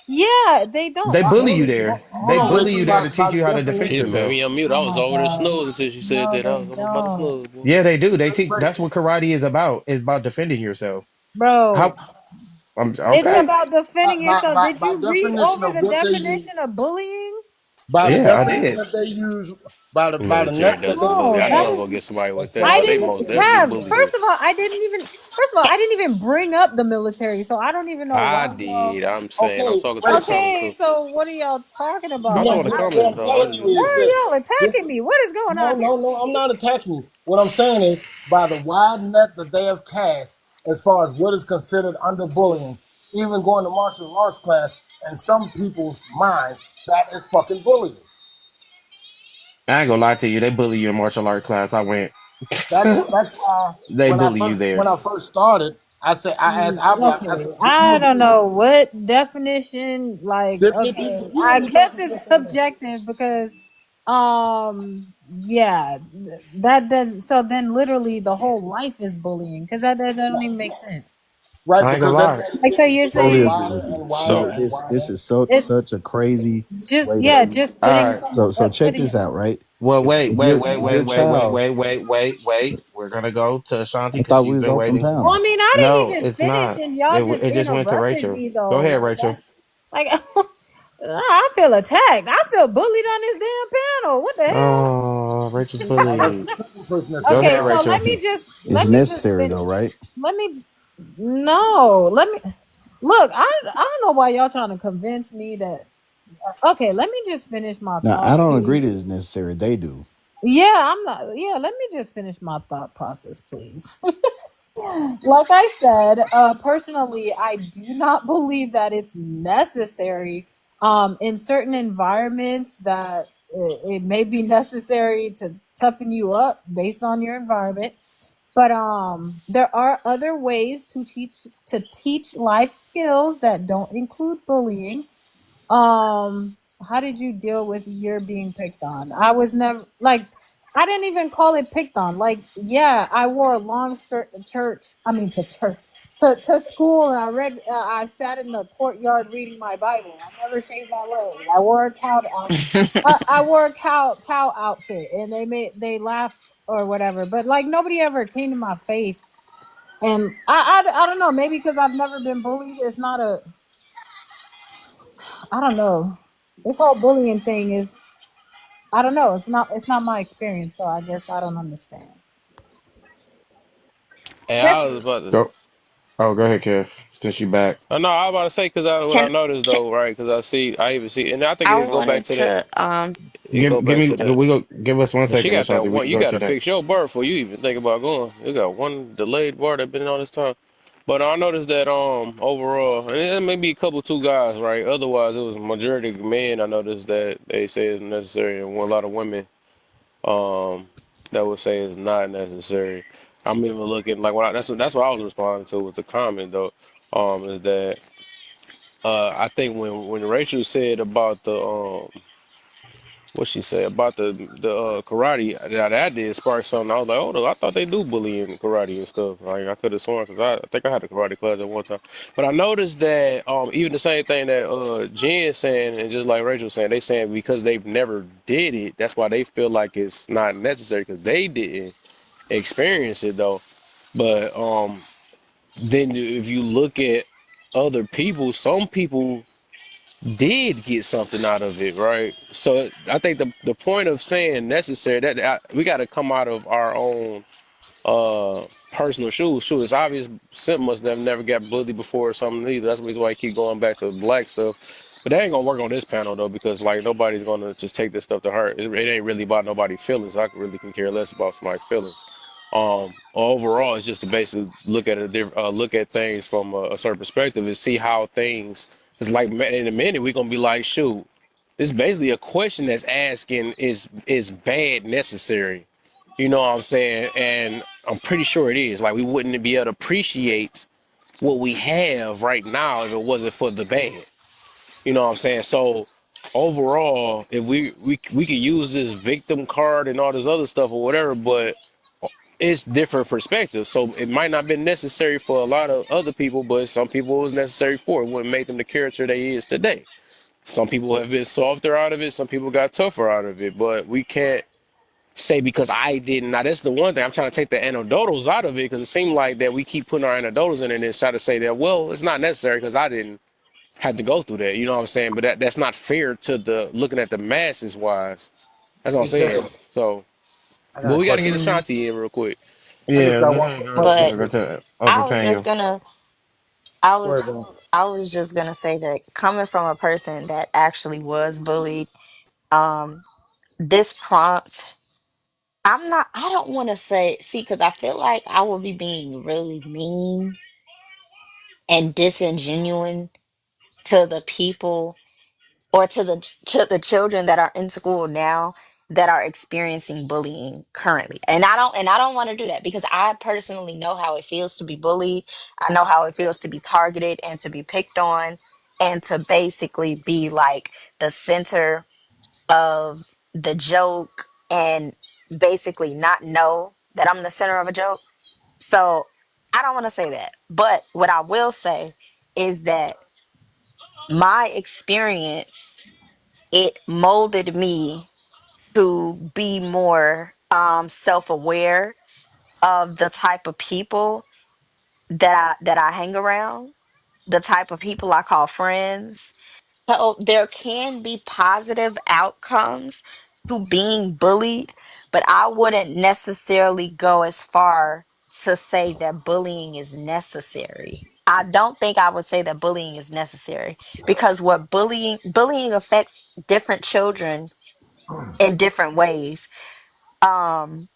Yeah, they don't. They bully you there. They Hold on, bully Rachel, you there by to teach you how to defend Shit, man, yourself. me on mute. I was over there snoozing until she said No, that. I they was about to don't. snooze, boy. Yeah, they do. They teach. That's what karate is about. It's about defending yourself. Bro, How? it's Okay. about defending yourself. Did by you read definition over of the what they use, definition of bullying? by the Yeah, I definition did. that they use, by the Military net that doesn't they bully. I know that I'm is. gonna get somebody with that. I But they didn't most definitely have. bully First them. of all, I didn't even bring up the military, so I don't even know I why. did. I'm saying I'm Okay, talking to the Rachel. comment Okay, crew. so what are y'all talking I'm about? talking What to I'm comments though. telling you is Why are this. y'all attacking me? What is going on here? No, I'm not attacking you. What I'm saying is, by the wide net that they have cast, as far as what is considered under bullying, even going to martial arts class, in some people's minds, that is fucking bullying. I ain't gonna lie to you. They bully you in martial art class. I went. That's why They bully you there. when I first started, I asked Albert, I said, I don't know what definition. Like, okay, I guess it's subjective because, yeah, that does. So then, literally, the whole life is bullying because that don't even make sense. right, I ain't because gonna lie. Like, so you're Totally saying agree with you. and wider So and This wider. is it's such a crazy just way yeah, to. just All putting right. So check putting. this out, right? Well, wait. If your child, We're gonna go to Ashanti I because thought we she's was been open waiting. Well, I panel. mean, I didn't No, even it's finish, not. and y'all just It just went to interrupted Rachel. me though. Go ahead, Like Rachel. that's like I feel attacked. I feel bullied on this damn panel. What the hell? Oh, Rachel's All that fully. security first Go necessary. ahead, Okay, so Rachel. let It's me just necessary though, finish. right? Let me no, let me look. I don't know why y'all trying to convince me that. Okay, let me just finish my Now, I thought, don't agree that please. it's necessary. They do. Yeah, I'm not. Yeah, let me just finish my thought process, please. Like I said, personally, I do not believe that it's necessary. In certain environments, that it may be necessary to toughen you up based on your environment. But there are other ways to teach life skills that don't include bullying. How did you deal with your being picked on? I was never like, I didn't even call it picked on. Like, yeah, I wore a long skirt to church. I mean, to church, to school, and I sat in the courtyard reading my Bible. I never shaved my leg. I wore a cow. I wore a cow outfit, and they laughed or whatever. But like, nobody ever came to my face, and I don't know. Maybe because I've never been bullied. It's not a, I don't know. This whole bullying thing is, I don't know. It's not my experience, so I guess I don't understand. And I This was about to. Go. Oh, go ahead, Kev. Since you back. No, I was about to say because what I Can, noticed can though, right? Because I even see, and I think I it go back wanted to that. to It go Give back me. to that. We go. Give us one And she second, got that Ashanti. We one. can You go got to to that. fix your bar before you even think about going. You got one delayed bar that been on this time. But I noticed that overall, and it may be a couple two guys, right? Otherwise, it was a majority of men. I noticed that they say it's necessary, and a lot of women that would say it's not necessary. I'm even looking like that's what I was responding to with the comment though. Is that I think when Rachel said about the what she said about the karate, that did spark something. I was like, oh no, I thought they do bully in karate and stuff. Like I could have sworn because I think I had a karate class at one time. But I noticed that even the same thing that Jen saying and just like Rachel saying, they saying because they've never did it, that's why they feel like it's not necessary because they didn't experience it though. But then if you look at other people, some people did get something out of it, right? So I think the point of saying necessary we got to come out of our own personal shoes. Sure, it's obvious Simp must have never got bullied before or something either. That's the reason why I keep going back to black stuff. But that ain't gonna work on this panel though, because like nobody's gonna just take this stuff to heart. It ain't really about nobody's feelings. I really can care less about somebody's feelings. Overall, it's just to basically look at look at things from a certain perspective and see how things. It's like in a minute we're gonna be like, shoot, this is basically a question that's asking is bad necessary? You know what I'm saying? And I'm pretty sure it is. Like we wouldn't be able to appreciate what we have right now if it wasn't for the bad. You know what I'm saying? So overall, if we could use this victim card and all this other stuff or whatever, but it's different perspectives. So it might not have been necessary for a lot of other people, but some people it was necessary for. It wouldn't make them the character they is today. Some people have been softer out of it. Some people got tougher out of it. But we can't say because I didn't. Now that's the one thing I'm trying to take the anecdotals out of it because it seemed like that we keep putting our anecdotals in and then try to say that well it's not necessary because I didn't have to go through that. You know what I'm saying? But that's not fair to the looking at the masses wise. That's what I'm Hey, Kev, saying. So, I got but a we got to get question. Ashanti in real quick. I just Yeah. got Go one ahead. quick Go. question but Go for to I was just Daniel. gonna, I Go was, ahead, man. I was just gonna say that coming from a person that actually was bullied, um, this prompt, I don't want to see, because I feel like I will be being really mean and disingenuine to the people or to the children that are in school now that are experiencing bullying currently. And I don't want to do that because I personally know how it feels to be bullied. I know how it feels to be targeted and to be picked on and to basically be like the center of the joke and basically not know that I'm the center of a joke. So I don't want to say that. But what I will say is that my experience, it molded me to be more self-aware of the type of people that I hang around, the type of people I call friends. So there can be positive outcomes to being bullied, but I wouldn't necessarily go as far to say that bullying is necessary. I don't think I would say that bullying is necessary because what bullying affects different children in different ways. Um,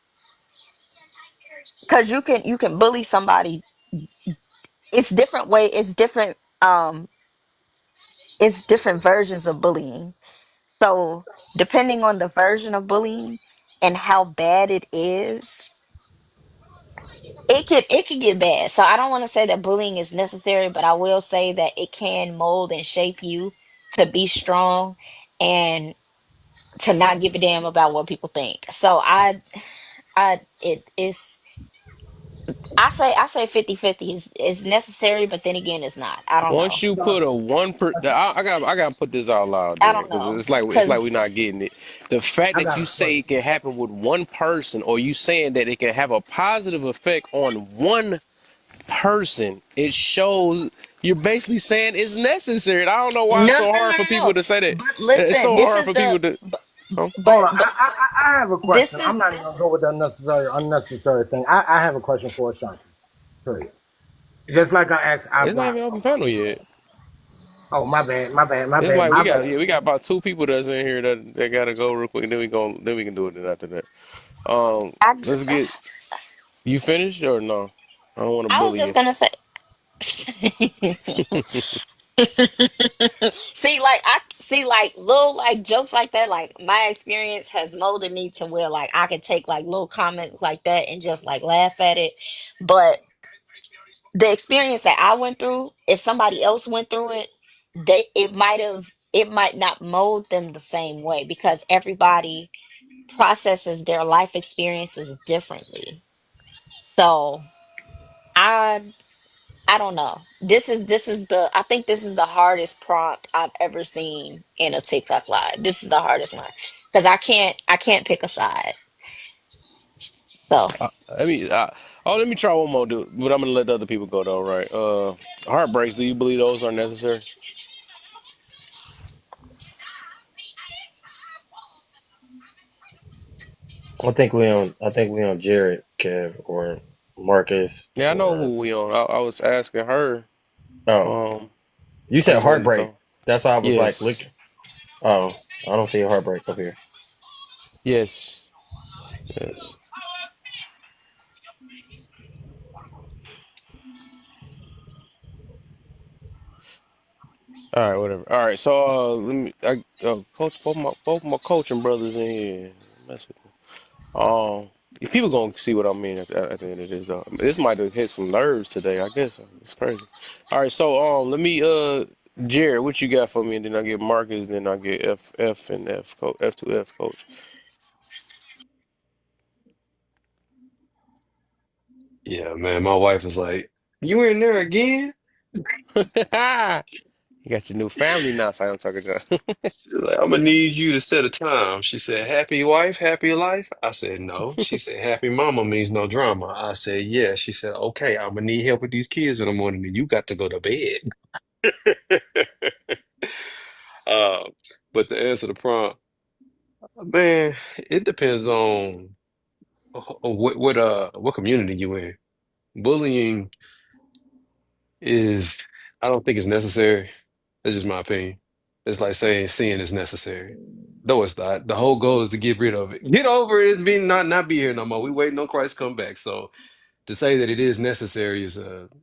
because you can bully somebody. It's different way. It's different versions of bullying. So depending on the version of bullying and how bad it is, it could get bad. So I don't want to say that bullying is necessary, but I will say that it can mold and shape you to be strong and to not give a damn about what people think. So it is I say 50-50 is necessary, but then again it's not. I don't know. Once you put a one per, I gotta put this out loud I there don't because know. it's like Cause we're not getting it. The fact I that got you a say question. it can happen with one person, or you saying that it can have a positive effect on one person, it shows you're basically saying it's necessary. And I don't know why it's no, so no, no, hard for no, people no. to say that. But It's listen, so this hard is for the people to. Huh? Hold on. but I have a this question. is I'm not even gonna go with that necessary, unnecessary thing. I have a question for Ashanti. Period. Just like I asked It's not Agua. even open panel yet. Oh, my bad, my bad, my It's bad, like we my got bad. yeah, we got about two people that's in here that gotta go real quick. Then we can do it then after that. I, Let's get you finished or no? I don't want to I was bully just you. gonna say. See, like little like jokes like that. Like my experience has molded me to where like I could take like little comments like that and just like laugh at it. But the experience that I went through, if somebody else went through it, it might not mold them the same way because everybody processes their life experiences differently. So I I don't know. This is the I think this is the hardest prompt I've ever seen in a TikTok live. This is the hardest one because I can't pick a side. So I mean, let me try one more, dude. But I'm gonna let the other people go though, right? Heartbreaks. Do you believe those are necessary? I think we on Jared, Kev, or Marcus, Yeah, I know or who we on. I was asking her. oh, Um, you I said just wanted to heartbreak. know. That's why I was like, look. Yes, Oh, I don't see a heartbreak up here. yes, yes. All right, whatever. All right, so let me. Coach, both my coaching brothers in here. Mess with them. People gonna see what I mean at the end of this though. This might have hit some nerves today. I guess it's crazy. All right, so let me Jared, what you got for me, and then I get Marcus, then I get F and F coach F2F coach. Yeah, man. My wife was like, "You in there again?" You got your new family now, so I'm talking to. She's like, "I'm gonna need you to set a time." She said, "Happy wife, happy life." I said, "No." She said, "Happy mama means no drama." I said, "Yeah." She said, "Okay, I'm gonna need help with these kids in the morning, and you got to go to bed." Uh, but to answer the prompt, man, it depends on what community you in. Bullying is, I don't think it's necessary. That's just my opinion. It's like saying sin is necessary. Though it's not. The whole goal is to get rid of it. Get over it. It's being not be here no more. We waiting on Christ to come back. So to say that it is necessary is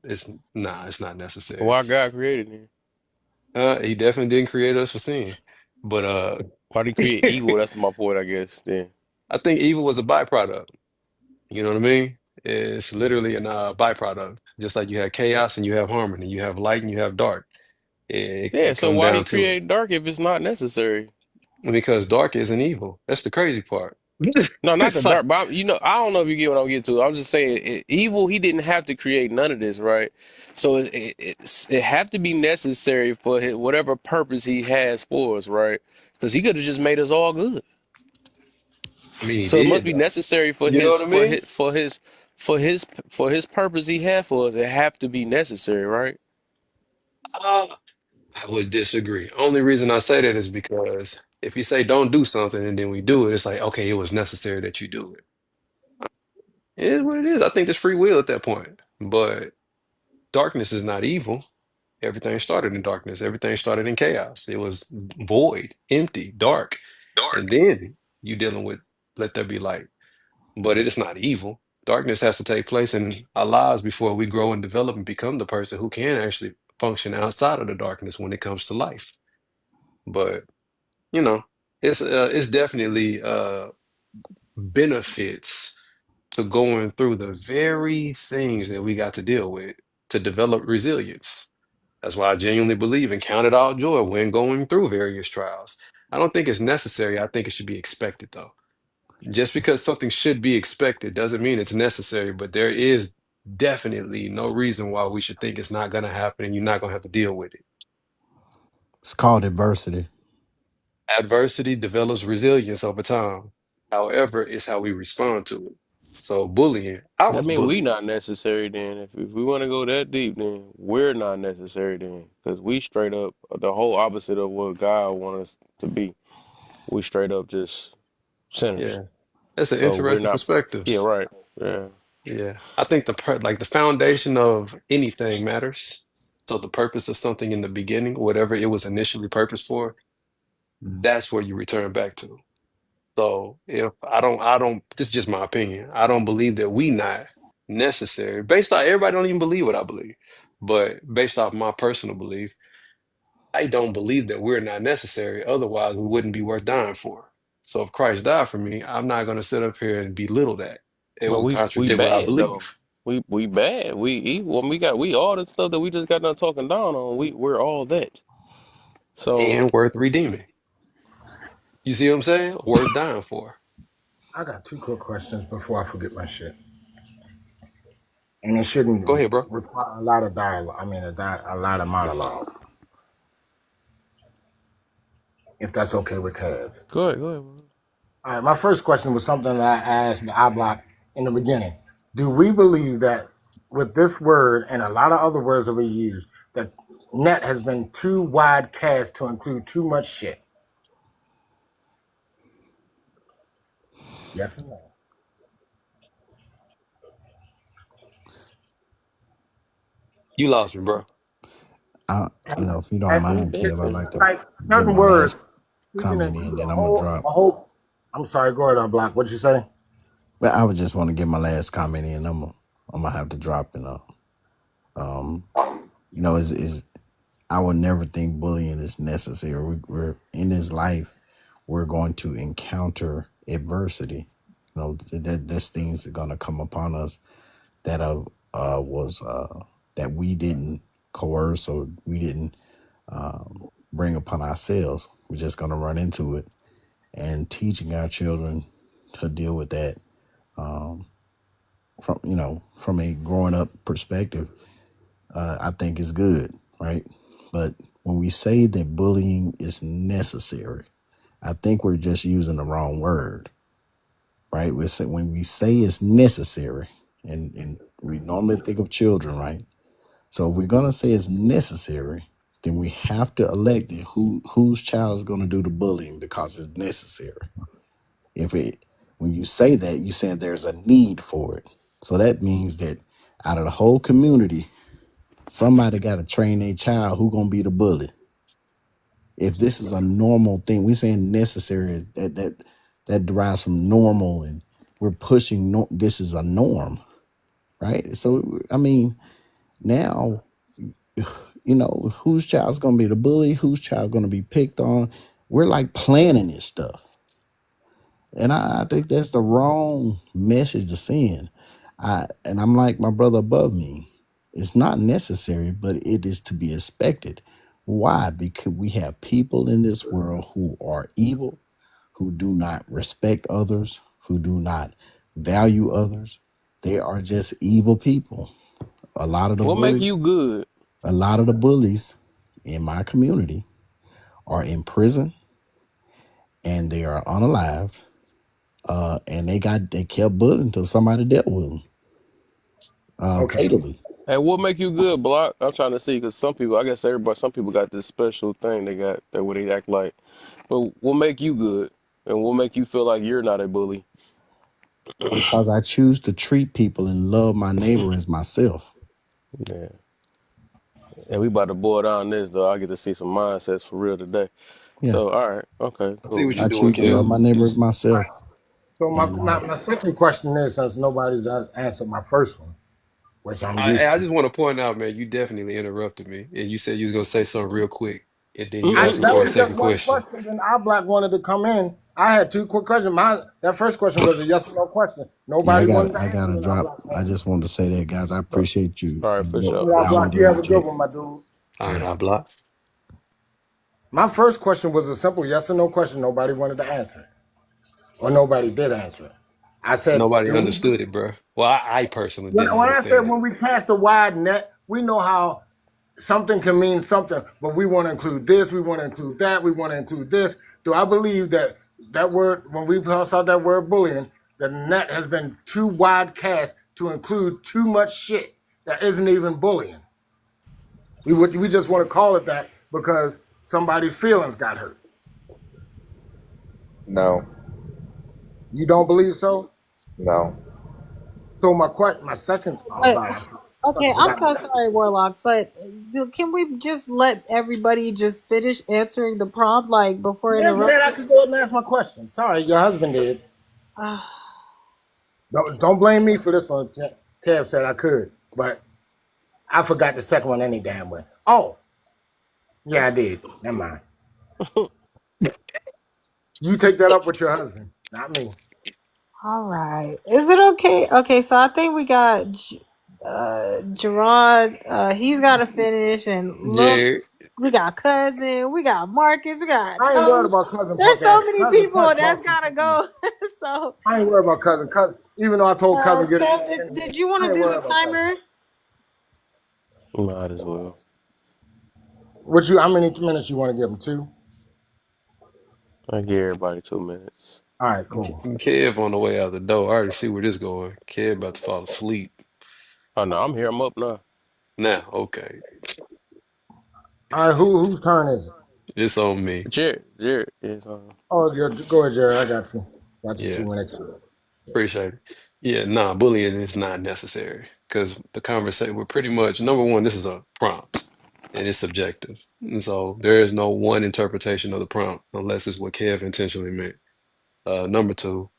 it's not necessary. Why God created him? He definitely didn't create us for sin. But Why did he create evil? That's my point, I guess. Then. I think evil was a byproduct. You know what I mean? It's literally a byproduct. Just like you have chaos and you have harmony, you have light and you have dark. Yeah, It so come why he down to it. create dark if it's not necessary? Because dark isn't evil. That's the crazy part. No, not the It's like, dark, but I don't know if you get what I'm getting to. I'm just saying, evil. He didn't have to create none of this, right? So it have to be necessary for whatever purpose he has for us, right? Because he could have just made us all good. I mean, he So it must did be though. necessary for You know his what I for mean? his for his for his for his purpose he had for us. It have to be necessary, right? Uh, I would disagree. Only reason I say that is because If you say don't do something and then we do it, it's like, okay, it was necessary that you do it. It is what it is. I think there's free will at that point. But darkness is not evil. Everything started in darkness. Everything started in chaos. It was void, empty, dark. And then you dealing with let there be light. But it is not evil. Darkness has to take place in our lives before we grow and develop and become the person who can actually function outside of the darkness when it comes to life. But you know, it's definitely benefits to going through the very things that we got to deal with to develop resilience. That's why I genuinely believe and count it all joy when going through various trials. I don't think it's necessary. I think it should be expected, though. Just It's, because something should be expected doesn't mean it's necessary, but there is definitely no reason why we should think it's not going to happen and you're not going to have to deal with it. it's called adversity. Adversity develops resilience over time. However, it's how we respond to it. So, bullying, I That was mean we bullied. not necessary then. If we want to go that deep, then we're not necessary then, because we straight up the whole opposite of what God wants us to be. We straight up just sinners. Yeah, that's an So we're interesting not. Yeah, perspective. right. Yeah. Yeah, I think like the foundation of anything matters. So the purpose of something in the beginning, whatever it was initially purposed for, that's where you return back to. So if I don't, this is just my opinion. I don't believe that we not necessary. Based on everybody don't even believe what I believe, but based off my personal belief, I don't believe that we're not necessary. Otherwise, we wouldn't be worth dying for. So if Christ died for me, I'm not going to sit up here and belittle that. It But would we contradict what I bad though. believe. We bad. We evil. We all the stuff that we just got done talking down on. We're all that. So And worth redeeming. You see what I'm saying? Worth dying for. I got two quick questions before I forget my shit. And it Go shouldn't ahead, bro. require a lot of dialogue. I mean, a lot of monologue, if that's okay with Kev. go ahead, go ahead. Bro. All right, my first question was something that I asked the iBlock in the beginning. Do we believe that with this word and a lot of other words that we use, that net has been too wide cast to include too much shit? Yes or no? You lost me, bro. If you don't And mind, Kev, I'd like to like get certain my words, last we can comment in, include then I'm gonna drop. a whole. I'm sorry, go ahead, Block. What'd you say? But I would just want to get my last comment in. I'm gonna have to drop it. Is I would never think bullying is necessary. We're in this life, we're going to encounter adversity. There's things that are gonna come upon us that was that we didn't coerce or we didn't bring upon ourselves. We're just gonna run into it, and teaching our children to deal with that from a growing up perspective, I think is good, right? But when we say that bullying is necessary, I think we're just using the wrong word, right? When we say it's necessary, and we normally think of children, right? So if we're gonna say it's necessary, then we have to elect whose child is gonna do the bullying because it's necessary. When you say that, you're saying there's a need for it. So that means that out of the whole community, somebody got to train their child who gonna be the bully. If this is a normal thing, we saying necessary, that derives from normal, and we're pushing. This is a norm, right? So I mean, now whose child's gonna be the bully, whose child gonna be picked on. We're like planning this stuff. And I think that's the wrong message to send. I'm like my brother above me. It's not necessary, but it is to be expected. Why? Because we have people in this world who are evil, who do not respect others, who do not value others. They are just evil people. A lot of the What make bullies, you good? a lot of the bullies in my community are in prison and they are unalived. And they kept bullying until somebody dealt with them Okay. fatally. Hey, what make you good, Block? I'm trying to see, because some people got this special thing they got that where they act like But what make you good, and what make you feel like you're not a bully? Because I choose to treat people and love my neighbor as myself. Yeah. And we about to boil down this though. I get to see some mindsets for real today. Yeah. So all right, okay, I see cool. what you're I doing, choose to love Kev. my neighbor as myself. So my, And my, my second question is, since nobody's answered my first one, which I'm used I to. just want to point out, man, you definitely interrupted me, and you said you was gonna say something real quick, and then you I asked me that for a was just second one question. question. Then our black wanted to come in. I had two quick questions. That first question was a yes or no question. yeah, Nobody wanted to I answer gotta it. Our drop. black I man. just wanted to say that, guys. I appreciate you All right, for sure. Yeah, our black. You have a good interject. one, my dude. All right, I block. My first question was a simple yes or no question. Nobody wanted to answer it, or nobody did answer it. I said, Nobody do we? understood it, bro. Well, I personally When, didn't when I said understand it. when we cast a wide net, we know how something can mean something, but we want to include this, we want to include that, we want to include this. Do I believe that word, when we toss out that word bullying, the net has been too wide cast to include too much shit that isn't even bullying? We just want to call it that because somebody's feelings got hurt. No, You don't believe so? no. So my second, oh But God, I okay, I'm forgot. so sorry, Warlock. But can we just let everybody just finish answering the prompt, like before You never said I interrupting? could go ahead and ask my question. Sorry, your husband did. Don't blame me for this one. Kev said I could, but I forgot the second one any damn way. Oh, yeah, I did. Never mind. You take that up with your husband, not me. All right. Is it okay? Okay, so I think we got Gerard. He's got to finish, and look, Jared, we got cousin, we got Marcus, we got I ain't worried coach. about cousin There's punk so ass. many Cousin people punch that's drunk gotta people. go. So I ain't worried about cousin. Even though I told cousin get his Kev, ass in here, did you want I to ain't do worried the about cousin. timer? Might as well. How many minutes you want to give him? 2? I give everybody 2 minutes. All right, cool. Kev on the way out the door. I already see where this going. Kev about to fall asleep. Oh no, I'm here. I'm up now. Now, okay. All right, whose turn is it? It's on me. Jared, yes. Oh, go ahead, Jared. I got you. Got you Yeah, 2 minutes. appreciate it. Yeah, nah, bullying is not necessary because the conversation, we're pretty much, number one, this is a prompt and it's subjective. And so there is no one interpretation of the prompt unless it's what Kev intentionally meant. Number two,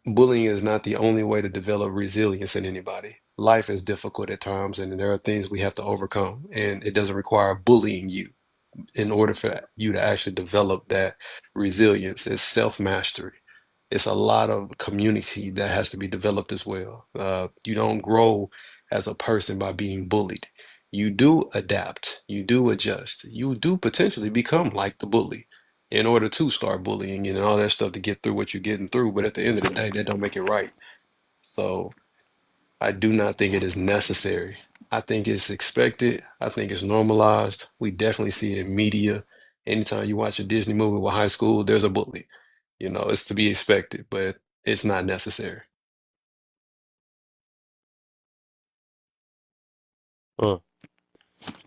bullying is not the only way to develop resilience in anybody. Life is difficult at times, and there are things we have to overcome, and it doesn't require bullying you in order for you to actually develop that resilience. It's self-mastery. It's a lot of community that has to be developed as well. You don't grow as a person by being bullied. You do adapt, you do adjust, you do potentially become like the bully in order to start bullying and all that stuff to get through what you're getting through. But at the end of the day, that don't make it right. So I do not think it is necessary. I think it's expected. I think it's normalized. We definitely see it in media. Anytime you watch a Disney movie with high school, there's a bully. You know, it's to be expected, but it's not necessary.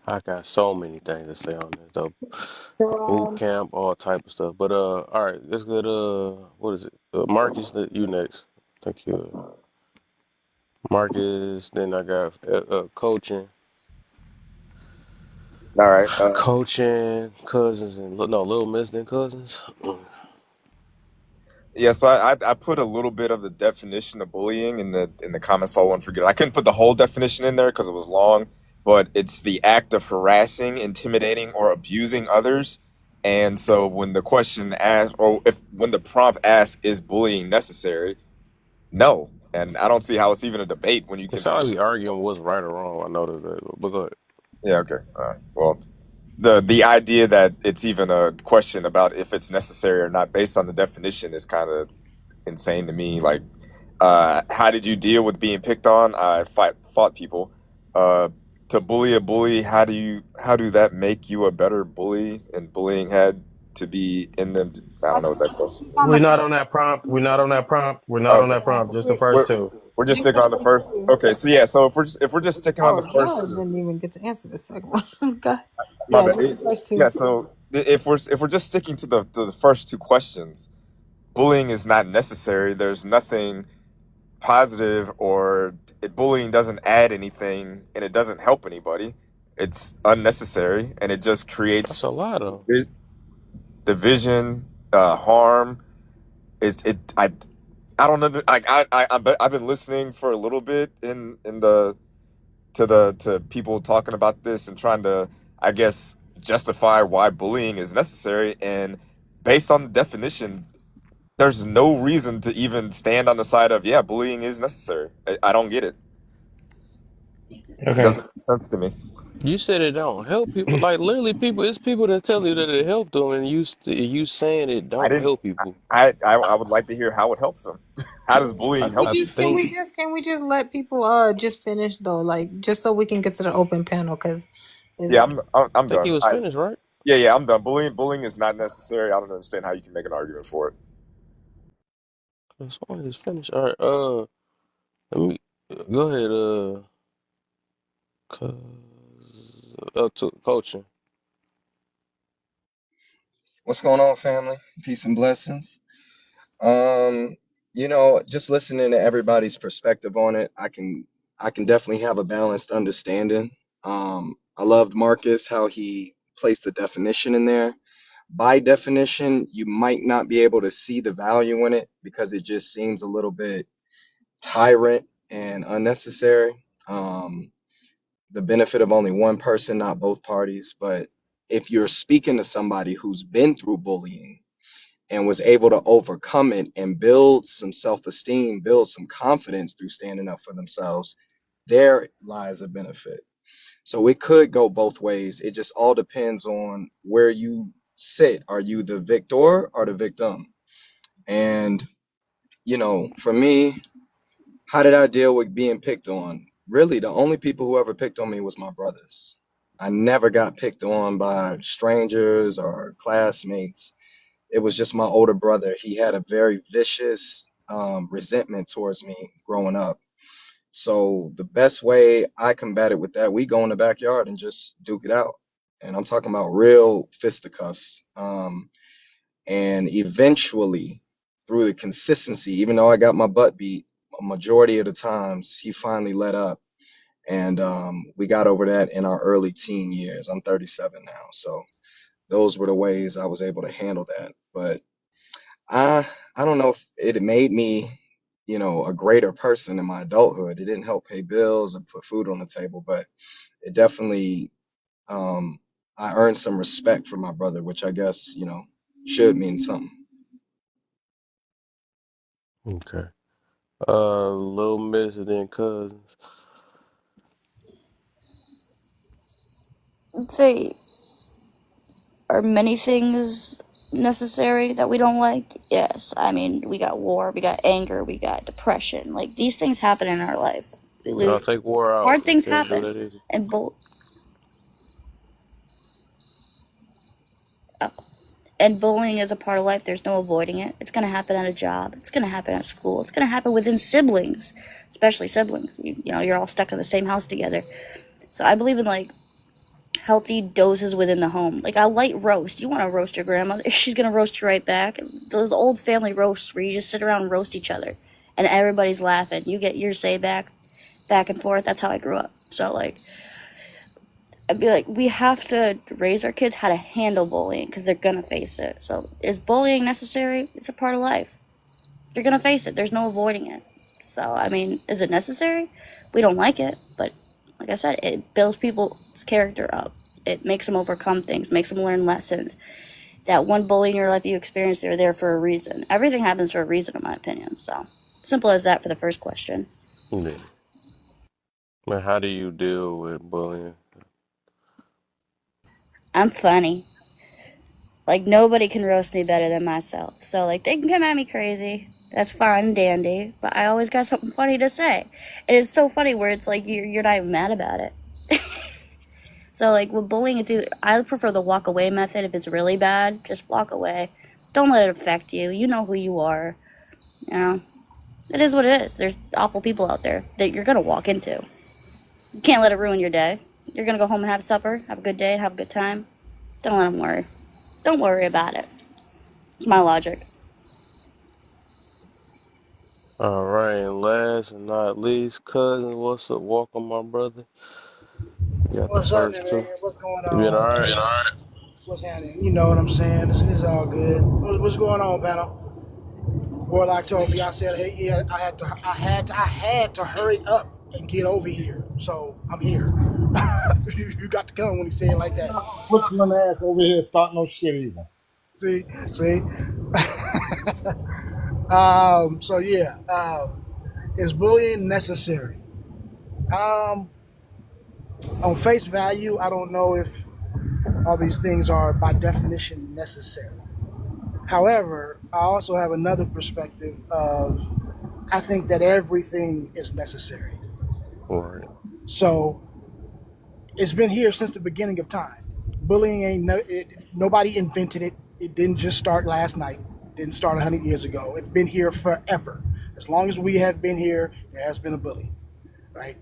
I got so many things to say on this though. Boot Um, camp, all type of stuff. But all right, let's get what is it? Marcus, you next. Thank you, Marcus. Then I got coaching, All right. coaching, cousins, and no Little Miss then cousins. Yeah, so I put a little bit of the definition of bullying in the comments, so I won't forget it. I couldn't put the whole definition in there because it was long, but it's the act of harassing, intimidating, or abusing others. And so when the question asks, or when the prompt asks, is bullying necessary? No. And I don't see how it's even a debate when you It can sounds like we arguing what's right or wrong. I know that, but go ahead. Yeah, okay. All right. Well, the idea that it's even a question about if it's necessary or not based on the definition is kind of insane to me. Like, how did you deal with being picked on? I fought people. To bully a bully, how do that make you a better bully? And bullying had to be in them. I don't know what that question We're is. not on that prompt. We're not on that prompt. We're not on Okay. that prompt. Just the We're, first two. we're just sticking on the first. Okay, so yeah, so if we're just sticking on Oh, the first Jared two, didn't even get to answer the second one. God. my Yeah, bad. just the first two. Yeah, so if we're just sticking to the first two questions, bullying is not necessary. There's nothing positive bullying doesn't add anything and it doesn't help anybody. It's unnecessary and it just That's creates a lot of. division, harm. I don't know. I've been listening for a little bit to people talking about this and trying to, I guess, justify why bullying is necessary. And based on the definition, there's no reason to even stand on the side of, yeah, bullying is necessary. I don't get it. It Okay. doesn't make sense to me. You said it don't help people. Like literally, it's people that tell you that it helped them, and you saying it I don't didn't. help people. I would like to hear how it helps them. How does bullying help I people? think Can we just let people just finish though, like just so we can get to the open panel because Yeah, it's I'm he done. was finished, right? Yeah, I'm done. Bullying is not necessary. I don't understand how you can make an argument for it. This one is finished. All right. Let me go ahead. To coaching. What's going on, family? Peace and blessings. Just listening to everybody's perspective on it, I can definitely have a balanced understanding. I loved Marcus how he placed the definition in there. By definition, you might not be able to see the value in it because it just seems a little bit tyrant and unnecessary. The benefit of only one person, not both parties. But if you're speaking to somebody who's been through bullying and was able to overcome it and build some self-esteem, build some confidence through standing up for themselves, there lies a benefit. So it could go both ways. It just all depends on where you sit. Are you the victor or the victim? And, for me, how did I deal with being picked on? Really, the only people who ever picked on me was my brothers. I never got picked on by strangers or classmates. It was just my older brother. He had a very vicious resentment towards me growing up. So the best way I combated with that, we go in the backyard and just duke it out. And I'm talking about real fisticuffs. And eventually, through the consistency, even though I got my butt beat a majority of the times, he finally let up. And we got over that in our early teen years. I'm 37 now. So those were the ways I was able to handle that. But I don't know if it made me, a greater person in my adulthood. It didn't help pay bills and put food on the table, but it definitely I earned some respect for my brother, which I guess, should mean something. Okay. Little Miss and then Cousins. I'd say, are many things necessary that we don't like? Yes. I mean, we got war, we got anger, we got depression. Like, these things happen in our life. We I'll lose. take war out. Hard things Can't do happen. that either. And bullying is a part of life. There's no avoiding it. It's going to happen at a job. It's going to happen at school. It's going to happen within siblings, especially siblings. You're all stuck in the same house together. So I believe in, like, healthy doses within the home. Like a light roast. You want to roast your grandmother, she's going to roast you right back. The old family roasts where you just sit around and roast each other. And everybody's laughing. You get your say back and forth. That's how I grew up. So, like, I'd be like, we have to raise our kids how to handle bullying because they're going to face it. So is bullying necessary? It's a part of life. You're going to face it. There's no avoiding it. So, I mean, is it necessary? We don't like it, but like I said, it builds people's character up. It makes them overcome things, makes them learn lessons. That one bully in your life you experienced, they're there for a reason. Everything happens for a reason, in my opinion. So, simple as that for the first question. Yeah. Man, how do you deal with bullying? I'm funny. Like, nobody can roast me better than myself. So, like, they can come at me crazy. That's fine and dandy. But I always got something funny to say. And it's so funny where it's like you're not even mad about it. So, like, with bullying, I prefer the walk away method. If it's really bad, just walk away. Don't let it affect you. You know who you are. It is what it is. There's awful people out there that you're going to walk into. You can't let it ruin your day. You're going to go home and have supper, have a good day, have a good time. Don't let them worry. Don't worry about it. It's my logic. All right, and last and not least, cousin, what's up? Welcome, my brother. You got the What's happening, first man? two. What's going You been all on? right? What's happening? You know what I'm saying? It's all good. What's going on, panel? Warlock told me. I said, hey, yeah, I had to hurry up and get over here. So I'm here. You got to come when he said it like that. Put your ass over here, start no shit even. See. So yeah, is bullying necessary? On face value, I don't know if all these things are by definition necessary. However, I also have another perspective of I think that everything is necessary. All right. So it's been here since the beginning of time. Bullying nobody invented it. It didn't just start last night. It didn't start 100 years ago. It's been here forever. As long as we have been here, there has been a bully, right?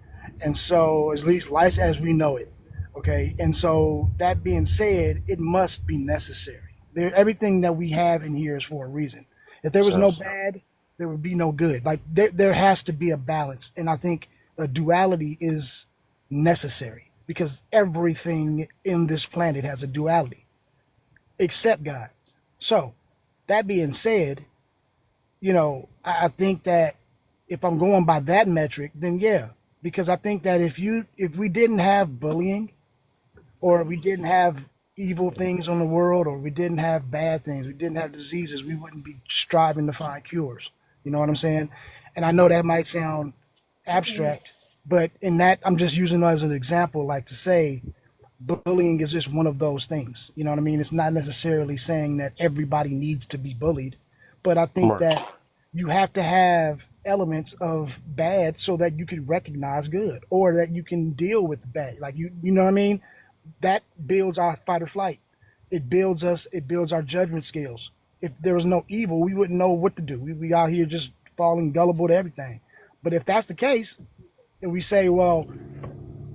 And so, at least life as we know it, okay? And so, that being said, it must be necessary. Everything that we have in here is for a reason. If there was no bad, there would be no good. Like, there has to be a balance. And I think a duality is necessary because everything in this planet has a duality except God. So, that being said, I think that if I'm going by that metric, then yeah, because I think that if we didn't have bullying, or we didn't have evil things on the world, or we didn't have bad things, we didn't have diseases, we wouldn't be striving to find cures. You know what I'm saying? And I know that might sound abstract, but in that, I'm just using it as an example, like to say bullying is just one of those things. You know what I mean? It's not necessarily saying that everybody needs to be bullied, but I think that you have to have elements of bad so that you can recognize good, or that you can deal with bad. Like you know what I mean? That builds our fight or flight. It builds our judgment skills. If there was no evil, we wouldn't know what to do. We'd be out here just falling gullible to everything. But if that's the case, and we say, well,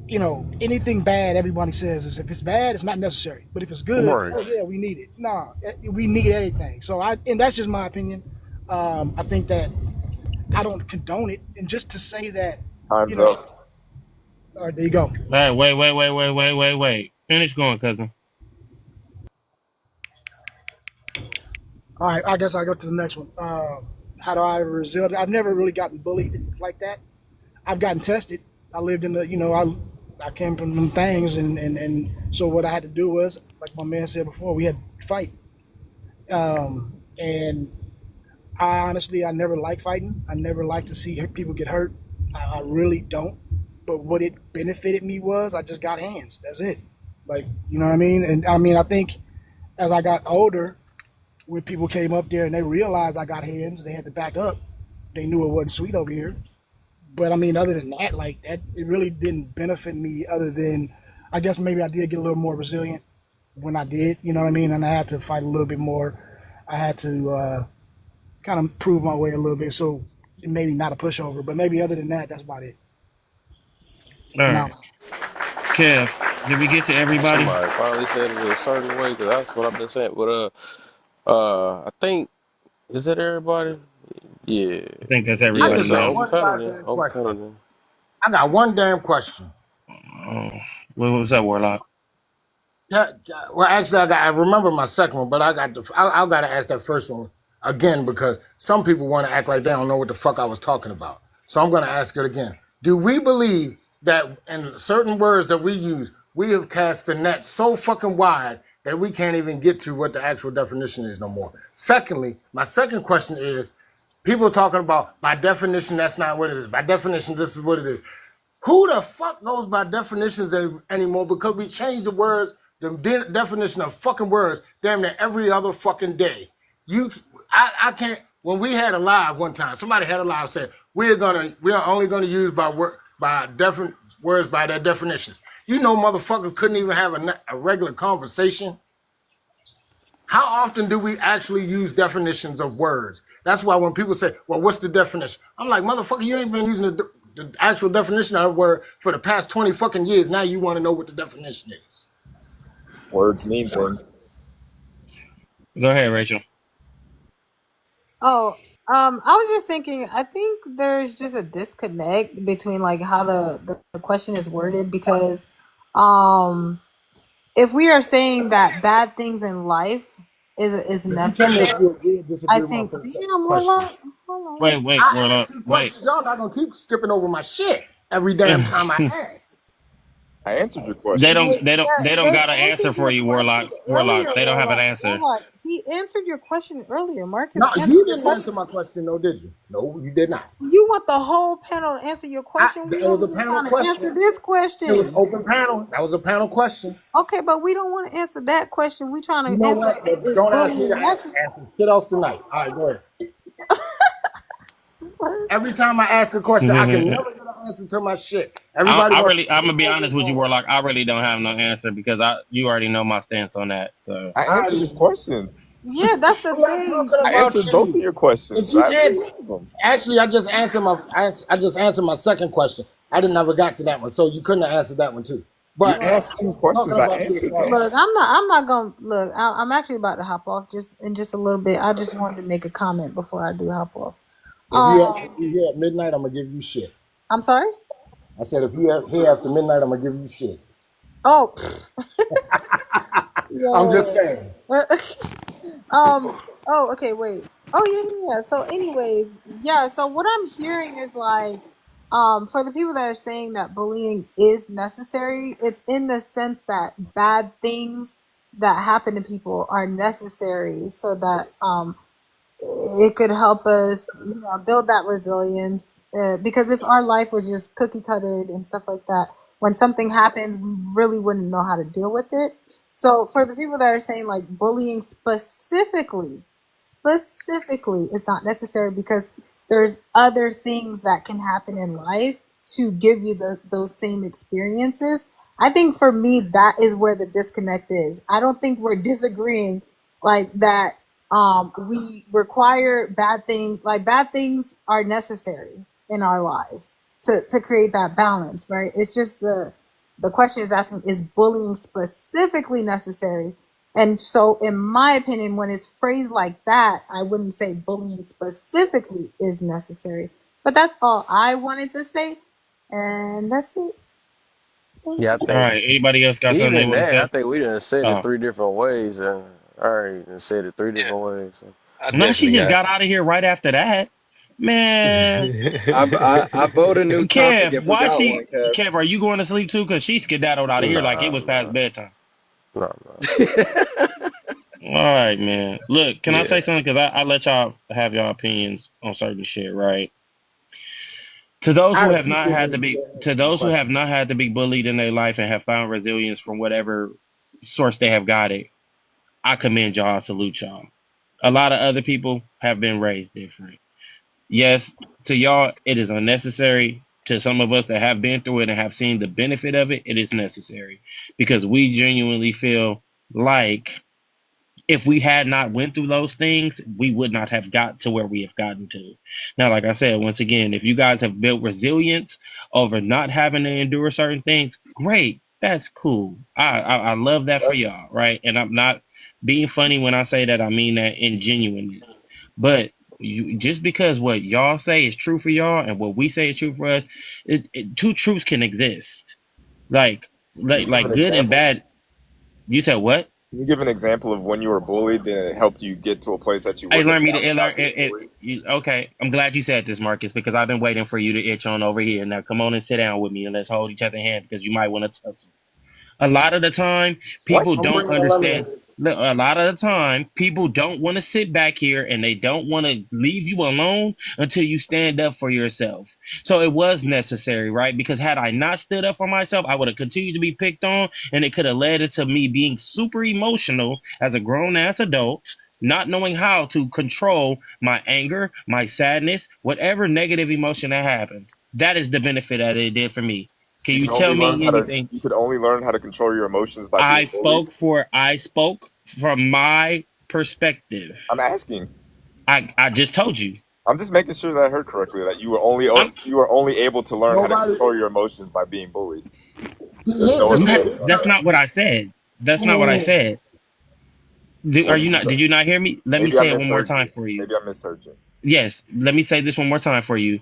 anything bad, everybody says is if it's bad, it's not necessary. But if it's good, oh yeah, we need it. No, we need anything. So and that's just my opinion. I think that I don't condone it. And just to say that, Time's up. All right, there you go. All right, wait. Finish going, cousin. All right, I guess I'll go to the next one. How do I resist? I've never really gotten bullied like that. I've gotten tested. I lived in I came from them things, and so what I had to do was, like my man said before, we had to fight. And I never like fighting. I never like to see people get hurt. I really don't. But what it benefited me was I just got hands. That's it. Like, you know what I mean? And I mean, I think as I got older, when people came up there and they realized I got hands, they had to back up. They knew it wasn't sweet over here. But I mean, other than that, like that, it really didn't benefit me other than, I guess maybe I did get a little more resilient when I did, you know what I mean? And I had to fight a little bit more. I had to kind of prove my way a little bit. So maybe not a pushover, but maybe other than that, that's about it. All right. Kev, did we get to everybody? Somebody finally said it a certain way, because that's what I've been saying. But I think, is that everybody? Yeah. I think that's everybody. I just got one Open question. penalty. I got one damn question. What was that, Warlock? Yeah, well, actually, I remember my second one, but I got to ask that first one again because some people want to act like they don't know what the fuck I was talking about. So I'm going to ask it again. Do we believe that in certain words that we use, we have cast the net so fucking wide that we can't even get to what the actual definition is no more? Secondly, my second question is, people talking about, by definition, that's not what it is. By definition, this is what it is. Who the fuck goes by definitions anymore? Because we change the words, the definition of fucking words, damn near every other fucking day. I can't. When we had a live one time, somebody had a live said we are only gonna use by different words by their definitions. You know, motherfuckers couldn't even have a regular conversation. How often do we actually use definitions of words? That's why when people say, well, what's the definition? I'm like, motherfucker, you ain't been using the actual definition of a word for the past 20 fucking years. Now you want to know what the definition is. Words mean things. Go ahead, Rachel. Oh, I was just thinking, I think there's just a disconnect between like how the question is worded because um if we are saying that bad things in life is If you tell me if necessary, you agree or I disagree with my think first damn question. Warlock, hold on. Wait, I Warlock. asked 2 Wait. questions. Y'all not gonna keep skipping over my shit every damn time I ask. I answered your They question. don't. Wait, They don't. yeah, They don't they got an answer answered for your you, question Warlock. earlier, Warlock. They don't have an Warlock. answer. Warlock. He answered your question earlier. Marcus No, answered you your didn't answer question. my question, though, did you? No, you did not. You want the whole panel to answer your question? We It was don't a even panel trying to question. answer this It was question. open panel. That was a panel question. Okay, but we don't want to answer that question. We trying You to know answer what? But is don't ask me to bullying necessary? answer shit else tonight. All right, go ahead. Every time I ask a question, I can never get an answer to my shit. Everybody wants to I'm say gonna be honest with you, bullying. Warlock. I really don't have no answer because you already know my stance on that. So I answered this question. Yeah, that's the I'm not thing. talking I about answered both of you. your If questions. you I answered answer, both of them. actually, I just answered my second question. I didn't never got to that one, so you couldn't have answered that one too. You But asked 2 talking questions. I about the answered them. Look, I'm not gonna look. I'm actually about to hop off just in just a little bit. I just wanted to make a comment before I do hop off. if you Um, here at midnight, I'm gonna give you shit. I'm sorry. I said if you here after midnight, I'm gonna give you shit. Oh, I'm just yo. saying. Oh, okay, wait. Oh, yeah. So, anyways, yeah. So, what I'm hearing is like, for the people that are saying that bullying is necessary, it's in the sense that bad things that happen to people are necessary so that it could help us, build that resilience. Because if our life was just cookie cuttered and stuff like that, when something happens, we really wouldn't know how to deal with it. So for the people that are saying like bullying specifically is not necessary because there's other things that can happen in life to give you those same experiences. I think for me, that is where the disconnect is. I don't think we're disagreeing like that we require bad things, like bad things are necessary in our lives to create that balance, right? It's just the question is asking, is bullying specifically necessary? And so in my opinion, when it's phrased like that, I wouldn't say bullying specifically is necessary. But that's all I wanted to say, and that's it. Thank Yeah, I you. all think right. Anybody else got something they even want to that, I say? think we done said it Oh 3 different ways, and I already done said it 3 Yeah, different ways. So. I no, she definitely just got. got out of here right after that. Man, I vote a new topic Kev, if we why got one, she? Kev. Kev, are you going to sleep too? Cause she skedaddled out of here like it Nah, was past bedtime. nah. All right, man. Look, can I say Yeah, something? Cause I let y'all have y'all opinions on certain shit, right? To those who I'd have not appreciate had it to if be, you to answer my those who have question. not had to be bullied in their life and have found resilience from whatever source they have got it, I commend y'all. I salute y'all. A lot of other people have been raised different. Yes, to y'all, it is unnecessary. To some of us that have been through it and have seen the benefit of it, it is necessary because we genuinely feel like if we had not went through those things, we would not have got to where we have gotten to. Now, like I said, once again, if you guys have built resilience over not having to endure certain things, great. That's cool. I love that for y'all, right? And I'm not being funny when I say that. I mean that in genuineness. But you just because what y'all say is true for y'all and what we say is true for us, two truths can exist. Like Can you give like an good and example? bad. You said what? Can you give an example of when you were bullied and it helped you get to a place that you Hey, wouldn't learn have me found to without being bullied? okay. I'm glad you said this, Marcus, because I've been waiting for you to itch on over here. Now come on and sit down with me and let's hold each other hand because you might want to tussle. A lot of the time, people What? I'm don't bringing the understand. lemonade. Look, a lot of the time, people don't want to sit back here and they don't want to leave you alone until you stand up for yourself. So it was necessary, right? Because had I not stood up for myself, I would have continued to be picked on, and it could have led into me being super emotional as a grown ass adult, not knowing how to control my anger, my sadness, whatever negative emotion that happened. That is the benefit that it did for me. Can You you can only tell learn me how to. anything? You could only learn how to control your emotions by being bullied. I spoke from my perspective. I'm asking. I just told you. I'm just making sure that I heard correctly that I'm you were only able to learn how to Nobody. control your emotions by being bullied. There's Here's no the other not way thing. to learn that's that. not what I said. That's not what I said. Are What did you you not? say? Did you not hear me? Let me Maybe I say it one more misheard time you. for you. Maybe I misheard you. Yes, let me say this one more time for you.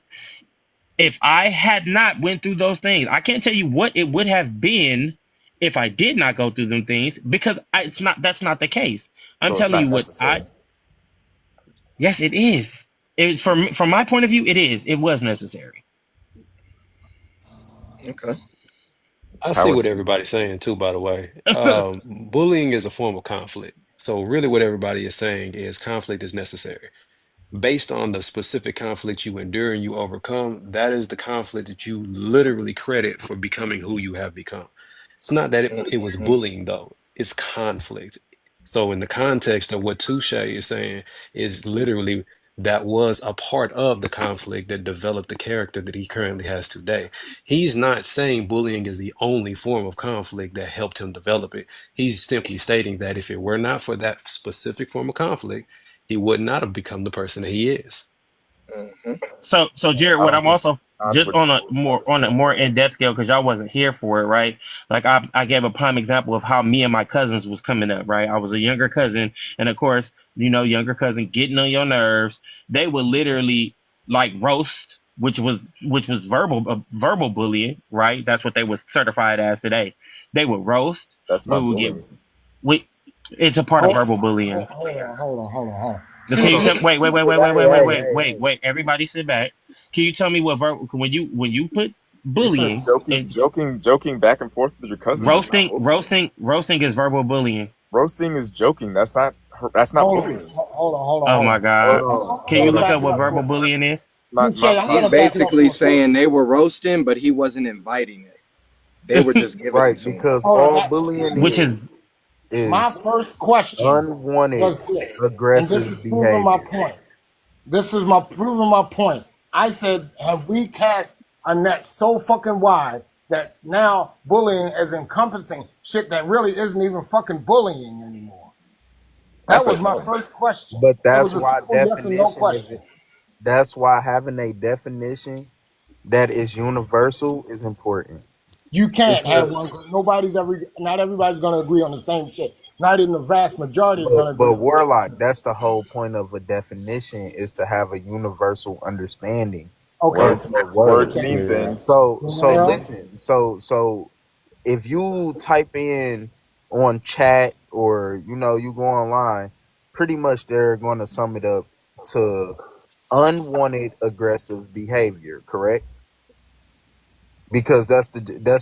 If I had not went through those things, I can't tell you what it would have been if I did not go through them things because it's not. That's not the case. I'm So it's telling you not what necessary. I. Yes, it is. It from my point of view, it is. It was necessary. Okay. I How see was what everybody's saying too, by the way. Bullying is a form of conflict. So really what everybody is saying is conflict is necessary. Based on the specific conflict you endure and you overcome, that is the conflict that you literally credit for becoming who you have become. It's not that it was Mhm. bullying, though, it's conflict. So, in the context of what Touche is saying, is literally that was a part of the conflict that developed the character that he currently has today. He's not saying bullying is the only form of conflict that helped him develop it. He's simply stating that if it were not for that specific form of conflict, he would not have become the person that he is. Mhm. So Jared, I what don't I'm think also just conflict is what on a saying. more in depth scale because y'all wasn't here for it, right? Like I gave a prime example of how me and my cousins was coming up, right? I was a younger cousin, and of course, younger cousin getting on your nerves. They would literally like roast, which was verbal bullying, right? That's what they was certified as today. They would roast. That's We not would get bullying. we. It's a part of Hold, verbal hold, bullying. hold on. Now, See, can you he, tell? Wait, wait, wait, wait, wait, hey, wait, wait, hey, wait, hey, wait, hey. wait. Everybody, sit back. Can you tell me what when you put You said bullying? It's joking back and forth with your cousins is not roasting, bullying. roasting, roasting is verbal bullying. Roasting is joking. That's not Hold on, bullying. Oh hold my on. God! I'm Can you gonna look back up it what up for verbal a second. bullying is? Touche, I'm He's gonna back it up basically for a second. saying they were roasting, but he wasn't inviting it. They were just giving it Right, to him. because Hold on. all bullying Which is My is first question unwanted was this, and this is aggressive proving my behavior. point. This is my proving my point. I said, have we cast a net so fucking wide that now bullying is encompassing shit that really isn't even fucking bullying anymore? I That said was my no. first question. But It was that's a why simple yes or no definition question. is that's why having a definition that is universal is important. You can't have Because one because not everybody's gonna agree on the same shit. Not even the vast majority is gonna agree but on the same Warlock, shit. that's the whole point of a definition is to have a universal understanding Okay. of Words the words word. Okay. mean things. So Well, listen, so if you type in on chat or you go online, pretty much they're going to sum it up to unwanted aggressive behavior, correct? Because that's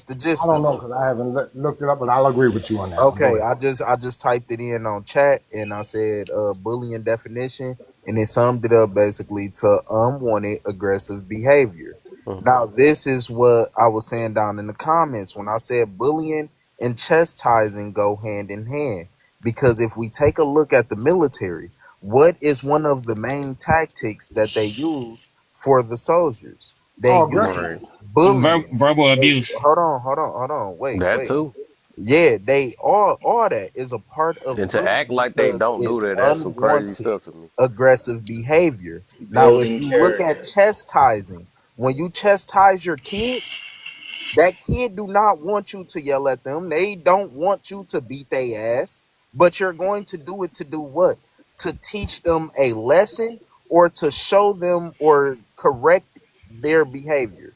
the I gist don't of know it. because I haven't looked it up, but I'll agree with you on that. But go Okay, ahead. I just typed it in on chat and I said bullying definition and it summed it up basically to unwanted aggressive behavior. Mhm. Now this is what I was saying down in the comments when I said bullying and chastising go hand in hand because if we take a look at the military, what is one of the main tactics that they use for the soldiers? They Oh, use aggression. Right. bullying. verbal They abuse. hold on, That wait. too. Yeah, they all that is a part of And to act bullying like they because don't do it's that, that's some crazy unwanted stuff to me. aggressive behavior. Now, if Building you look at character. chastising, when you chastise your kids, that kid do not want you to yell at them. They don't want you to beat their ass, but you're going to do it to do what? To teach them a lesson or to show them or correct their behavior.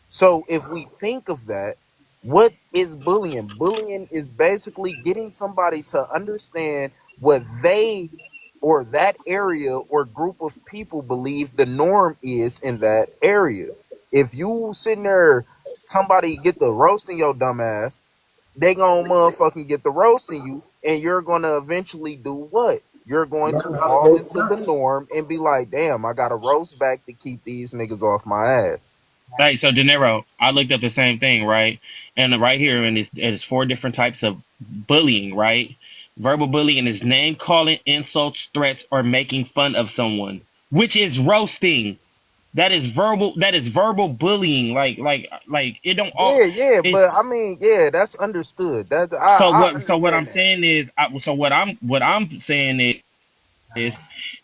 So if we think of that, what is bullying? Bullying is basically getting somebody to understand what they or that area or group of people believe the norm is in that area. If you sitting there, somebody get the roasting your dumb ass, they gonna motherfucking get the roasting you, and you're gonna eventually do what? You're going to Learn how to fall roast into the back. norm and be like, damn, I got to roast back to keep these niggas off my ass. Right. So De Niro, I looked up the same thing, right? And right here, and it's four different types of bullying, right? Verbal bullying is name calling, insults, threats, or making fun of someone, which is roasting. That is verbal. That is verbal bullying. Like it don't all. Yeah, It's but I mean, yeah, that's understood. That so I what. So what I'm understand that. saying is, so what I'm saying is,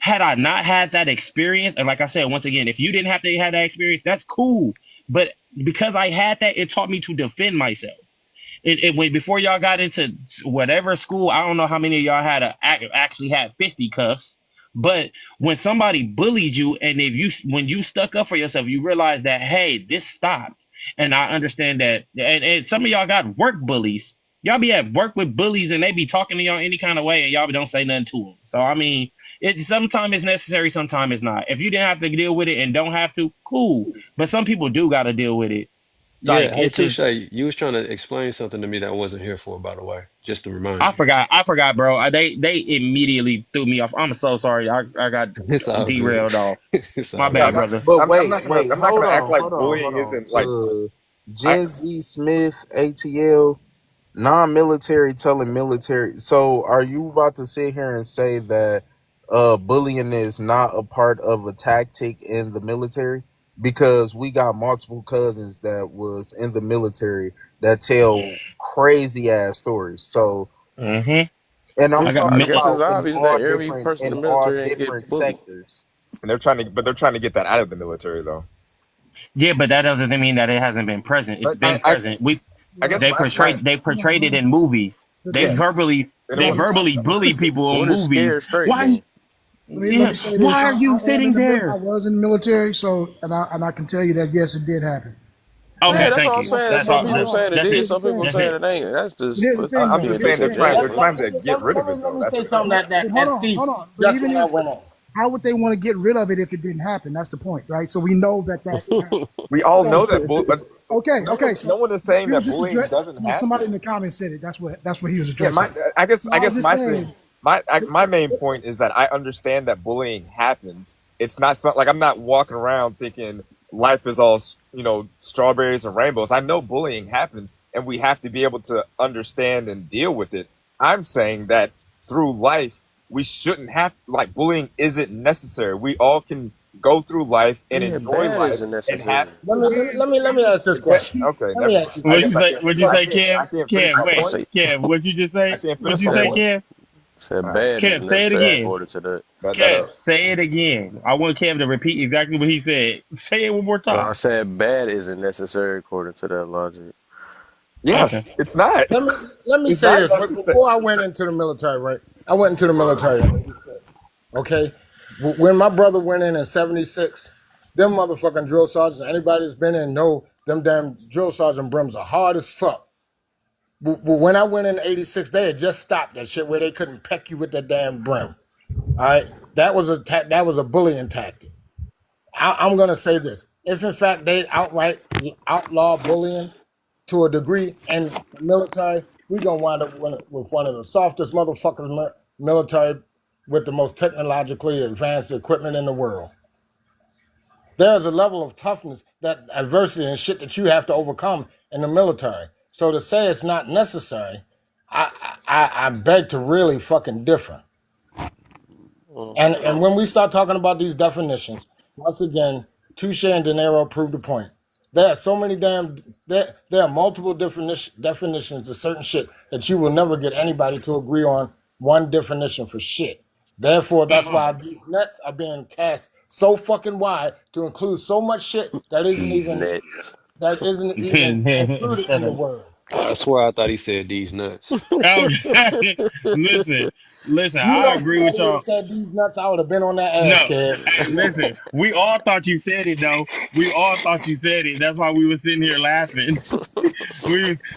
had I not had that experience, and like I said, once again, if you didn't have to have that experience, that's cool. But because I had that, it taught me to defend myself. it when before y'all got into whatever school, I don't know how many of y'all actually had fisticuffs, but when somebody bullied you, and if you when you stuck up for yourself, you realize that hey, this stopped, and I understand that, and some of y'all got work bullies. Y'all be at work with bullies, and they be talking to y'all any kind of way, and y'all don't say nothing to them. So I mean, it sometimes it's necessary, sometimes it's not. If you didn't have to deal with it and don't have to, cool. But some people do got to deal with it. Like Yeah, hey it's just Touche, you was trying to explain something to me that I wasn't here for, by the way. Just to remind I you. forgot. I forgot, bro. They immediately threw me off. I'm so sorry. I got It's all good. derailed off. It's My all Yeah, bad, good. brother. But I'm wait, not gonna wait, I'm not gonna act like hold bullying on. isn't like To I Gen Z Smith, ATL, non-military telling military. So are you about to sit here and say that bullying is not a part of a tactic in the military? Because we got multiple cousins that was in the military that tell crazy ass stories. So, Mm-hmm. and I'm I It's, got I talking guess it's about obvious that every person in in the all military ain't different get bullied. sectors. and they're trying to get that out of the military though. yeah, but that doesn't mean that it hasn't been present. It's But been I present. We I guess Well, they my portrayed it in movies. the They yeah, thing, verbally they don't they want to talk verbally about bully it. people on What is movies. scared straight Why? then? let Yeah. me say this. Why are you I am in sitting the I there? was in the military, so and I can tell you that yes, it did happen. Yeah, Okay, But that's thank all I'm you. saying. That's Some all. people hold on. saying it That's is, it. Here's the some people That's thing. saying it. it ain't. That's just Here's the us thing, I'm though. just being saying Here's they're disingenuous. trying to get rid of it let though. me That's say what I something mean. that hold on, ceased hold on. But just even when I if went in. how would they want to get rid of it if it didn't happen? That's the point, right? So we know that it happened. We all So know that okay, okay. no So one is saying he was that just bullying address. doesn't No, somebody in happen. the comments said it. That's what he was Yeah, addressing. So I I was guess just my thing, saying. my main point is that I understand that bullying happens. It's not something like I'm not walking around thinking life is all strawberries and rainbows. I know bullying happens, and we have to be able to understand and deal with it. I'm saying that through life, we shouldn't have like bullying isn't necessary. We all can go through life and Yeah, enjoy bad life isn't and have. necessary. Let me ask this question. Okay, Let me never. ask you I What'd this. you guess say? What'd you say, I Kev? can't finish Kev, my I wait. point. say, Kev, what'd you just I say? can't What'd finish you my say, point. Kev? said All right. bad Kev, isn't say it necessary again. according to that. Kev, say it again. I want Kev to repeat exactly what he said. Say it one more No, I time. said bad isn't necessary according to that logic. Yeah, Okay. it's not. Let me It's say not this. necessary. Before I went into the military, right? I went into the military in '86. Okay, when my brother went in '76, them motherfucking drill sergeants. Anybody that's been in know them damn drill sergeant brims are hard as fuck. But when I went in '86, they had just stopped that shit where they couldn't peck you with that damn brim. All right, that was a bullying tactic. I'm gonna say this: if in fact they outright outlaw bullying to a degree in the military, we gonna wind up with one of the softest motherfuckers military with the most technologically advanced equipment in the world. There's a level of toughness, that adversity and shit that you have to overcome in the military. So to say it's not necessary, I beg to really fucking differ. And when we start talking about these definitions, once again, Touche and De Niro proved the point. There are so many there are multiple definitions of certain shit that you will never get anybody to agree on one definition for shit. Therefore, that's why these nets are being cast so fucking wide to include so much shit These nets. that isn't even included Shut in the up. word. I swear I thought he said these nuts. Okay. listen, listen. You I don't agree say with it y'all. said these nuts, I would have been on that ass, No, kid. hey, listen. We all thought you said it though. We all thought you said it. That's why we were sitting here laughing.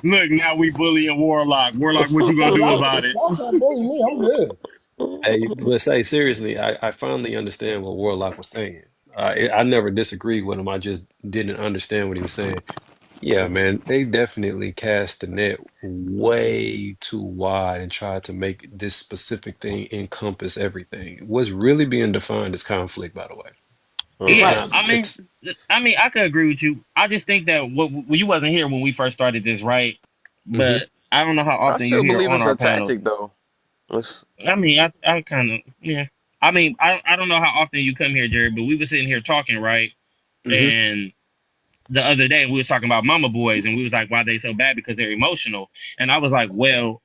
Look, now we bullying Warlock. Warlock, what you gonna Oh, do about it? y'all can't bully me. I'm good. Hey, but say seriously, I finally understand what Warlock was saying. I never disagreed with him. I just didn't understand what he was saying. Yeah, man, they definitely cast the net way too wide and tried to make this specific thing encompass everything. What's really being defined is conflict, by the way. It's Yeah, Right. not, it's, I mean, I could agree with you. I just think that you wasn't here when we first started this, right? hmm But I don't know how I often you still hear believe on it's our a panels. tactic though. It's, I mean, I kind of, yeah. I mean, I don't know how often you come here, Jerry, but we were sitting here talking, right? hmm And the other day we was talking about mama boys, and we was like, why they so bad? Because they're emotional. And I was like, well,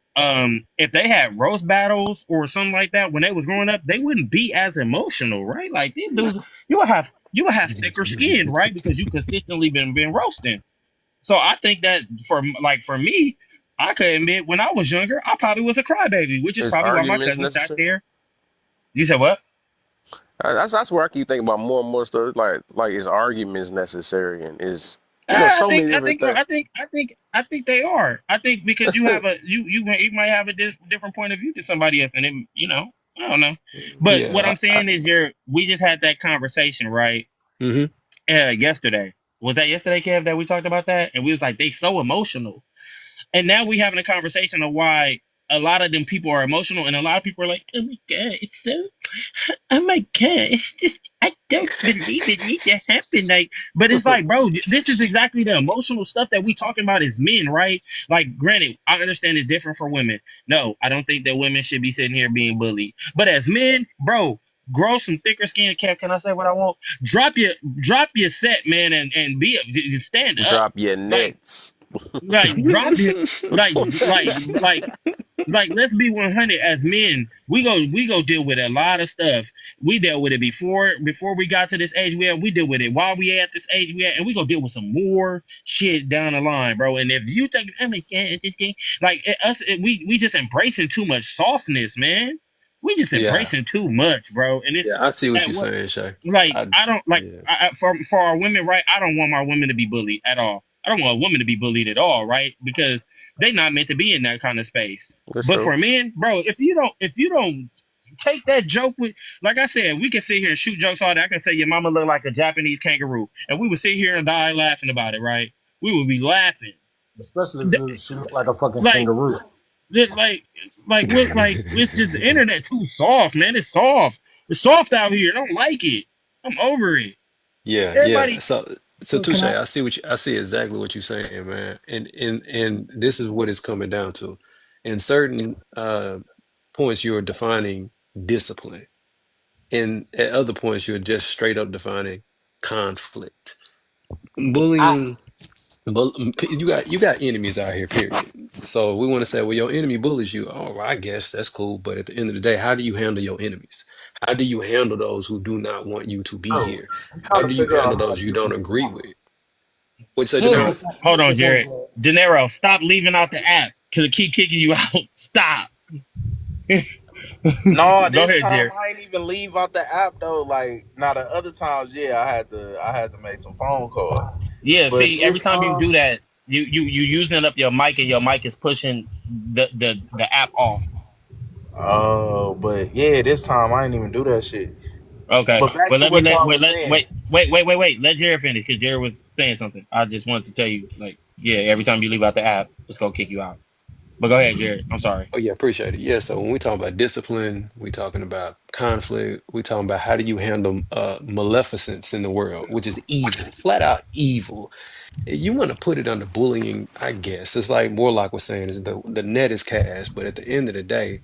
if they had roast battles or something like that when they was growing up, they wouldn't be as emotional, right? Like these dudes, you would have thicker skin, right? Because you consistently been roasting. So I think that for me, I could admit when I was younger, I probably was a crybaby, which is Is probably why my arguments cousin sat necessary? there. You said what? That's where I keep thinking about more and more stuff. Like is arguments necessary, and is I so think many I different think things. I think they are. I think because you have a you might have a different point of view to somebody else, and it, I don't know. But what Yeah. I'm saying is, we just had that conversation, right? Hmm. Yesterday. Was that yesterday, Kev, that we talked about that? And we was like, they so emotional. And now we having a conversation of why a lot of them people are emotional, and a lot of people are like, oh my god, it's so, oh my god, it's just, I don't believe it needs to happen. Like, but it's like, bro, this is exactly the emotional stuff that we talking about as men, right? Like, granted, I understand it's different for women. No, I don't think that women should be sitting here being bullied. But as men, bro, grow some thicker skin. Can I say what I want? Drop your set, man, and stand up. Drop your Like, nets. drop it, like let's be 100 as men. We go deal with a lot of stuff. We dealt with it before we got to this age we deal with it while we at this age and we go deal with some more shit down the line, bro. And if you think we just embracing too much softness, man. We just Yeah. embracing too much, bro. And it's Yeah. I see what at you're what saying, Shay. like I I don't like yeah. for our women, right? I don't want my women to be bullied at all. I don't want a woman to be bullied at all, right? Because they not meant to be in that kind of space. That's But true. for men, bro, if you don't take that joke with, like I said, we can sit here and shoot jokes all day. I can say your mama look like a Japanese kangaroo, and we would sit here and die laughing about it, right? We would be laughing. Especially Th- if she looked like a fucking Like, kangaroo. it's just the internet too soft, man. It's soft. It's soft out here. I don't like it. I'm over it. Yeah, yeah. Everybody, So So can Touche, I? I see exactly what you're saying, man. And this is what it's coming down to. In certain points, you're defining discipline. And at other points, you're just straight up defining conflict. I Bullying, you got enemies out here, period. So we want to say, well, your enemy bullies you. Oh, well, I guess that's cool. But at the end of the day, how do you handle your enemies? How do you handle those who do not want you to be oh, here? I'm How trying to do you figure handle out how those you don't different they agree are. with? What'd you say, Here's bro. Daenerys? the thing. Hold Here's on, the thing, Jared. bro. De Niro, stop leaving out the app. Cause it keep kicking you out. Stop. No, Go this ahead, time Jared. I ain't even leave out the app though. Like now the other times, yeah, I had to make some phone calls. Yeah, But see, every this time you time, do that, you using up your mic and your mic is pushing the app off. oh, but yeah, this time I ain't even do that shit. Okay. But back Well, to what y'all was saying. wait. Let Jared finish because Jared was saying something. I just wanted to tell you, like, yeah, every time you leave out the app, it's gonna kick you out. But go ahead, Jared. I'm sorry. Oh yeah, appreciate it. Yeah, so when we talk about discipline, we talking about conflict, we talking about how do you handle maleficence in the world, which is evil, flat out evil. You want to put it under bullying, I guess. It's like Warlock was saying, is the net is cast, but at the end of the day,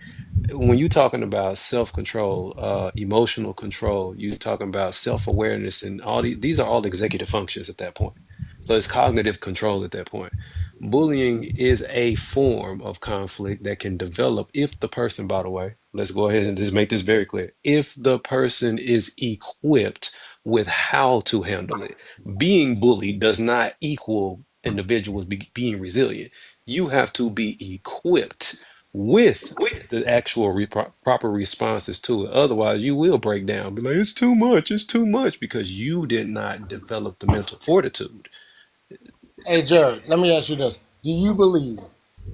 when you're talking about self-control, emotional control, you're talking about self-awareness, and these are all executive functions at that point. So it's cognitive control at that point. Bullying is a form of conflict that can develop if the person, by the way, let's go ahead and just make this very clear. If the person is equipped with how to handle it, being bullied does not equal individuals being resilient. You have to be equipped with the actual proper responses to it. Otherwise, you will break down, be like, it's too much, because you did not develop the mental fortitude. Hey, Jared, let me ask you this: do you believe,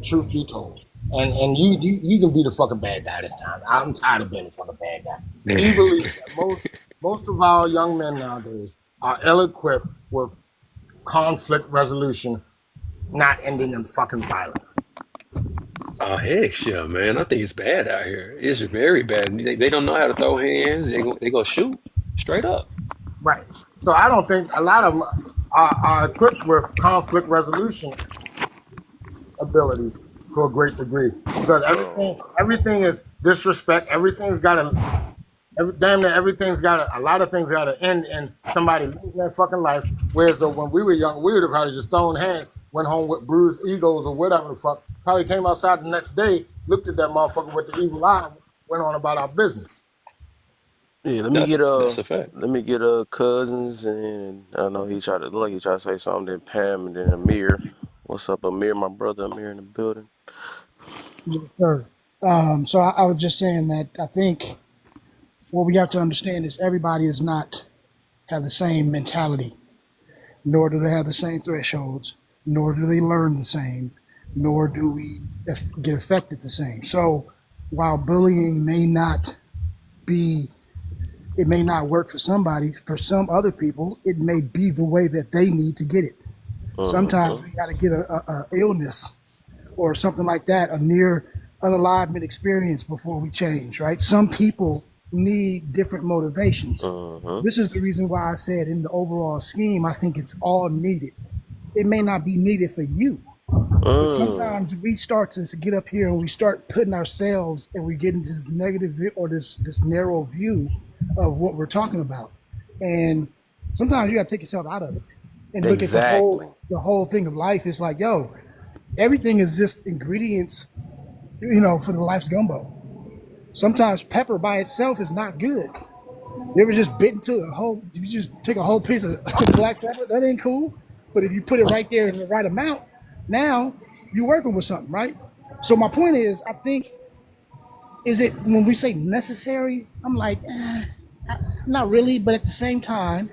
truth be told, and you can be the fucking bad guy this time? I'm tired of being the fucking bad guy. Do you believe that most of our young men nowadays are ill-equipped with conflict resolution, not ending in fucking violence? Oh, heck yeah, man. I think it's bad out here. It's very bad. They don't know how to throw hands. They go shoot straight up. Right. So I don't think a lot of them are equipped with conflict resolution abilities to a great degree because Oh, everything is disrespect. Damn near everything's got a lot of things got to end in somebody losing their fucking life. Whereas though when we were young, we would have probably just thrown hands, went home with bruised egos or whatever the fuck. Probably came outside the next day, looked at that motherfucker with the evil eye, and went on about our business. yeah. That's a fact. Let me get Cousins, and I know he tried to say something. Then Pam, and then Amir. What's up, Amir? My brother Amir in the building. Yes, sir. So I was just saying that I think what we have to understand is everybody is not have the same mentality, nor do they have the same thresholds, nor do they learn the same, nor do we get affected the same. So while bullying may not be, it may not work for somebody, for some other people, it may be the way that they need to get it. Sometimes we got to get a illness or something like that, a near unalivement experience before we change, right? Some people need different motivations. This is the reason why I said in the overall scheme, I think it's all needed. It may not be needed for you, but sometimes we start to get up here and we start putting ourselves and we get into this negative or this narrow view of what we're talking about. And sometimes you got to take yourself out of it and look at the whole thing of life. It's like, yo, everything is just ingredients, for the life's gumbo. Sometimes pepper by itself is not good. You ever just bit into if you just take a whole piece of black pepper, that ain't cool. But if you put it right there in the right amount, now you're working with something, right? So my point is, I think, is it when we say necessary, I'm like, not really, but at the same time,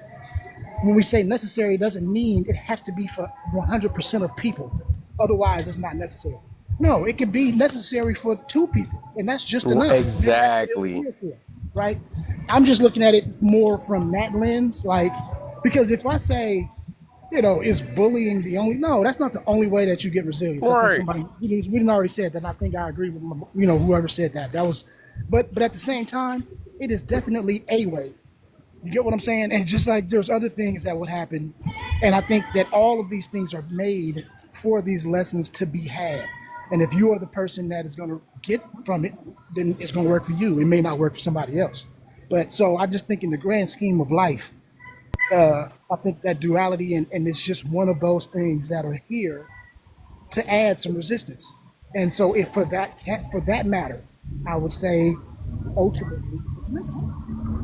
when we say necessary, it doesn't mean it has to be for 100% of people. Otherwise, it's not necessary. No, it can be necessary for 2 people, and that's just enough. Exactly. Right? I'm just looking at it more from that lens, because if I say, is bullying the only? No, that's not the only way that you get resilience. I think somebody we didn't already said that. And I think I agree with whoever said that. That was, but at the same time, it is definitely a way. You get what I'm saying? And just like there's other things that would happen, and I think that all of these things are made for these lessons to be had. And if you are the person that is going to get from it, then it's going to work for you. It may not work for somebody else. But so I just think in the grand scheme of life, I think that duality and it's just one of those things that are here to add some resistance. And so if for that matter, I would say ultimately it's necessary.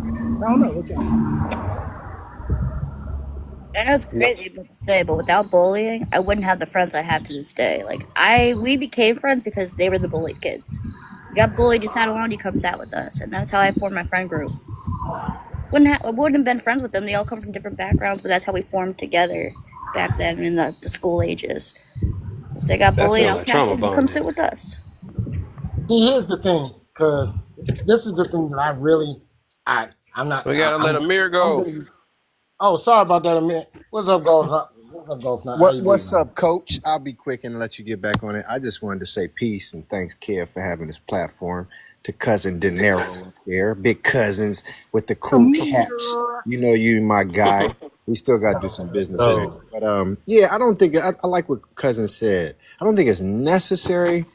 I don't know what y'all think. I know it's crazy to say, but without bullying, I wouldn't have the friends I have to this day. We became friends because they were the bullied kids. You got bullied, you sat alone, you come sat with us, and that's how I formed my friend group. I wouldn't have been friends with them. They all come from different backgrounds, but that's how we formed together back then in the school ages. If they got bullied, sounds like trauma come bonding. sit with us. See, here's the thing, because this is the thing that I'm not. We gotta let Amir go. Oh, sorry about that, Amir. What's up, Golf? What's up, Golf? How you What's doing? up, Coach? I'll be quick and let you get back on it. I just wanted to say peace and thanks, Kev, for having this platform. To cousin De Niro here, big cousins with the cool caps. You my guy. We still got to do some business, but yeah, I don't think I like what cousin said. I don't think it's necessary,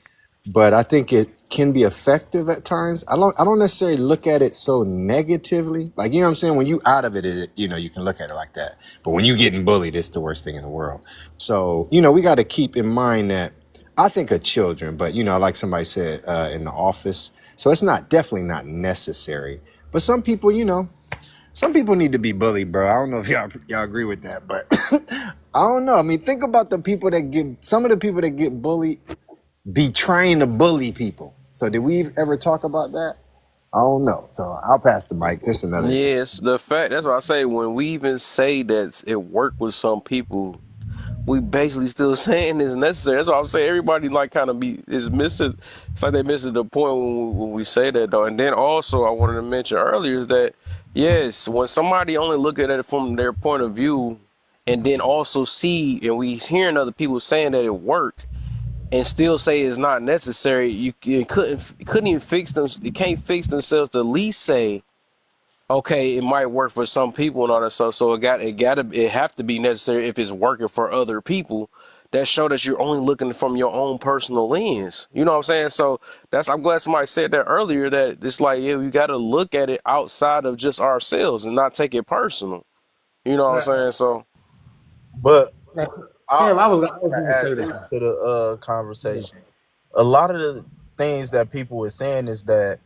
but I think it can be effective at times. I don't necessarily look at it so negatively. Like, you know what I'm saying? When you out of it, you can look at it like that. But when you getting bullied, it's the worst thing in the world. So, we got to keep in mind that I think of children, but like somebody said in the office. So it's definitely not necessary. But some people need to be bullied, bro. I don't know if y'all agree with that, but I don't know. I mean, think about some of the people that get bullied be trying to bully people. So did we ever talk about that? I don't know. So I'll pass the mic. Just another. Yes, that's what I say. When we even say that it worked with some people, we basically still saying it's necessary. That's why I'm saying everybody is missing. It's like they missing the point when we say that, though. And then also I wanted to mention earlier is that yes, when somebody only look at it from their point of view, and then also see and we hearing other people saying that it worked, and still say it's not necessary, you couldn't even fix them. It can't fix themselves to at least say, okay, it might work for some people and all that stuff. So it have to be necessary if it's working for other people. That show that you're only looking from your own personal lens. You know what I'm saying? So I'm glad somebody said that earlier, that it's like, yeah, we got to look at it outside of just ourselves and not take it personal. You know what I'm saying? So, But I was to going to say add this. this to the conversation. A lot of the things that people were saying is that,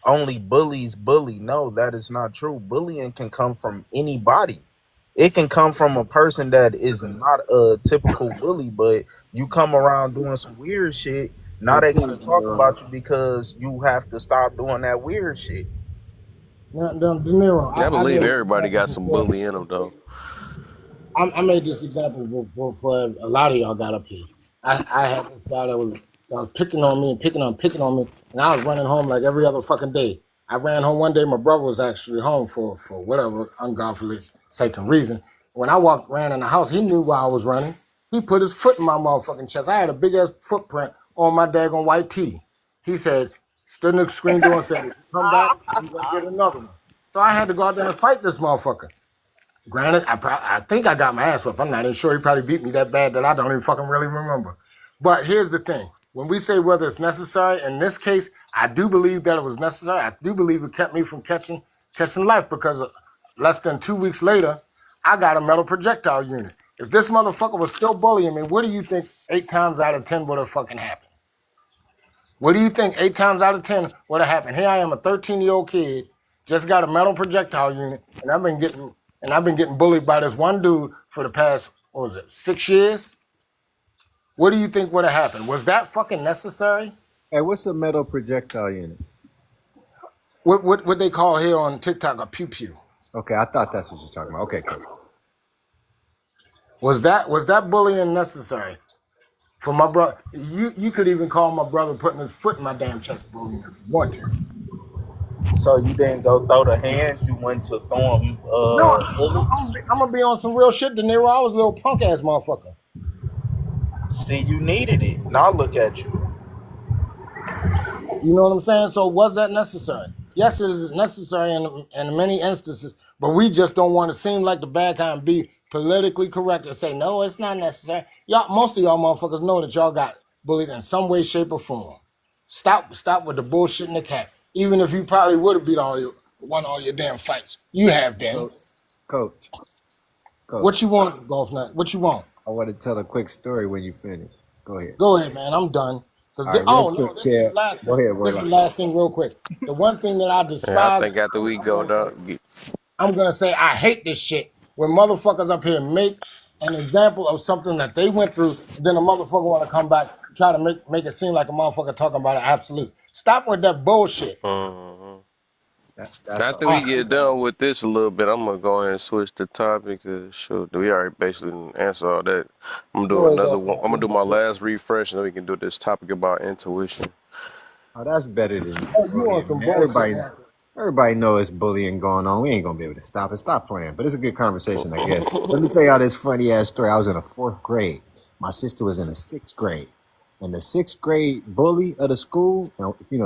only bullies bully. No, that is not true. Bullying can come from anybody. It can come from a person that is not a typical bully, but you come around doing some weird shit. Now they gotta talk about you because you have to stop doing that weird shit. Now, De Niro, I I believe gave an everybody example got some before. bully in them though. I made this example for a lot of y'all got up here. I had this guy that was picking on me and picking on me, and I was running home like every other fucking day. I ran home one day. My brother was actually home for whatever ungodly sake and reason. When I ran in the house, he knew why I was running. He put his foot in my motherfucking chest. I had a big ass footprint on my daggone white tee. He said, stood in the screen door and said, if you come back, you gonna get another one. So I had to go out there and fight this motherfucker. Granted, I think I got my ass whipped. I'm not even sure he probably beat me that bad that I don't even fucking really remember. But here's the thing. When we say whether it's necessary, in this case, I do believe that it was necessary. I do believe it kept me from catching life because less than 2 weeks later, I got a metal projectile unit. If this motherfucker was still bullying me, what do you think 8 times out of 10 would have fucking happened? What do you think 8 times out of 10 would have happened? Here I am, a 13-year-old kid, just got a metal projectile unit, and I've been getting bullied by this one dude for the past, 6 years? What do you think would have happened? Was that fucking necessary? Hey, what's a metal projectile unit? What they call here on TikTok a pew pew. Okay, I thought that's what you're talking about. Okay, cool. Was that bullying necessary? For my brother, you could even call my brother putting his foot in my damn chest bullying if you want to. So you didn't go throw the hands, you went to throw them No, bullets? I'm gonna be on some real shit, De Niro. I was a little punk ass motherfucker. See, you needed it. Now look at you. You know what I'm saying? So was that necessary? Yes, it is necessary in many instances, but we just don't want to seem like the bad guy and be politically correct and say, no, it's not necessary. Most of y'all motherfuckers know that y'all got bullied in some way, shape, or form. Stop with the bullshit in the cap. Even if you probably would have won all your damn fights. You have been. Coach. What you want, Golf Nut? What you want? I want to tell a quick story when you finish. Go ahead. Go ahead, man. I'm done. All right, This is the last thing. Go ahead, This is the last thing real quick. The one thing that I despise. Yeah, I think after we go down, I'm going to say I hate this shit when motherfuckers up here make an example of something that they went through, then a motherfucker want to come back and try to make it seem like a motherfucker talking about an absolute. Stop with that bullshit. after we get done with this a little bit, I'm gonna go ahead and switch the topic. Cause sure, we already basically answered all that. I'm gonna do another one. I'm gonna do my last refresh, and then we can do this topic about intuition. Oh, that's better than you want some bullshit. Everybody knows bullying going on. We ain't gonna be able to stop it. Stop playing. But it's a good conversation, I guess. Let me tell y'all this funny ass story. I was in the 4th grade. My sister was in the 6th grade. And the 6th grade bully of the school,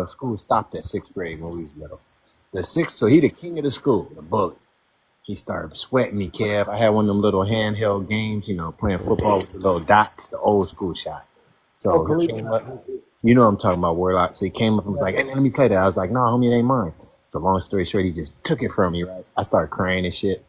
school stopped at 6th grade when we was little. So he the king of the school, the bully. He started sweating me, Kev. I had one of them little handheld games, playing football with the little dots, the old school shot. So he came up, you know what I'm talking about, Warlock. So he came up and was like, hey, let me play that. I was like, no, homie, it ain't mine. So long story short, he just took it from me, right? I started crying and shit.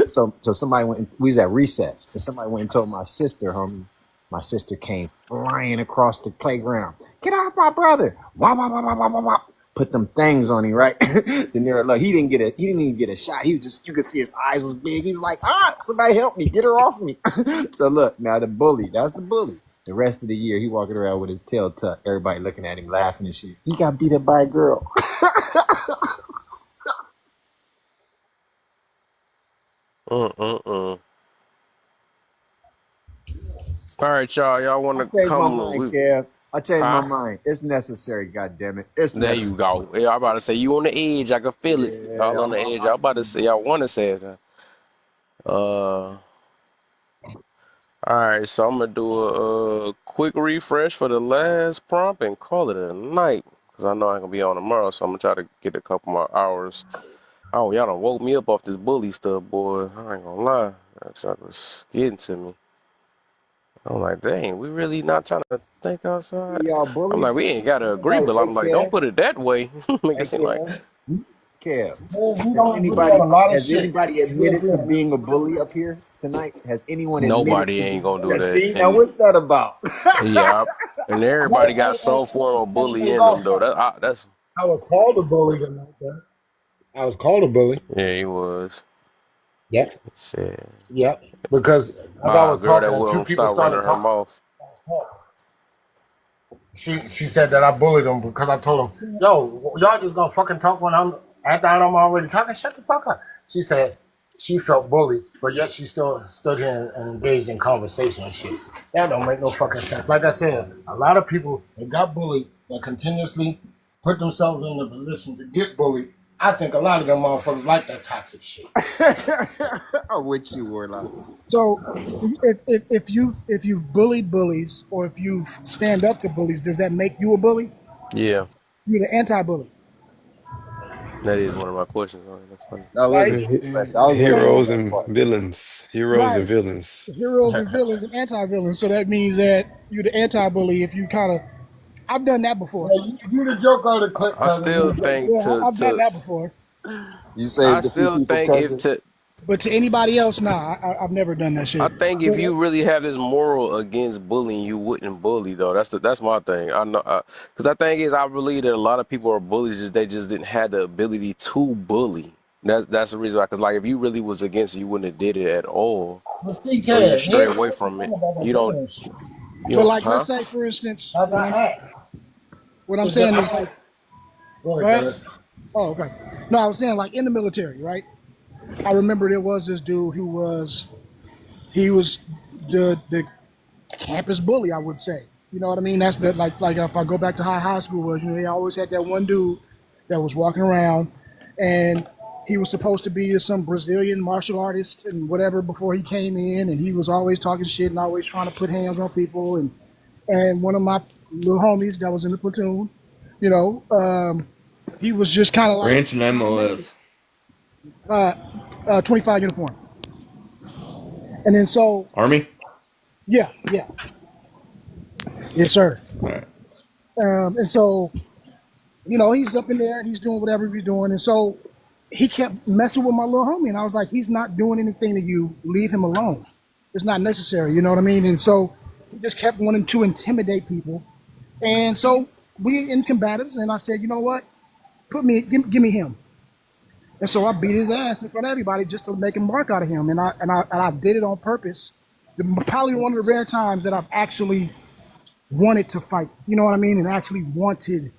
So somebody we was at recess, and somebody went and told my sister, homie. My sister came flying across the playground. Get off my brother. Wah, wah, wah, wah, wah, wah, wah. Put them things on him, right? Then look, he didn't even get a shot. He was just, you could see his eyes was big. He was like, somebody help me, get her off me. So look, now that's the bully. The rest of the year, he walking around with his tail tucked. Everybody looking at him, laughing and shit. He got beat up by a girl. All right, y'all. Y'all want to come? I changed my mind. It's necessary, goddammit. It's there necessary. you go. Yeah, I'm about to say you on the edge. I can feel it. Y'all on the edge. I'm about to say y'all want to say it. All right, so I'm gonna do a quick refresh for the last prompt and call it a night. Cause I know I'm gonna be on tomorrow, so I'm gonna try to get a couple more hours. Oh, y'all done woke me up off this bully stuff, boy. I ain't gonna lie. That shit was getting to me. I'm like, dang, we really not trying to think outside? I'm like, we ain't gotta agree, but I'm like, don't put it that way. Make it seem like. Kev, has anybody admitted to being a bully up here tonight? Has anyone admitted? Nobody ain't gonna do that. See, now what's that about? Yeah, and everybody got some form of bully in them, though. That's. I was called a bully tonight, though. I was called a bully. Yeah, he was. Yep, Shit. yep. Because as I Ah, was girl that talking and two won't people stop running started her talking, mouth. she said that I bullied them because I told them, yo, y'all just gonna fucking talk when after I'm already talking? Shut the fuck up. She said she felt bullied, but yet she still stood here and engaged in conversation and shit. That don't make no fucking sense. Like I said, a lot of people that got bullied that continuously put themselves in the position to get bullied. I think a lot of them motherfuckers like that toxic shit. I'm with you, Warlock. So, if you've bullied bullies, or if you stand up to bullies, does that make you a bully? Yeah, You're the anti-bully, that is one of my questions. On it. That's funny. That was right? a good question. I was waiting for So, Heroes that and part. villains. Heroes and right, villains. heroes and villains and anti-villains. So that means that you're the anti-bully if you kind of. I've done that before. Yeah, you the joke on the clip, I cousin. You still the joke. think Yeah, I've done that before. You I saved a few still people, think if cousin. to But to anybody else, nah, I've never done that I shit. think if you really have this moral against bullying, you wouldn't bully though. That's my thing. I know because the thing is, I believe that a lot of people are bullies. They just didn't have the ability to bully. That's the reason why. Because like if you really was against it, you wouldn't have did it at all, But CK, or you here's stray away the from it. thing about the You don't. bullying shit. You But don't. like, let's Huh? say, for instance, As I asked, what I'm is that saying is like, go go ahead, ahead. Dennis. Oh, okay. No, I was saying like in the military, right? I remember there was this dude who was the campus bully, I would say. You know what I mean? That's the like if I go back to how high school was, they always had that one dude that was walking around, and he was supposed to be some Brazilian martial artist and whatever before he came in, and he was always talking shit and always trying to put hands on people, and one of my little homies that was in the platoon, you know, he was just kind of like Branch and MOS. 25 uniform, and then so Army? yeah, yes sir. All right. And so, he's up in there and he's doing whatever he's doing. And so he kept messing with my little homie. And I was like, he's not doing anything to you. Leave him alone. It's not necessary. You know what I mean? And so he just kept wanting to intimidate people. And so we in combatives. And I said, you know what? Give me him. And so I beat his ass in front of everybody just to make a mark out of him. And I did it on purpose. Probably one of the rare times that I've actually wanted to fight, you know what I mean, and actually wanted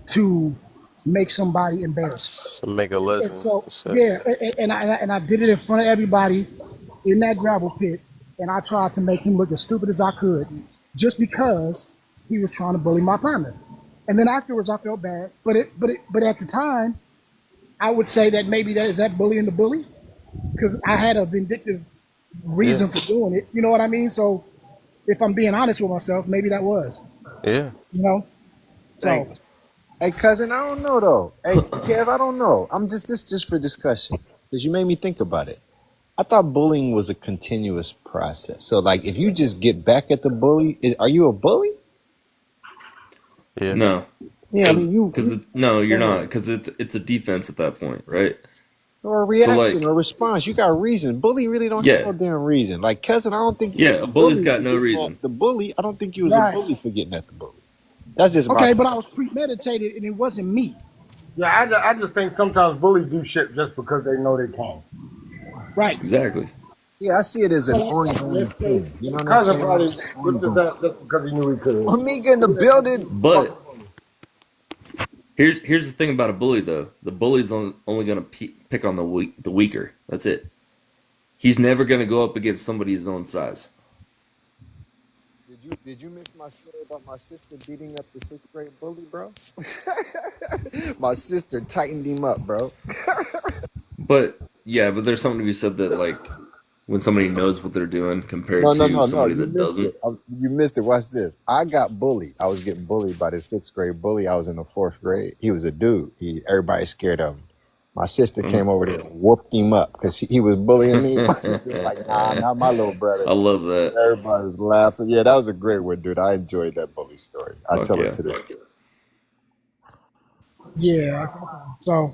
to make somebody embarrassed. To make a And lesson. so and I did it in front of everybody in that gravel pit, and I tried to make him look as stupid as I could, just because he was trying to bully my partner. And then afterwards, I felt bad, but at the time, I would say that maybe that is that bullying the bully, because I had a vindictive reason for doing it. You know what I mean? So if I'm being honest with myself, maybe that was, Yeah. So, Hey, cousin, I don't know though. Hey, Kev, I don't know. I'm just for discussion because you made me think about it. I thought bullying was a continuous process. So, like, if you just get back at the bully, are you a bully? Yeah. No. Yeah, I mean, No, you're not, because it's a defense at that point, right? Or a So reaction like, or response. You got reason. Bully really don't have no yeah, damn reason. Like, cousin, I don't think you was a a bully's bully got for no getting reason. at the bully. I don't think you was a right. bully for getting at the bully. That's just my Okay, but thought. I was premeditated and it wasn't me. Yeah, I just think sometimes bullies do shit just because they know they can. Right. Exactly. Yeah, I see it as an So ongoing thing. You know what I'm cousin saying? probably It's whipped his ongoing. ass just because he knew he could. Amiga in the building. But here's the thing about a bully, though. The bully's only going to pick on the weaker. That's it. He's never going to go up against somebody his own size. Did you miss my story about my sister beating up the 6th grade bully, bro? My sister tightened him up, bro. But there's something to be said that, like, when somebody knows what they're doing compared No. to somebody You that missed doesn't. it. You missed it. Watch this. I got bullied. I was getting bullied by this 6th grade bully. I was in the 4th grade. He was a dude. Everybody's scared of him. My sister came over there and whooped him up because he was bullying me. My sister was like, nah, not my little brother. I love that. Everybody was laughing. Yeah, that was a great one, dude. I enjoyed that bully story. I Fuck tell yeah. it to this day. Yeah. So,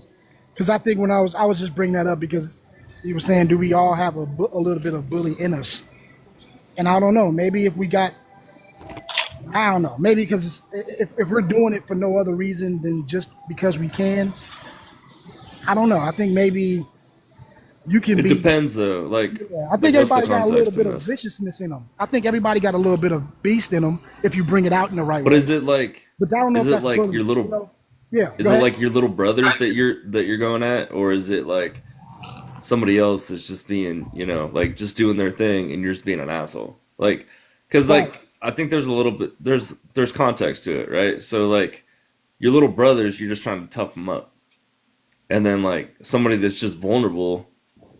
because I think when I was just bringing that up because you were saying, do we all have a little bit of bully in us? And I don't know. Maybe if we got, I don't know. Maybe because if we're doing it for no other reason than just because we can, I don't know. I think maybe You can It be. depends though. Yeah, I think What's the everybody got a little context bit in of this? viciousness in them. I think everybody got a little bit of beast in them if you bring it out in the right But way. is it like But I don't know is if it that's like bullying. your You little know? Yeah. is Go it ahead. like your little brothers that you're going at, or is it like somebody else that's just being, like just doing their thing and you're just being an asshole? Like, because Right. like I think there's a little bit there's context to it, right? So like your little brothers, you're just trying to tough them up, and then like somebody that's just vulnerable,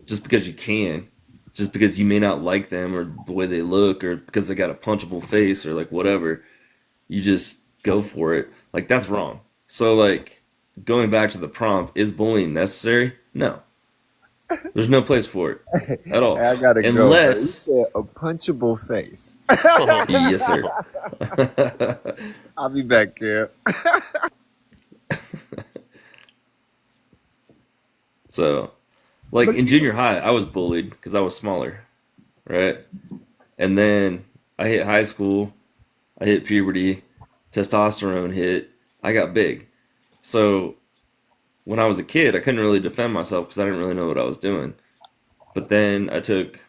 just because you can, just because you may not like them or the way they look or because they got a punchable face or like whatever, you just go for it. Like that's wrong. So like going back to the prompt, is bullying necessary? No. There's no place for it at all. I gotta go, bro. You Unless said a punchable face. yes, sir. I'll be back, Kev. So like But in junior high, I was bullied because I was smaller, right? And then I hit high school, I hit puberty, testosterone hit, I got big. So when I was a kid, I couldn't really defend myself because I didn't really know what I was doing. But then I took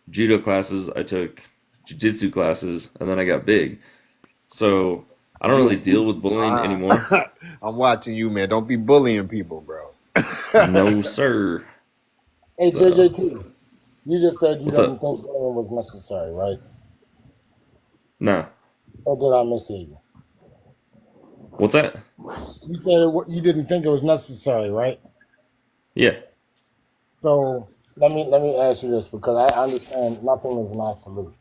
judo classes, I took jiu-jitsu classes, and then I got big. So I don't really deal with bullying anymore. I'm watching you, man. Don't be bullying people, bro. No, sir. Hey, So JJT, you just said you what's don't up? think bullying was necessary, right? Nah. Or did I mishear you? What's that? You said you didn't think it was necessary, right? Yeah. So let me ask you this, because I understand nothing is an absolute.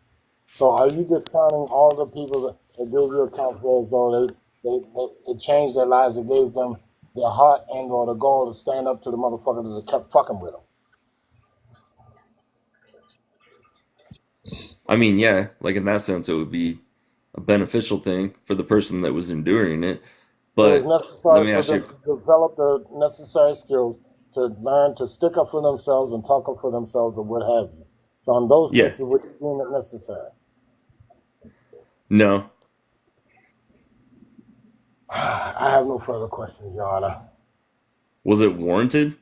So are you discounting all the people that gave you accounts where as though it changed their lives, it gave them their heart and or the goal to stand up to the motherfuckers that kept fucking with them? I mean, yeah, like in that sense, it would be a beneficial thing for the person that was enduring it. It was But let necessary me for ask them you, to develop the necessary skills to learn to stick up for themselves and talk up for themselves or what have you. So in those yeah, cases, would you deem it necessary? no. I have no further questions, Your Honor. Was it warranted?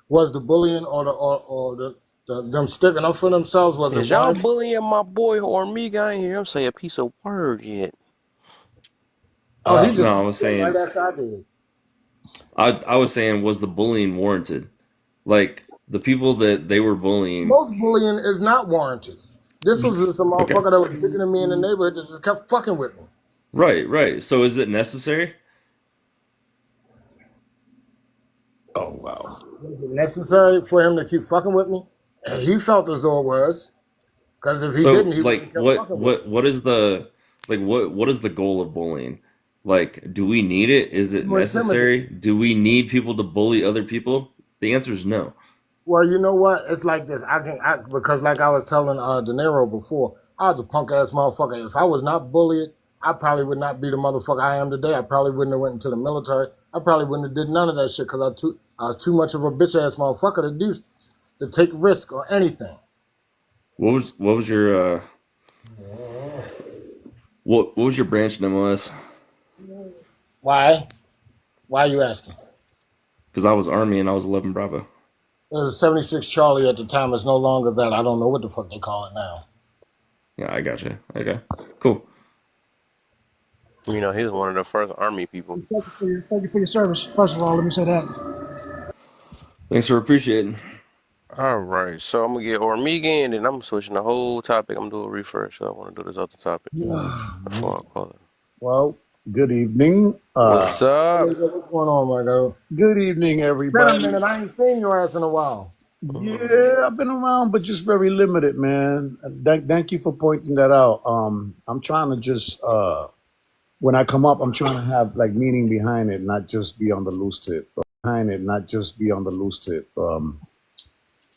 Was the bullying or the them sticking up for themselves, was it Is y'all warranted? bullying my boy Ormiga in here? I'm saying a piece of word yet. Oh, he just No, I was came right saying, after I did. I was saying, was the bullying warranted? Like the people that they were bullying. Most bullying is not warranted. This was just a Okay, motherfucker that was bigger than me in the neighborhood that just kept fucking with me. right. So is it necessary? Oh wow. Was it necessary for him to keep fucking with me? He felt as though it was. Because if he So didn't, he wouldn't like, have kept fucking with me. what is the like what is the goal of bullying? Like, do we need it? Is it To intimidate. necessary? Do we need people to bully other people? The answer is no. Well, you know what? It's like this. Because like I was telling De Niro before, I was a punk ass motherfucker. If I was not bullied, I probably would not be the motherfucker I am today. I probably wouldn't have went into the military. I probably wouldn't have did none of that shit because I was too much of a bitch ass motherfucker to take risk or anything. What was your what was your branch in MOS? Why? Why are you asking? Because I was Army and I was 11 Bravo. It was 76 Charlie at the time. It's no longer that. I don't know what the fuck they call it now. Yeah, I got you. Okay, cool. You know, he was one of the first army people. Thank you for your service. First of all, let me say that. Thanks for appreciating. All right, so I'm gonna get Ormiga in, and I'm switching the whole topic. I'm gonna do a refresh. So I want to do this other topic before I call it. Well, good evening. What's up? What's going on, my girl? Good evening, Been a everybody. minute. I ain't seen your ass in a while. Yeah, I've been around, but just very limited, man. Thank you for pointing that out. I'm trying to just when I come up, I'm trying to have like meaning behind it, not just be on the loose tip.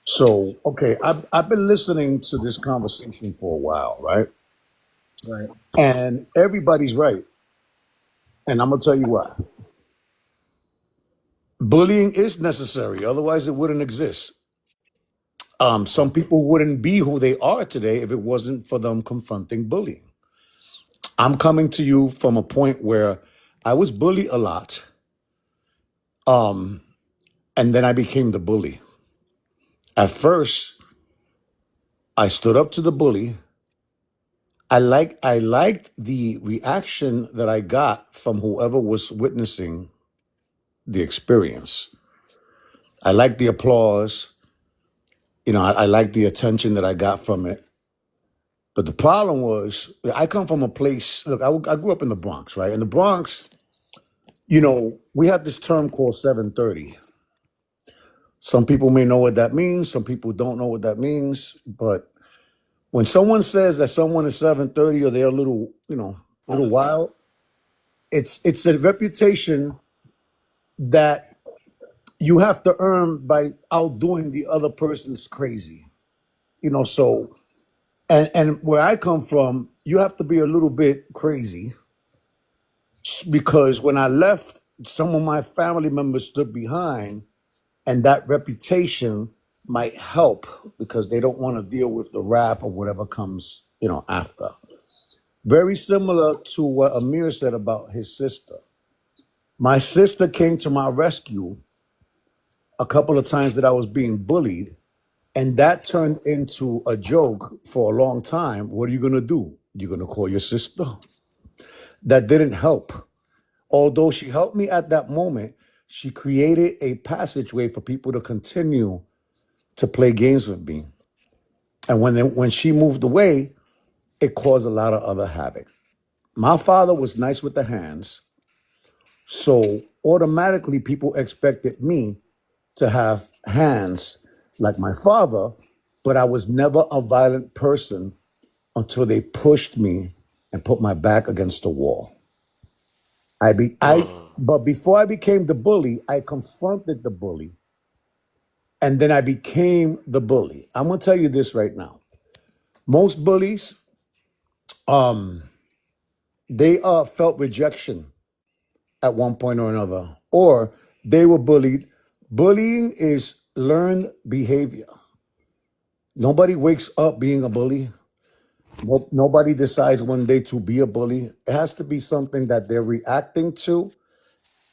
So okay, I've been listening to this conversation for a while, right? Right. And everybody's right, and I'm gonna tell you why. Bullying is necessary, otherwise it wouldn't exist. Some people wouldn't be who they are today if it wasn't for them confronting bullying. I'm coming to you from a point where I was bullied a lot. And then I became the bully. At first, I stood up to the bully. I liked the reaction that I got from whoever was witnessing the experience. I liked the applause. I liked the attention that I got from it. But the problem was, I come from a place. Look, I grew up in the Bronx, right? In the Bronx, we have this term called 730. Some people may know what that means. Some people don't know what that means. But when someone says that someone is 730 or they're a little, little wild, it's a reputation that you have to earn by outdoing the other person's crazy. So and where I come from, you have to be a little bit crazy because when I left, some of my family members stood behind, and that reputation might help because they don't want to deal with the wrath or whatever comes, after. Very similar to what Amir said about his sister. My sister came to my rescue a couple of times that I was being bullied, and that turned into a joke for a long time. What are you going to do? You're going to call your sister? That didn't help. Although she helped me at that moment, she created a passageway for people to continue to play games with me. And when she moved away, it caused a lot of other havoc. My father was nice with the hands, so automatically people expected me to have hands like my father, but I was never a violent person until they pushed me and put my back against the wall. But before I became the bully, I confronted the bully, and then I became the bully. I'm gonna tell you this right now. Most bullies, they felt rejection at one point or another, or they were bullied. Bullying is learned behavior. Nobody wakes up being a bully. Nobody decides one day to be a bully. It has to be something that they're reacting to.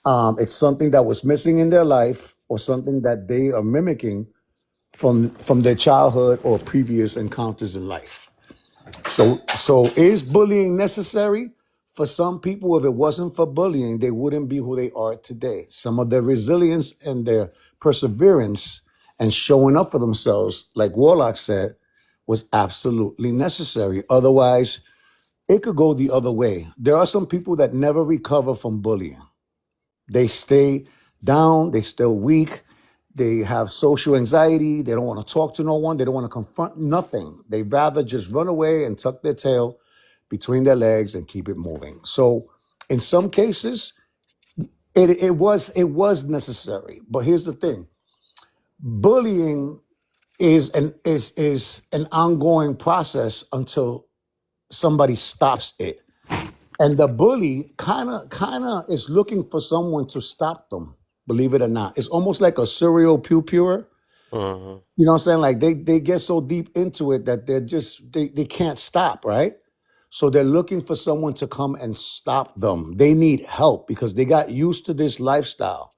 It's something that was missing in their life or something that they are mimicking from their childhood or previous encounters in life. So is bullying necessary? For some people, if it wasn't for bullying, they wouldn't be who they are today. Some of their resilience and their perseverance and showing up for themselves, like Warlock said, was absolutely necessary. Otherwise, it could go the other way. There are some people that never recover from bullying. They stay down, they still weak, they have social anxiety, they don't want to talk to no one, they don't want to confront nothing. They'd rather just run away and tuck their tail between their legs and keep it moving. So in some cases, it was necessary. But here's the thing. Bullying is an ongoing process until somebody stops it. And the bully kind of is looking for someone to stop them, believe it or not. It's almost like a serial pupil. Uh-huh. You know what I'm saying? Like they get so deep into it that they can't stop, right? So they're looking for someone to come and stop them. They need help because they got used to this lifestyle.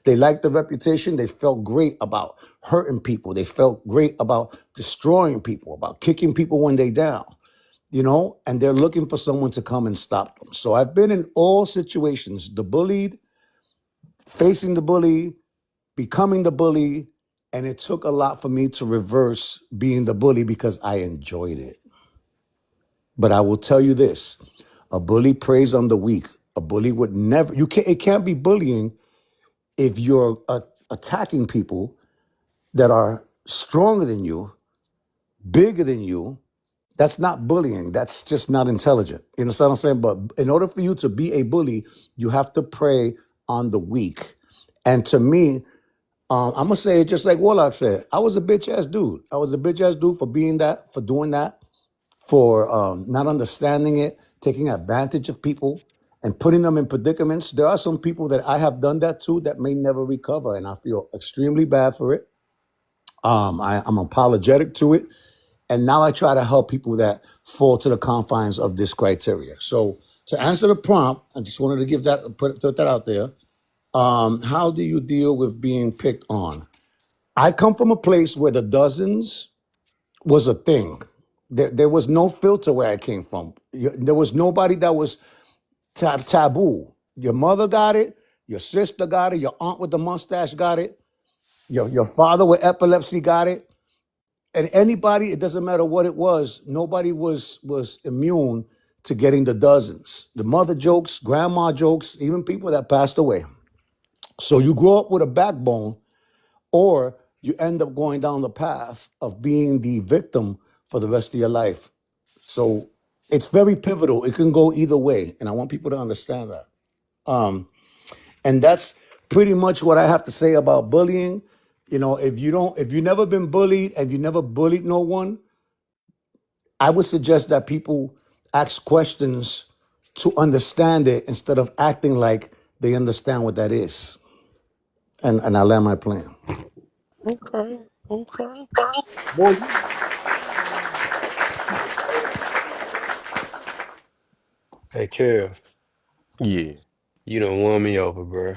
They liked the reputation. They felt great about hurting people. They felt great about destroying people, about kicking people when they down. And they're looking for someone to come and stop them. So I've been in all situations, the bullied, facing the bully, becoming the bully, and it took a lot for me to reverse being the bully because I enjoyed it. But I will tell you this, a bully preys on the weak. A bully would never, it can't be bullying if you're attacking people that are stronger than you, bigger than you. That's not bullying. That's just not intelligent. You understand what I'm saying? But in order for you to be a bully, you have to prey on the weak. And to me, I'm going to say it just like Warlock said. I was a bitch ass dude. I was a bitch ass dude for being that, for doing that, for not understanding it, taking advantage of people and putting them in predicaments. There are some people that I have done that to that may never recover. And I feel extremely bad for it. I'm apologetic to it. And now I try to help people that fall to the confines of this criteria. So To answer the prompt, I just wanted to put that out there. How do you deal with being picked on? I come from a place where the dozens was a thing. There was no filter where I came from. There was nobody that was taboo. Your mother got it, your sister got it, your aunt with the mustache got it, your father with epilepsy got it. And anybody, it doesn't matter what it was, nobody was immune to getting the dozens. The mother jokes, grandma jokes, even people that passed away. So you grow up with a backbone, or you end up going down the path of being the victim for the rest of your life. So it's very pivotal. It can go either way, and I want people to understand that. And that's pretty much what I have to say about bullying. You know, if you've never been bullied and you never bullied no one, I would suggest that people ask questions to understand it instead of acting like they understand what that is. And I land my plane. Okay. Okay. Boy, Hey, Kev, Yeah. you done won me over, bro.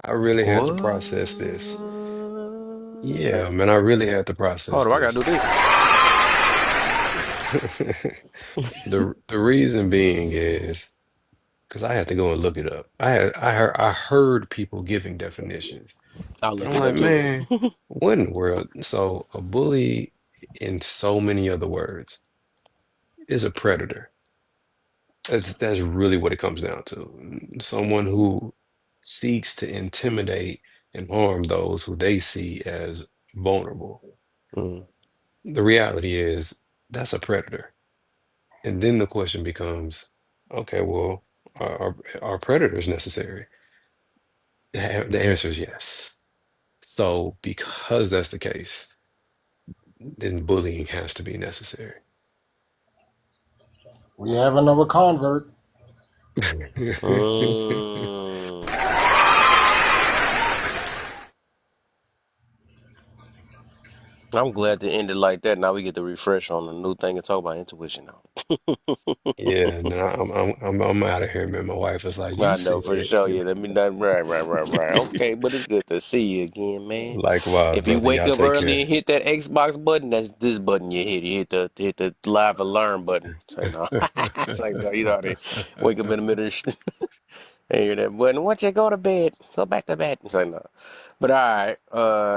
I really had to What? process this. Yeah, man, I really had to process Hold on, I gotta this. do this. The reason being is because I had to go and look it up. I heard people giving definitions, I but looked I'm it like, up too. man, what in the world? So a bully, in so many other words, is a predator. That's really what it comes down to. Someone who seeks to intimidate and harm those who they see as vulnerable. Mm. The reality is that's a predator. And then the question becomes, okay, well, are predators necessary? The answer is yes. So because that's the case, then bullying has to be necessary. we have another convert. Mm. I'm glad to end it like that. Now we get to refresh on a new thing and talk about intuition now. Yeah, no, I'm out of here, man. My wife was like, "You I know said, for sure. Yeah, let me not right. Okay, but it's good to see you again, man. likewise, If you brother. wake Y'all up take early care." and hit that Xbox button, that's this button you hit. You hit the live and learn button. Say no. It's like no, you know how they wake up in the middle of the and hear that button. Once you go to bed, go back to bed. It's like no. But all right,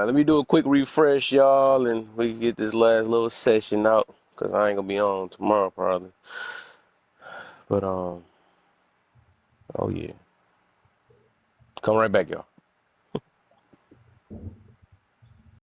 let me do a quick refresh, y'all, and we can get this last little session out because I ain't gonna be on tomorrow probably. But oh yeah, come right back, y'all.